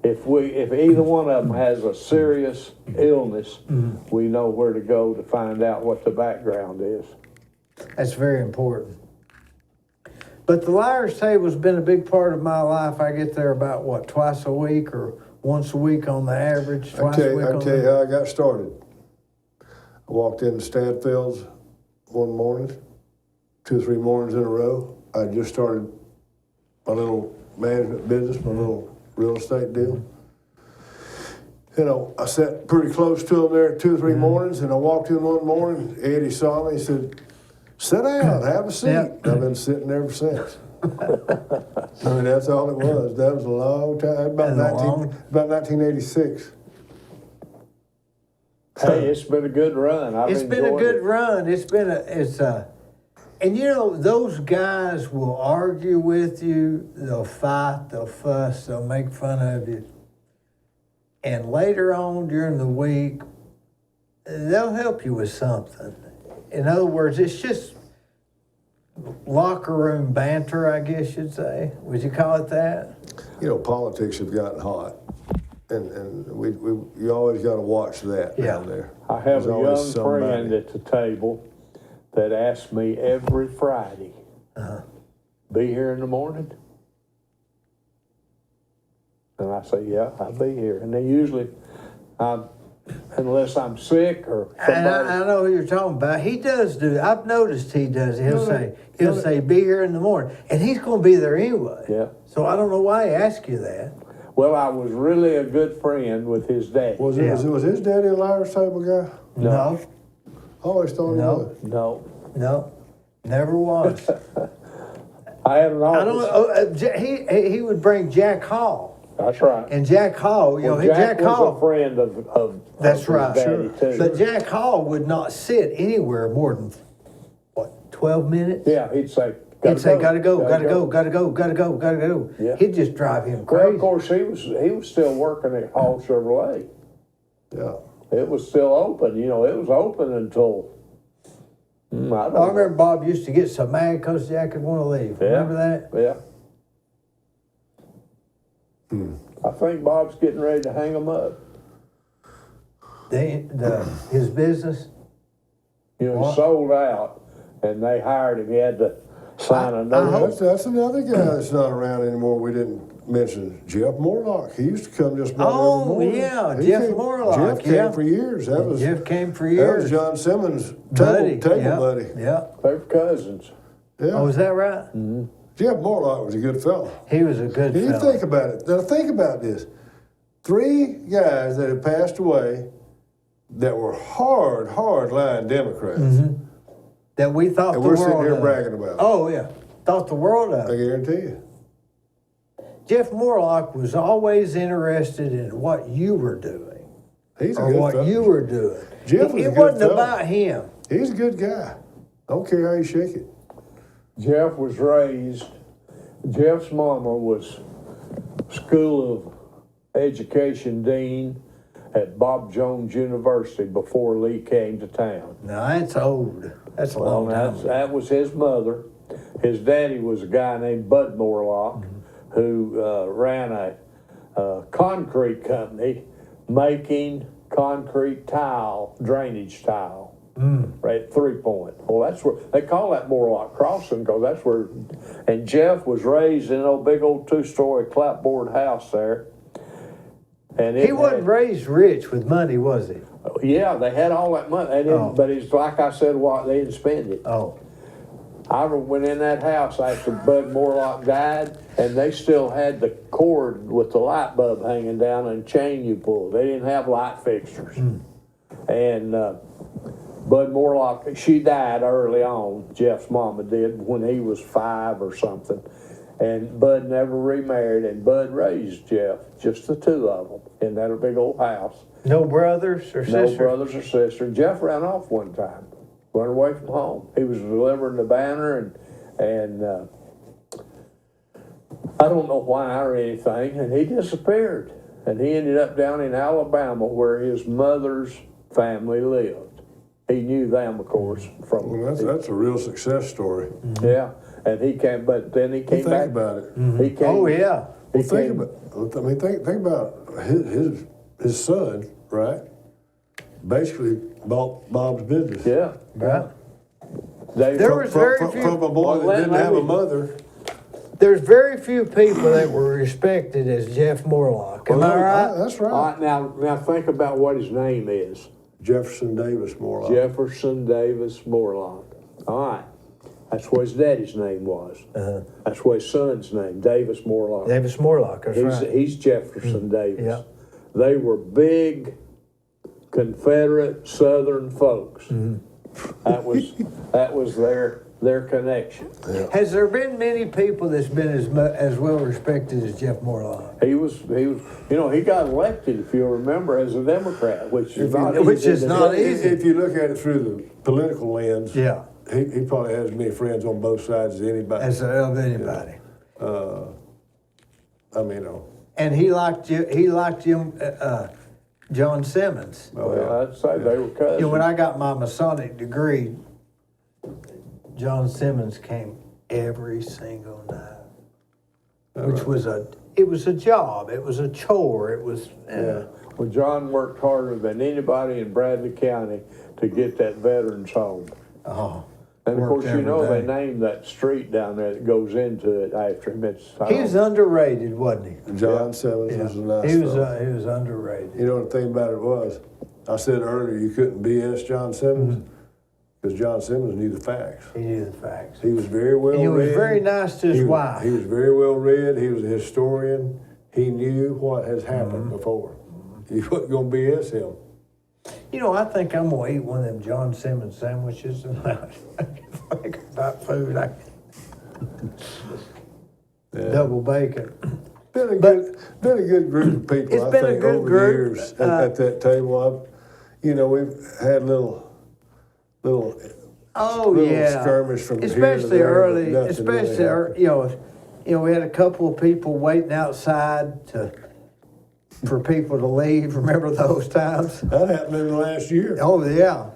if either one of them has a serious illness, we know where to go to find out what the background is. That's very important. But the liar's table's been a big part of my life. I get there about, what, twice a week or once a week on the average? I Twice tell a you, week I on tell you the... how I got started. I walked into Stanfield's one morning, 2 or 3 mornings in a row. I just started my little management business, my little real estate deal. You know, I sat pretty close to him there 2 or 3 mornings, and I walked in one morning. Eddie saw me. He said, "Sit down, have a seat." Yeah. I've been sitting there ever since. I mean, that's all it was. That was a long time. About 1986. Hey, it's been a good run. It's been a enjoyed good it. run. And you know, those guys will argue with you, they'll fight, they'll fuss, they'll make fun of you. And later on during the week, they'll help you with something. In other words, it's just locker room banter, I guess you'd say. Would you call it that? You know, politics have gotten hot, and you always got to watch that down there. I have There's a always young friend somebody. at the table that asks me every Friday, "Be here in the morning?" And I say, "Yeah, I'll be here." And they usually, unless I'm sick or And somebody. I know who you're talking about. He does do. I've noticed he does. He'll say, "Be here in the morning," and he's going to be there anyway. Yeah. So I don't know why he asked you that. Well, I was really a good friend with his dad. Was Yeah. was his daddy a liar's table guy? No, I always thought he No. was. No, never was. I had an I don't. office. He would bring Jack Hall, That's right. and Jack Hall. You Well, know, Jack was Hall. a friend of That's his right. daddy, too. But Jack Hall would not sit anywhere more than, what, 12 minutes? Yeah, he'd say, He'd say, gotta go, gotta go, gotta go, gotta go, gotta go. Yeah. He'd just drive him Well, crazy. of course, he was still working at Hall Chevrolet. Yeah. It was still open, you know, it was open until, I don't I know. remember Bob used to get so mad because Jack would want to leave. Yeah. Remember that? Yeah. I think Bob's getting ready to hang them up. His business. You know, What? he sold out, and they hired him. He had to sign a note. That's another guy that's not around anymore. We didn't mention Jeff Morlock. He used to come just about Oh, every morning. yeah, He Jeff came- Morlock, Jeff came yeah. for years. That was Jeff came for That years. was John Simmons' Buddy. table yeah. buddy. Yeah. They were cousins. Yeah. Oh, is that right? Jeff Morlock was a good fellow. He was a good You fellow. think about it. Now think about this. 3 guys that have passed away that were hard line Democrats. That we thought And the we're world sitting here of. bragging about it. Oh, yeah. Thought the world of. I guarantee you. Jeff Morlock was always interested in what you were doing. He's a Or good what fellow. you were doing. Jeff was it a good wasn't fellow. about him. He's a good guy. Don't care how you shake it. Jeff was raised, Jeff's mama was School of Education Dean at Bob Jones University before Lee came to town. Now, that's old. That's a Well, long time ago. that was his mother. His daddy was a guy named Bud Morlock who ran a concrete company making concrete tile, drainage tile, right at 3 Point. Well, that's where they call that Morlock Crossing because that's where. And Jeff was raised in a big old 2-story clapboard house there. And He wasn't raised rich with money, was he? Yeah, they had all that money. They didn't, Oh. but it's like I said, they didn't spend it. Oh. I went in that house after Bud Morlock died, and they still had the cord with the light bulb hanging down and chain you pulled. They didn't have light fixtures. And Bud Morlock, she died early on, Jeff's mama did, when he was 5 or something. And Bud never remarried, and Bud raised Jeff, just the 2 of them, in that big old house. No brothers or No sisters? brothers or sisters. Jeff ran off one time, went away from home. He was delivering the Banter, and I don't know why or anything, and he disappeared. And he ended up down in Alabama where his mother's family lived. He knew them, of course, from Well, that's a real success story. yeah. And he came, but then he came Think back. about it. He came. Oh, yeah. He Well, think came, about. I mean, think about his son, right? Basically bought Bob's business. yeah. Yeah. They, There was very few. From a boy Well, that didn't have a me- mother. There's very few people that were respected as Jeff Morlock. Am I right? That's All right. right, now think about what his name is. Jefferson Davis Morlock. Jefferson Davis Morlock. All right. That's what his daddy's name was. That's what his son's name, Davis Morlock. Davis Morlock, that's right. He's Jefferson Davis. Yeah. They were big Confederate Southern folks. That was their connection. Has there been many people that's been as well respected as Jeff Morlock? He was, he got elected, if you'll remember, as a Democrat, which is not Which easy is to not do. easy. If you look at it through the political lens, Yeah, he probably has as many friends on both sides as anybody. as of anybody. I mean, And he liked you. He liked him, John Simmons. Well, I'd say they were cousins. You know, when I got my Masonic degree, John Simmons came every single night, which was it was a job. It was a chore. It was. Yeah. Well, John worked harder than anybody in Bradley County to get that veterans home. Oh. And of Worked course, you know every they day. named that street down there that goes into it after him. He was underrated, wasn't he? John Simmons was a nice He was. fellow. He was underrated. You know, the thing about it was, I said earlier you couldn't BS John Simmons because John Simmons knew the facts. He knew the facts. He was very well And he was read. very nice to his wife. He was very well read. He was a historian. He knew what has happened before. You wasn't going to BS him. You know, I think I'm gonna eat one of them John Simmons sandwiches tonight. I can think about food. Double bacon. Been a But- good group of people. It's I been a think good over group. the years at that table. We've had little Oh little yeah, skirmish from here to especially there, but early. nothing Especially really early, we had a couple of people waiting outside for people to leave. Remember those times? that happened in the last year. Oh yeah.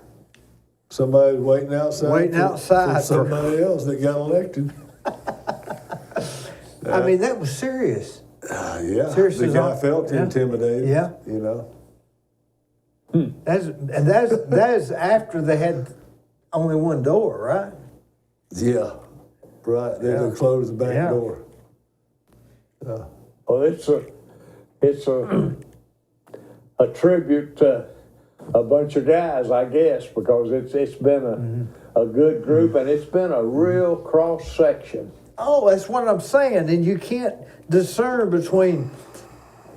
Somebody was waiting outside. Waiting outside for for- somebody else that got elected. I mean, that was serious. Yeah, Seriously, the guy Zon- felt yeah. intimidated. Yeah. You know. That's after they had only one door, right? Yeah. Right. Then they closed the back Yeah. door. Well, it's a tribute to a bunch of guys, I guess, because it's been a good group and it's been a real cross section. Oh, that's what I'm saying. And you can't discern between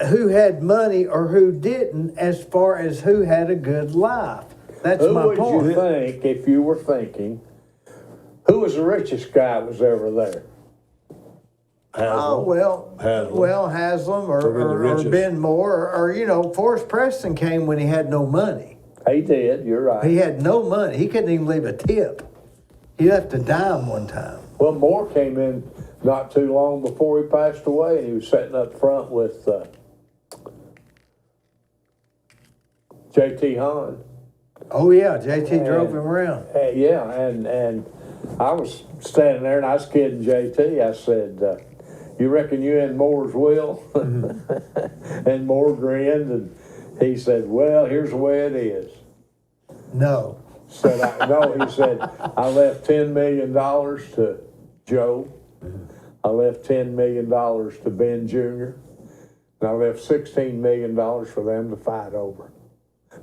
who had money or who didn't as far as who had a good life. That's Who my would point. you think, if you were thinking, who was the richest guy that was ever there? Haslam. Haslam or the richest. Ben Moore or Forrest Preston came when he had no money. He did, you're right. He had no money. He couldn't even leave a tip. He left a dime one time. Well, Moore came in not too long before he passed away, and he was sitting up front with J.T. Hahn. Oh yeah, JT drove him around. Yeah, and I was standing there, and I was kidding J.T. I said, you reckon you in Moore's will? And Moore grinned, and he said, well, here's the way it is. No. Said he said, I left $10 million to Joe. I left $10 million to Ben Jr. And I left $16 million for them to fight over.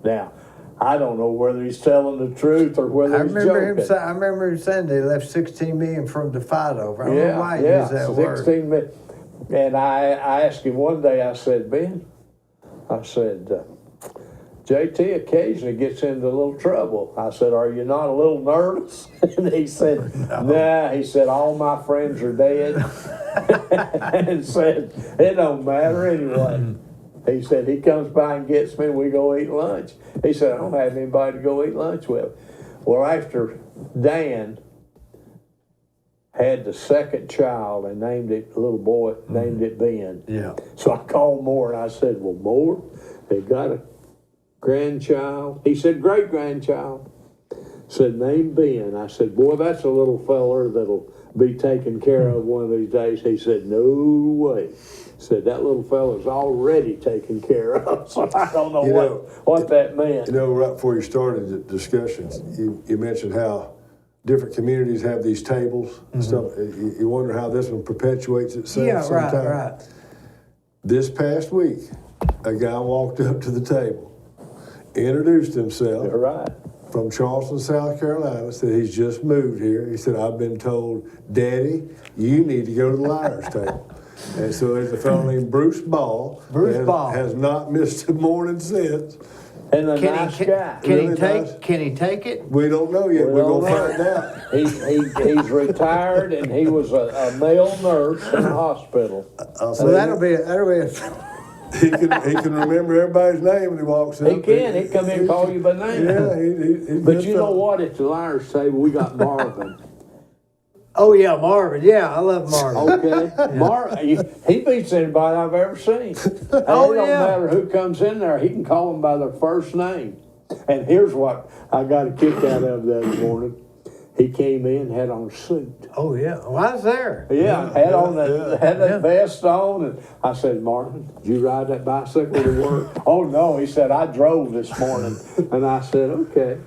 Now, I don't know whether he's telling the truth or whether he's joking. I remember him saying they left $16 million for him to fight over. I don't know why he yeah, used that word. 16 million. And I asked him one day, I said, Ben, I said, JT occasionally gets into a little trouble. I said, are you not a little nervous? And he said, nah. He said, all my friends are dead. And said, it don't matter anyway. He said, he comes by and gets me and we go eat lunch. He said, I don't have anybody to go eat lunch with. Well, after Dan had the second child and named it, a little boy, named it Ben. Yeah. So I called Moore and I said, well, Moore, they got a grandchild. He said, great grandchild. Said, name Ben. I said, boy, that's a little feller that'll be taken care of one of these days. He said, no way. Said that little fella's already taken care of. So I don't know what that meant. You know, right before you started the discussions, you mentioned how different communities have these tables and stuff. You wonder how this one perpetuates itself sometime. Right. This past week, a guy walked up to the table, introduced himself. You're right. From Charleston, South Carolina, said he's just moved here. He said, I've been told, Daddy, you need to go to the liar's table. And so there's a fellow named Bruce Ball. Has not missed a morning since. And a nice guy. Can he take it? We don't know yet. We're going to find out. He's retired, and he was a male nurse in a hospital. So that'll be He can remember everybody's name when he walks up. He can. He'd come in and call you by name. Yeah, But you know what? At the liar's table, we got Marvin. Oh, yeah, Marvin. Yeah, I love Marvin. Okay. Marvin, he beats anybody I've ever seen. It don't matter who comes in there. He can call them by their first name. And here's what I got a kick out of the other morning. He came in, had on a suit. Oh, yeah. Well, I was there. Yeah, had that vest on. And I said, Marvin, did you ride that bicycle to work? Oh, no. He said, I drove this morning. And I said, okay.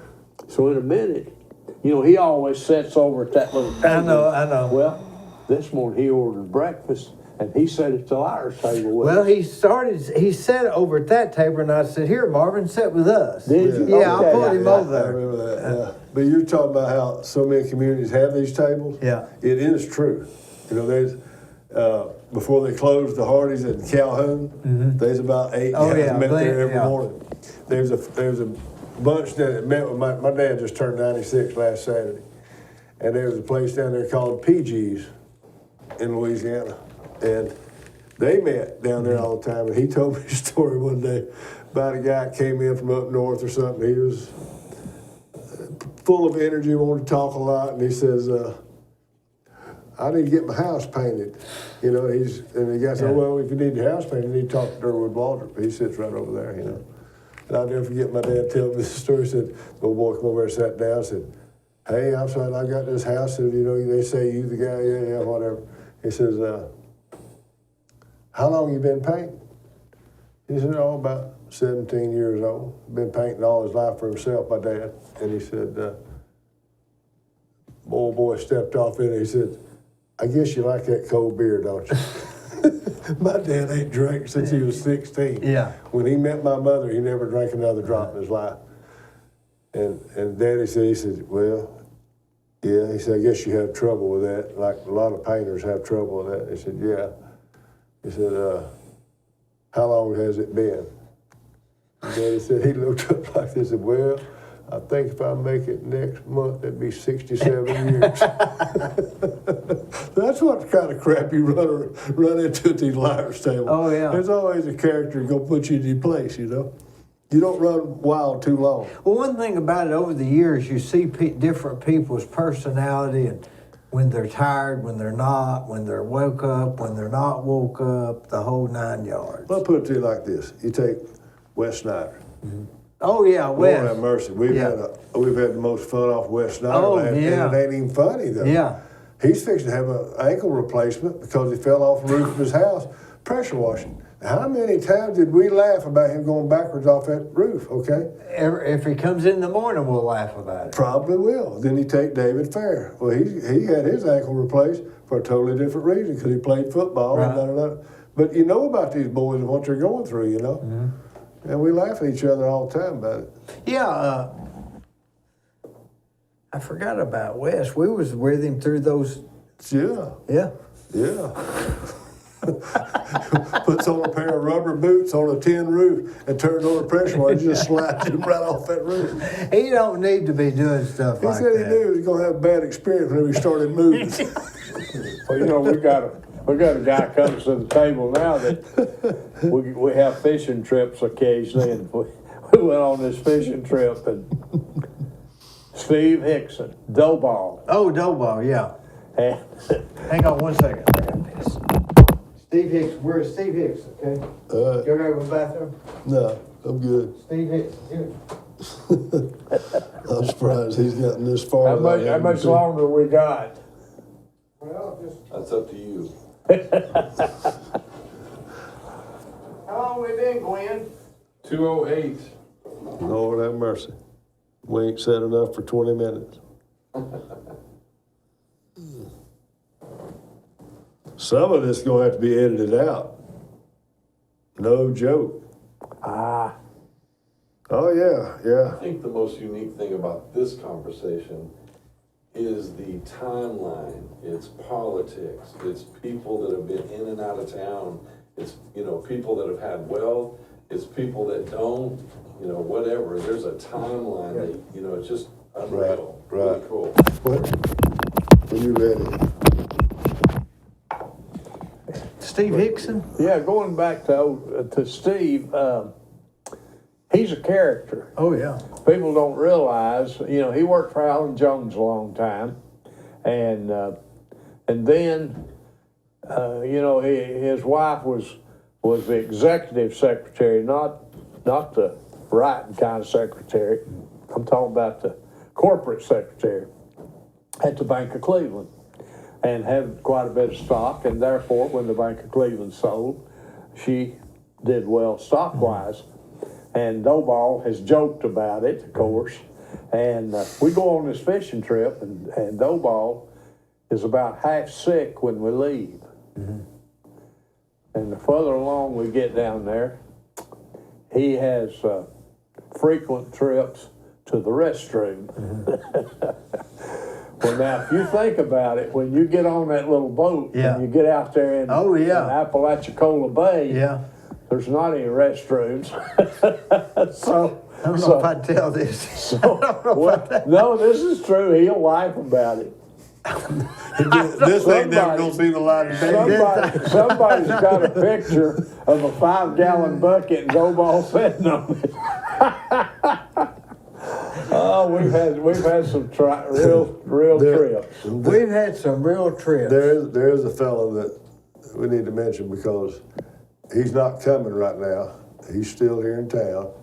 So in a minute, you know, he always sits over at that little table. I know. Well, this morning he ordered breakfast, and he sat at the liar's table with Well, he sat over at that table, and I said, here, Marvin, sit with us. Did you? Yeah, Okay. I pulled him over I there. remember that, yeah. But you're talking about how so many communities have these tables. Yeah. It is true. You know, there's, before they closed the Hardee's in Calhoun, there's about 8 guys met there every morning. There's a bunch that met with my dad just turned 96 last Saturday. And there was a place down there called PG's in Louisiana. And they met down there all the time. And he told me a story one day about a guy that came in from up north or something. He was full of energy, wanted to talk a lot. And he says, I need to get my house painted. You know, and the guy said, well, if you need your house painted, you need to talk to Durwood Waldrop. He sits right over there, you know. And I'll never forget my dad telling me this story. He said, the old boy come over there, sat down, said, hey, I'm sorry, I got this house, and you know, they say you the guy, yeah, whatever. He says, how long you been painting? He said, oh, about 17 years old. Been painting all his life for himself, my dad. And he said, old boy stepped off in it. He said, I guess you like that cold beer, don't you? My dad ain't drank since he was 16. Yeah. When he met my mother, he never drank another drop in his life. And Daddy said, he said, well, yeah. He said, I guess you have trouble with that. Like a lot of painters have trouble with that. He said, yeah. He said, how long has it been? And Daddy said, he looked up like this and said, well, I think if I make it next month, that'd be 67 years. That's what kind of crap you run into at these liars' tables. Oh, yeah. There's always a character going to put you in your place, you know. You don't run wild too long. Well, one thing about it, over the years, you see different people's personality, and when they're tired, when they're not, when they're woke up, when they're not woke up, the whole 9 yards. I'll put it to you like this. You take Wes Snyder. Mm-hmm. Oh, yeah, Wes. Lord have mercy. We've had the most fun off Wes Snyder. Oh, and yeah. it ain't even funny, though. Yeah. He's fixing to have an ankle replacement because he fell off the roof of his house pressure washing. How many times did we laugh about him going backwards off that roof, okay? If he comes in the morning, we'll laugh about it. Probably will. Then you take David Fair. Well, he had his ankle replaced for a totally different reason because he played football. Right. And but you know about these boys and what they're going through, you know? Mm-hmm. And we laugh at each other all the time about it. Yeah, I forgot about Wes. We was with him through those. Yeah. Yeah. Yeah. Puts on a pair of rubber boots on a tin roof and turns on the pressure washing, just slides him right off that roof. He don't need to be doing stuff like that. He said he knew he was going to have a bad experience whenever he started moving. Well, you know, we got a guy comes to the table now that we have fishing trips occasionally, and we went on this fishing trip, and Steve Hickson, dough ball. Oh, dough ball, yeah. And hang on 1 second. I got this. Steve Hicks, where's Steve Hicks, okay? You ever go to the bathroom? No, I'm good. Steve Hicks, here. I'm surprised he's gotten this far. how much longer we got? That's up to you. How long we been, Gwen? 2:08. Lord have mercy. We ain't said enough for 20 minutes. Some of this is going to have to be edited out. No joke. Ah. Oh, yeah, yeah. I think the most unique thing about this conversation is the timeline. It's politics. It's people that have been in and out of town. It's, people that have had wealth. It's people that don't, whatever. There's a timeline that, it's just unreal. Right. Really cool. When you ready? Steve Hickson? Yeah, going back to Steve, he's a character. Oh, yeah. People don't realize, he worked for Alan Jones a long time, and then, his wife was the executive secretary, not the writing kind of secretary. I'm talking about the corporate secretary at the Bank of Cleveland, and had quite a bit of stock, and therefore, when the Bank of Cleveland sold, she did well stock-wise. And Doughball has joked about it, of course. And we go on this fishing trip, and Doughball is about half sick when we leave. Mm-hmm. And the further along we get down there, he has frequent trips to the restroom. Mm-hmm. Well, now, if you think about it, when you get on that little boat and you get out there in Apalachicola Bay, there's not any restrooms. So I don't know if I'd tell this. No, this is true. He'll laugh about it. This ain't never gonna see the light of day. Somebody's got a picture of a 5-gallon bucket and Doughball sitting on it. Oh, we've had some real trips. We've had some real trips. There is a fellow that we need to mention because he's not coming right now. He's still here in town.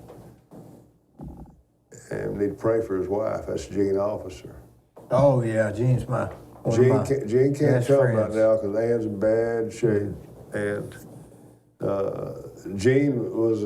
And we need to pray for his wife. That's Gene Officer. Oh, yeah, Gene's Gene can't come friends. right now because Ann's in bad shape. And Gene was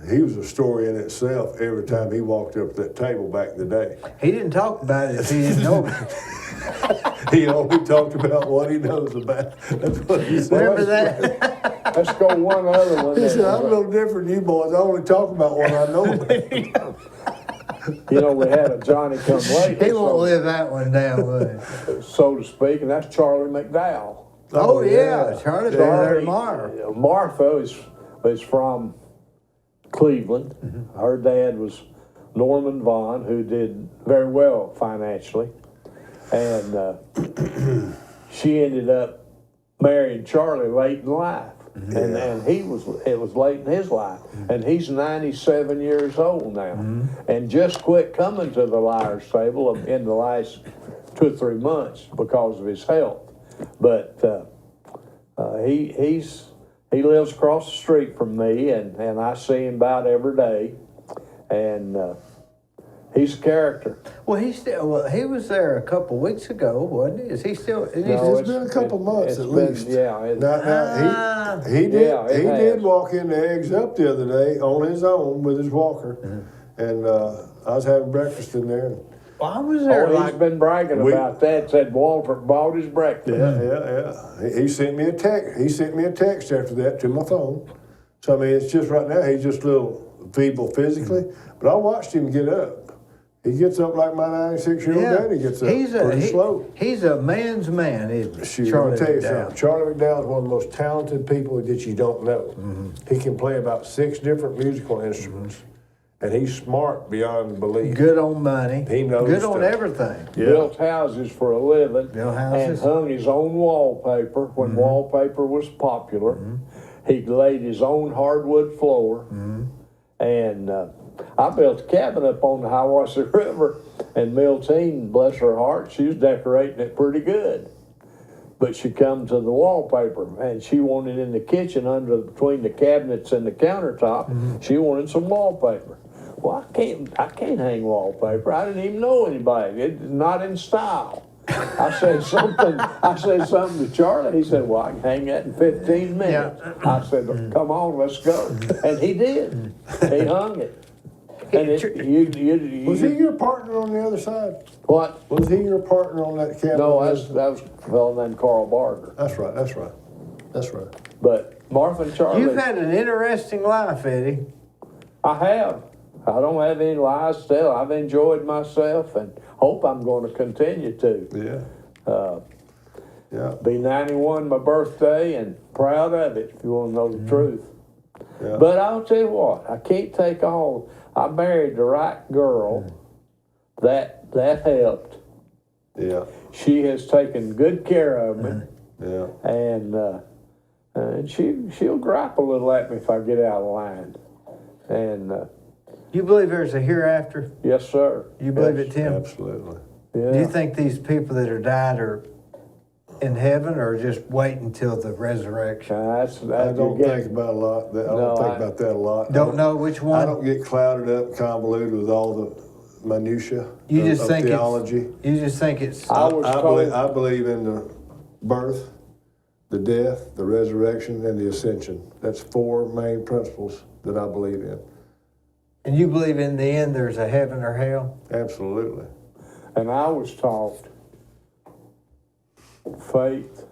he was a story in itself every time he walked up to that table back in the day. He didn't talk about it if he didn't know about it. He only talked about what he knows about. That's what he said. Remember that? Let's go one other one. He said, I'm no different than you boys. I only talk about what I know about. We had a Johnny come late. He won't live that one down, would he? So to speak, and that's Charlie McDowell. Oh, yeah, Charlie Martha is from Cleveland. Mm-hmm. Her dad was Norman Vaughn, who did very well financially. And she ended up marrying Charlie late in life. Mm-hmm. And it was late in his life. Mm-hmm. And he's 97 years old now. Mm-hmm. And just quit coming to the Liars Table in the last 2 or 3 months because of his health. But he lives across the street from me, and I see him about every day. And he's a character. Well, he was there a couple weeks ago, wasn't he? Is he still? No, it's been a couple months at least. He did walk in the eggs up the other day on his own with his walker, and I was having breakfast in there. Well, I was there. He's been bragging about that. Said Waldrop bought his breakfast. Yeah. He sent me a text. He sent me a text after that to my phone. So I mean, it's just right now he's just a little feeble physically, but I watched him get up. He gets up like my 96-year-old daddy gets up. Pretty slow. He's a man's man, isn't he? Shoot, I'll tell you something. Charlie McDowell is one of the most talented people that you don't know. Mm-hmm. He can play about 6 different musical instruments. And he's smart beyond belief. Good on money. He knows good stuff. on everything. Yeah. Built houses for a living. Built houses. And hung his own wallpaper when wallpaper was popular. Mm-hmm. He laid his own hardwood floor. Mm-hmm. And I built a cabin up on the Hiwassee River. And Miltine, bless her heart, she was decorating it pretty good. But she come to the wallpaper, and she wanted in the kitchen between the cabinets and the countertop, she wanted some wallpaper. Well, I can't hang wallpaper. I didn't even know anybody. It's not in style. I said something to Charlie. He said, well, I can hang that in 15 minutes. I said, come on, let's go. And he did. He hung it. And Was he your partner on the other side? What? Was he your partner on that cabin? No, that was a fellow named Carl Barger. That's right, that's right. That's right. But Martha and Charlie. You've had an interesting life, Eddie. I have. I don't have any lies to tell. I've enjoyed myself and hope I'm going to continue to. Yeah. Yeah. Be 91 my birthday and proud of it, if you want to know the truth. Yeah. But I'll tell you what, I can't take all. I married the right girl. That helped. Yeah. She has taken good care of me. Yeah. And she'll gripe a little at me if I get out of line. And You believe there's a hereafter? yes, sir. You believe Yes. it, Tim? Absolutely. Yeah. Do you think these people that are died are in heaven or just wait until the resurrection? That's I don't think about a lot. I don't think about that a lot. Don't know which one? I don't get clouded up and convoluted with all the minutia You just of think theology. You just think it's. I was told. I believe in the birth, the death, the resurrection, and the ascension. That's 4 main principles that I believe in. And you believe in the end there's a heaven or hell? Absolutely. And I was taught faith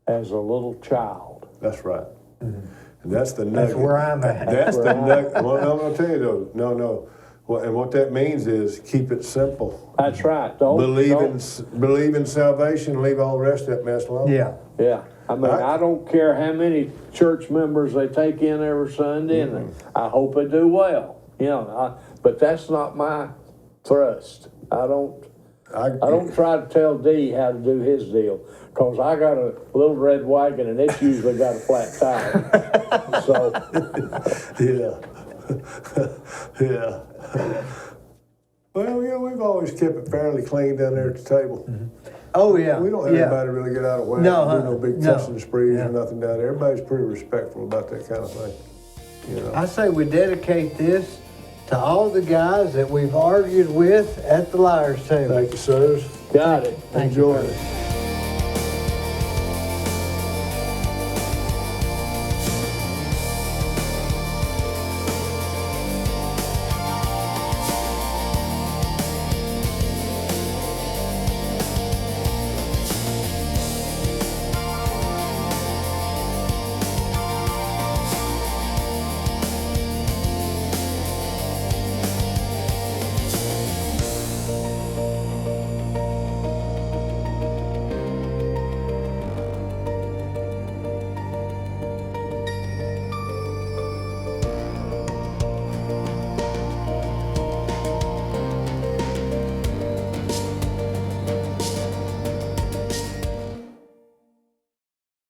as a little child. That's right. And that's the nugget. That's where I'm at. That's the nugget. Well, no, I'll tell you though. No. Well, and what that means is keep it simple. That's right. Believe in salvation. Leave all the rest of that mess alone. Yeah. Yeah. I mean, I don't care how many church members they take in every Sunday, and I hope they do well. You know, but that's not my thrust. I don't try to tell Dee how to do his deal, because I got a little red wagon and it's usually got a flat tire. So, yeah. Well, we've always kept it fairly clean down there at the table. Oh, yeah. We don't have anybody really get out of whack. No, do no big cussing sprees or nothing down there. Everybody's pretty respectful about that kind of thing. You know. I say we dedicate this to all the guys that we've argued with at the liars table. Thank you, sirs. got it. Thank you, Enjoy brother. it.